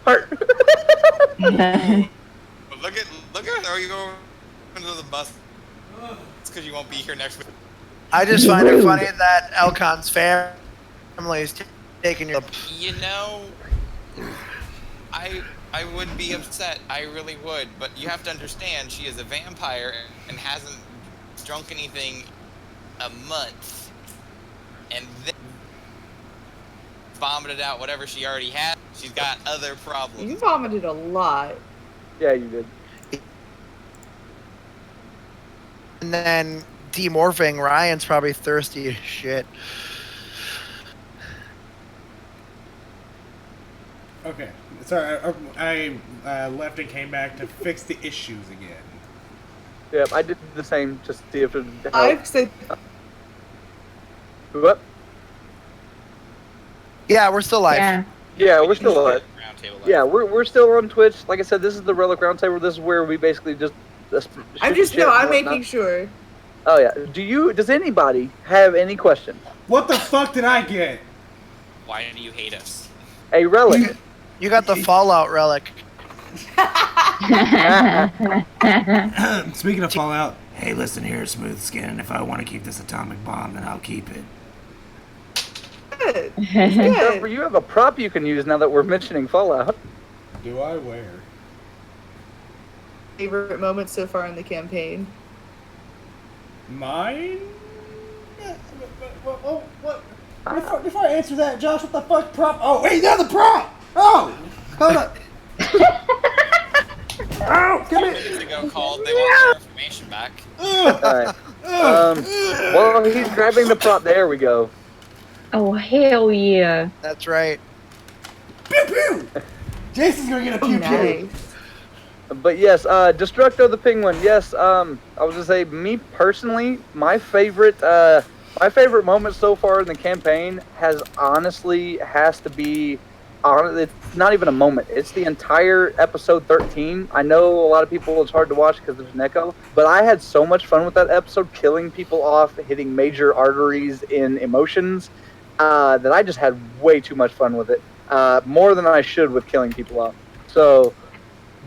C: her.
E: But look at throw you over under the bus. It's because you won't be here next week.
H: I just find it funny that Elkon's family is taking your...
E: You know, I would be upset. I really would. But you have to understand, she is a vampire and hasn't drunk anything a month, and then vomited out whatever she already had. She's got other problems.
B: You vomited a lot.
C: Yeah, you did.
H: And then demorphing, Ryan's probably thirsty as shit.
A: Okay, sorry, I left and came back to fix the issues again.
C: Yep, I did the same just to see if it helped.
B: I've said
C: What?
H: Yeah, we're still live.
G: Yeah.
C: Yeah, we're still alive.
E: Roundtable live.
C: Yeah, we're still on Twitch. Like I said, this is the Relic Roundtable. This is where we basically just.
B: I'm just
C: shoot
B: no.
C: shit
B: I'm
C: and whatnot.
B: making sure.
C: Oh yeah. Does anybody have any questions?
A: What the fuck did I get?
E: Why do you hate us?
C: A relic.
H: You got the Fallout relic.
A: Speaking of Fallout, hey, listen here, Smooth Skin. If I want to keep this atomic bomb, then I'll keep it.
B: Good.
C: Trevor,
B: Good.
C: you have a prop you can use now that we're mentioning Fallout.
A: Do I wear?
B: Favorite moment so far in the campaign?
A: Mine? What? Before I answer that, Josh, what the fuck prop? Oh, wait, they're the prop! Oh! Hold up. Oh, come here.
E: Years ago called. They want their information back.
C: Alright. Well, he's grabbing the prop. There we go.
G: Oh, hell yeah.
H: That's right.
A: Pew pew! Jason's gonna get a pew pew.
B: Nice.
C: But yes, Destructo the Penguin. Yes, I was gonna say, me personally, my favorite moment so far in the campaign has to be, it's not even a moment. It's the entire episode 13. I know a lot of people, it's hard to watch because there's an echo, but I had so much fun with that episode, killing people off, hitting major arteries in emotions, that I just had way too much fun with it. More than I should with killing people off. So...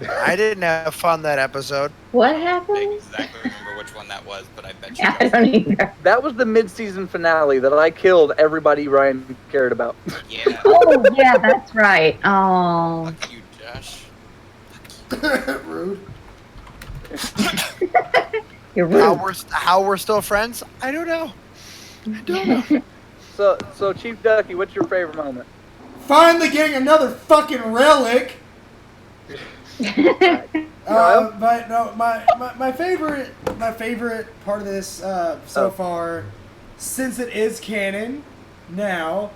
H: I didn't have fun that episode.
G: What
E: I
G: happened?
E: exactly remember which one that was, but I bet you.
G: I don't either.
C: That was the mid-season finale that I killed everybody Ryan cared about.
E: Yeah.
G: Oh, yeah, that's right. Oh.
E: Fuck you, Josh.
A: Rude.
G: You're rude.
H: How we're still friends? I don't know.
C: So ChiefDucky, what's your favorite moment?
A: Finally getting another fucking relic! But no, my favorite part of this so far, since it is canon now,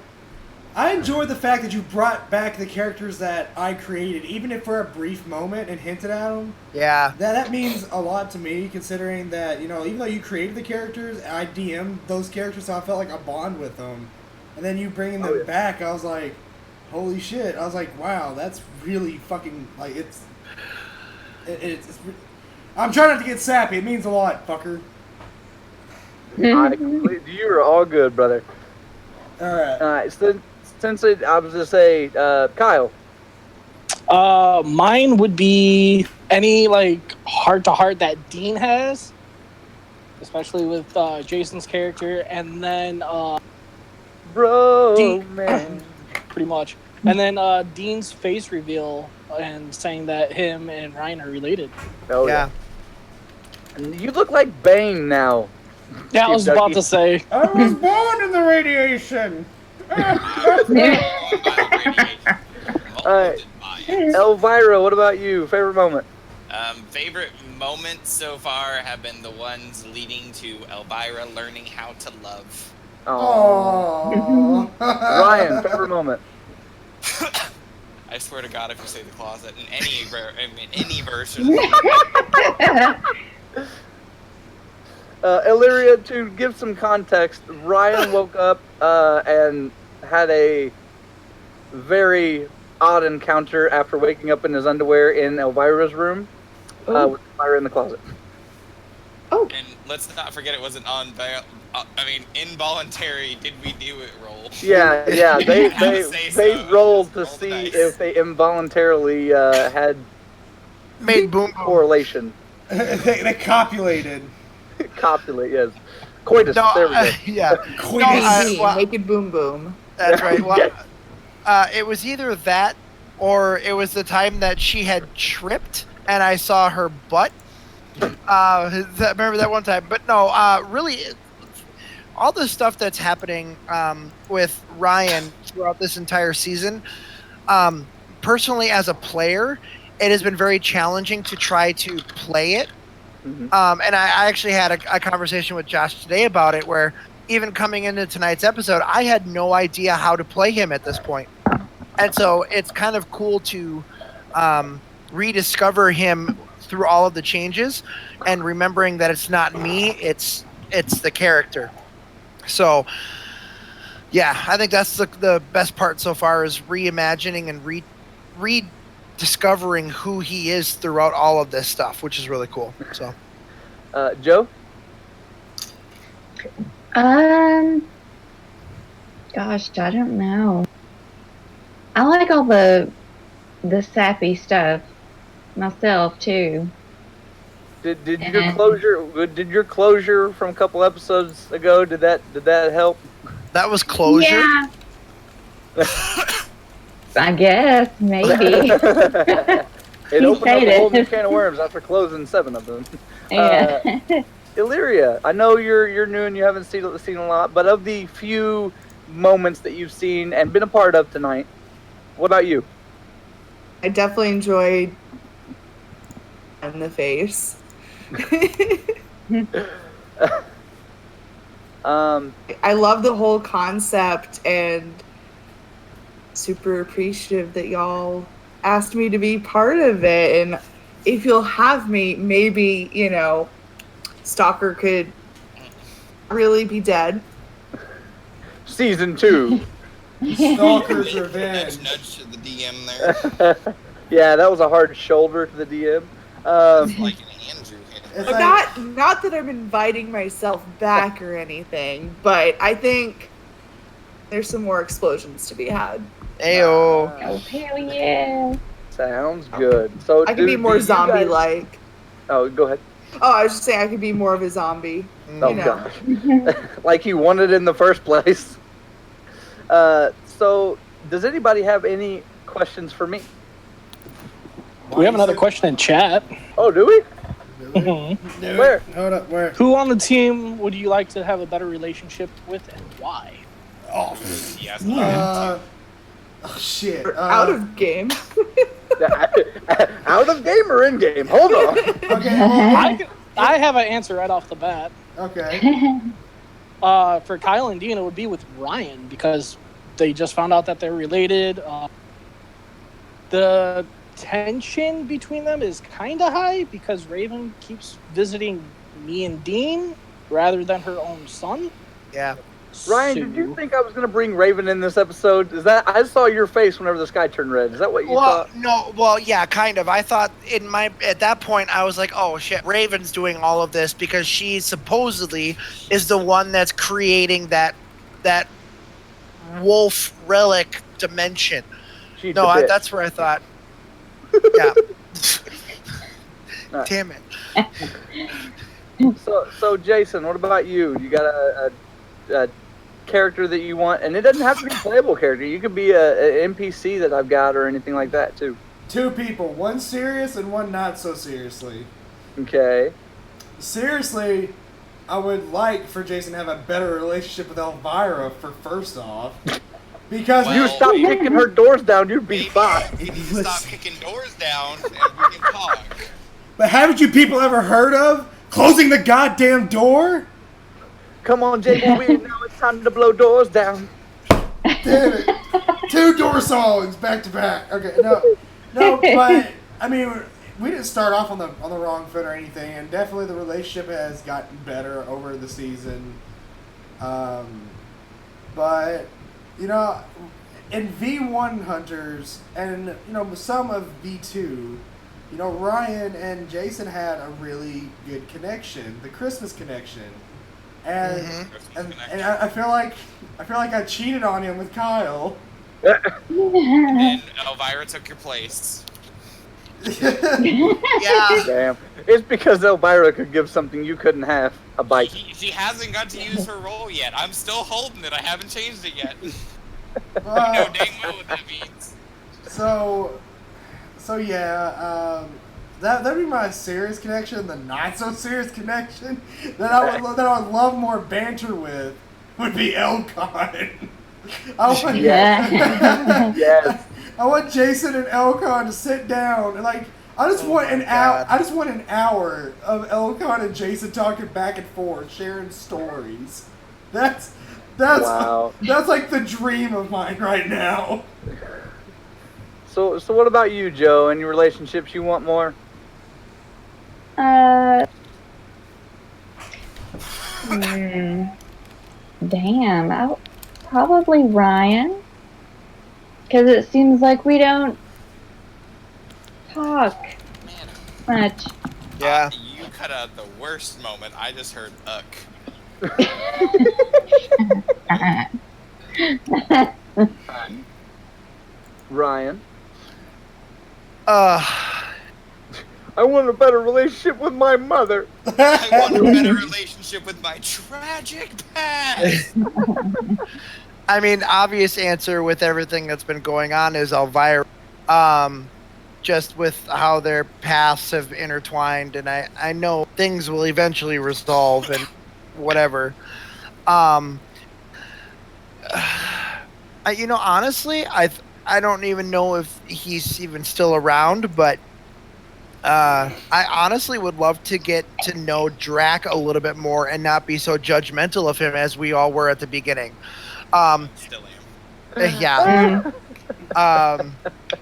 A: I enjoyed the fact that you brought back the characters that I created, even if for a brief moment, and hinted at them.
H: Yeah.
A: That means a lot to me, considering that, you know, even though you created the characters, I DM'd those characters, so I felt like a bond with them. And then you bringing them back, I was like, holy shit. I was like, wow, that's really fucking, like, it's I'm trying not to get sappy. It means a lot, fucker.
C: You are all good, brother.
A: Alright.
C: I was going to say, Kyle.
F: Mine would be any like heart-to-heart that Dean has, especially with Jason's character, and then
C: Bro,
F: Dean,
C: man.
F: pretty much, and then Dean's face reveal and saying that him and Ryan are related.
C: Oh, yeah. And you look like Bane now.
F: Yeah, I was about
C: ChiefDucky.
F: to say.
A: I was born in the radiation.
C: Alright. Elvira, what about you? Favorite moment?
E: Favorite moments so far have been the ones leading to Elvira learning how to love.
C: Oh. Ryan, favorite moment?
E: I swear to God, if you say the closet in any version.
C: Illyria, to give some context, Ryan woke up and had a very odd encounter after waking up in his underwear in Elvira's room with Elvira in the closet.
E: And let's not forget it wasn't involuntary. Did we do it? Roll.
C: Yeah. They
E: so.
C: rolled to
E: Roll the
C: see
E: dice.
C: if they involuntarily had
H: Made boom.
C: correlation.
A: They copulated.
C: Copulate, yes. Coitus.
H: No,
C: there we go.
H: yeah.
A: Coitus.
H: Well,
B: Naked boom boom.
H: that's right. Well, it was either that or it was the time that she had tripped and I saw her butt. Remember that one time? But no, really, all the stuff that's happening with Ryan throughout this entire season, personally as a player, it has been very challenging to try to play it.
C: Mm-hmm.
H: And I actually had a conversation with Josh today about it, where even coming into tonight's episode, I had no idea how to play him at this point. And so it's kind of cool to rediscover him through all of the changes and remembering that it's not me, it's the character. So, yeah, I think that's the best part so far is reimagining and rediscovering who he is throughout all of this stuff, which is really cool. So,
C: Joe?
G: Gosh, I don't know. I like all the sappy stuff myself too.
C: Did your closure from a couple episodes ago, did that help?
H: that was closure.
G: Yeah. I guess maybe.
C: It opened up a whole new
G: Hated.
C: can of worms after closing 7 of them.
G: Yeah.
C: Illyria, I know you're new and you haven't seen a lot, but of the few moments that you've seen and been a part of tonight, what about you?
B: I definitely enjoyed in the face. I love the whole concept and super appreciative that y'all asked me to be part of it. And if you'll have me, maybe, Stalker could really be dead.
C: Season 2.
A: Stalker's Revenge.
E: Nudge to the DM there.
C: Yeah, that was a hard shoulder to the DM.
E: It's like an Andrew hit.
A: It's
B: But
A: like,
B: not that I'm inviting myself back or anything, but I think there's some more explosions to be had.
H: Ayo.
G: Oh, hell yeah.
C: Sounds good. So
B: I could be more zombie-like.
C: Oh, go ahead.
B: Oh, I was just saying I could be more of a zombie.
C: Oh, gosh. Like you wanted in the first place. So, does anybody have any questions for me?
F: We have another question in chat.
C: Oh, do we?
A: Really?
C: Where?
A: Hold up, where?
F: Who on the team would you like to have a better relationship with and why?
A: Oh,
E: Yes.
A: shit.
B: Out of game.
C: Out of game or in game? Hold on.
A: Okay, well,
F: I have an answer right off the bat.
A: okay.
F: For Kyle and Dean, it would be with Ryan because they just found out that they're related. The tension between them is kind of high because Raven keeps visiting me and Dean rather than her own son.
H: Yeah.
C: Ryan, did you think I was going to bring Raven in this episode? I saw your face whenever the sky turned red. Is that what you thought?
H: No, well, yeah, kind of. I thought at that point, I was like, oh shit, Raven's doing all of this because she supposedly is the one that's creating that wolf relic dimension.
C: She's the bitch.
H: That's where I thought. Yeah.
C: Right.
H: Damn it.
C: So Jason, what about you? You got a character that you want, and it doesn't have to be a playable character. You could be an NPC that I've got, or anything like that too.
A: 2 people, one serious and one not so seriously.
C: Okay.
A: Seriously, I would like for Jason to have a better relationship with Elvira for first off. Because
C: You
E: Well,
C: stop kicking her doors down, you'd be
E: Maybe
C: fine.
E: you need to stop kicking doors down and we can talk.
A: But haven't you people ever heard of closing the goddamn door?
C: Come on, J-Boy, now it's time to blow doors down.
A: Damn it. 2 door songs back to back. Okay, no, but I mean, we didn't start off on the wrong foot or anything, and definitely the relationship has gotten better over the season. But you know, in V1 Hunters and some of V2, Ryan and Jason had a really good connection, the Christmas connection. And and I feel like I cheated on him with Kyle.
E: And Elvira took your place.
H: Yeah.
C: Damn. It's because Elvira could give something you couldn't have, a bite.
E: She hasn't got to use her role yet. I'm still holding it. I haven't changed it yet. You know dang well what that means.
A: So yeah, that'd be my serious connection. The not so serious connection that I would love more banter with would be Elcon.
C: Yes.
A: I want Jason and Elcon to sit down and I just want an hour. I just want an hour of Elcon and Jason talking back and forth, sharing stories. That's
C: Wow.
A: That's like the dream of mine right now.
C: So what about you, Joe? Any relationships you want more?
G: Damn, probably Ryan. Because it seems like we don't talk
E: Man,
G: much.
H: Yeah.
E: you cut out the worst moment. I just heard uck.
C: Ryan?
H: I
C: I want a better relationship with my mother.
E: I want a better relationship with my tragic past.
H: I mean, obvious answer with everything that's been going on is Elvira. Just with how their paths have intertwined, and I know things will eventually resolve and whatever. Honestly, I don't even know if he's even still around, but I honestly would love to get to know Drac a little bit more and not be so judgmental of him as we all were at the beginning.
E: Still am.
H: Yeah.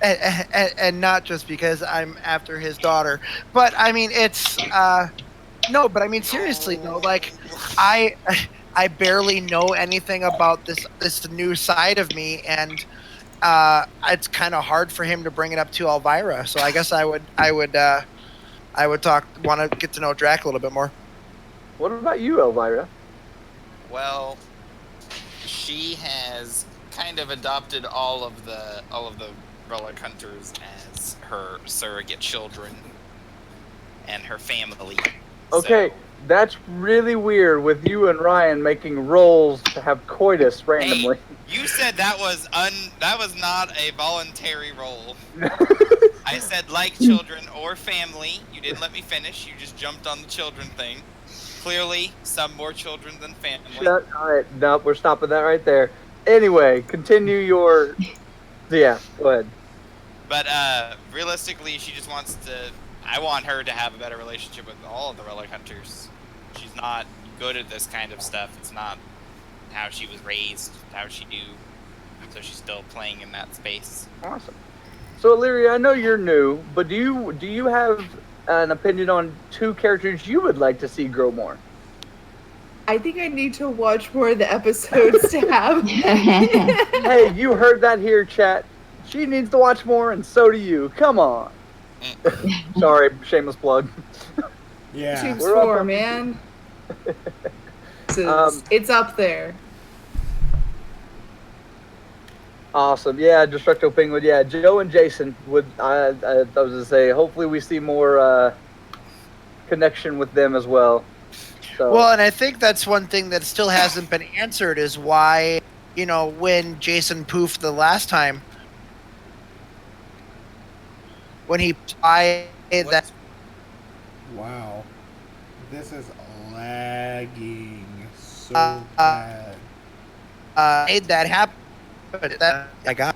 H: And not just because I'm after his daughter, but I mean it's no, but I mean seriously though, like I barely know anything about this new side of me, and it's kind of hard for him to bring it up to Elvira. So I guess I would want to get to know Drac a little bit more.
C: What about you, Elvira?
E: Well, she has kind of adopted all of the Relic Hunters as her surrogate children and her family.
C: Okay,
E: So,
C: that's really weird with you and Ryan making rolls to have coitus randomly.
E: you said that was not a voluntary role. I said like children or family. You didn't let me finish. You just jumped on the children thing. Clearly, some more children than family.
C: Alright, nope, we're stopping that right there. Anyway, continue your... Yeah, go ahead.
E: But realistically, she just wants to. I want her to have a better relationship with all of the Relic Hunters. She's not good at this kind of stuff. It's not how she was raised, how she knew. So she's still playing in that space.
C: Awesome. So, Illyria, I know you're new, but do you have an opinion on 2 characters you would like to see grow more?
B: I think I need to watch more of the episodes to have.
C: Hey, you heard that here, chat. She needs to watch more, and so do you. Come on. Sorry, shameless plug.
A: Yeah.
B: Tube's
C: We're up
B: 4,
C: on-
B: man. It's up there.
C: Awesome. Yeah, Destructo Penguin. Yeah, Joe and Jason would. I was gonna say. Hopefully, we see more connection with them as well. So.
H: Well, and I think that's one thing that still hasn't been answered is why, when Jason poofed the last time, when he that.
A: Wow. This is lagging so bad.
H: Made that happen. That I got.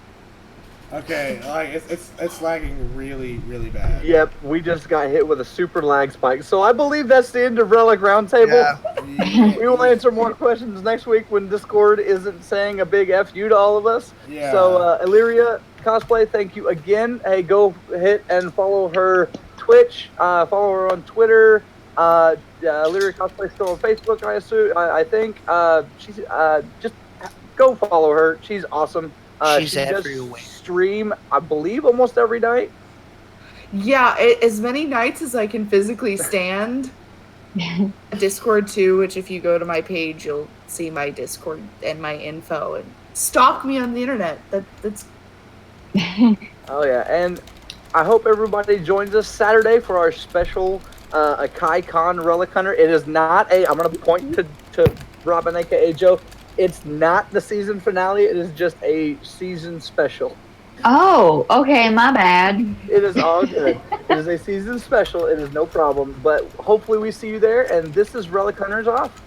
A: Okay, like it's lagging really, really bad.
C: Yep, we just got hit with a super lag spike. So I believe that's the end of Relic Roundtable.
A: Yeah.
C: We will answer more questions next week when Discord isn't saying a big F you to all of us.
A: Yeah.
C: So Illyria Cosplay, thank you again. Hey, go hit and follow her Twitch. Follow her on Twitter. Illyria Cosplay still on Facebook, I assume. I think. She's just go follow her. She's awesome.
H: She's everywhere.
C: Stream, I believe, almost every night.
B: Yeah, as many nights as I can physically stand. Discord too, which if you go to my page, you'll see my Discord and my info and stalk me on the internet. That's.
C: Oh yeah, and I hope everybody joins us Saturday for our special Akai Con Relic Hunter. It is not a. I'm gonna point to Robin, aka Joe. It's not the season finale. It is just a season special.
G: Oh, okay, my bad.
C: It is all good. It is a season special. It is no problem. But hopefully we see you there. And this is Relic Hunters off.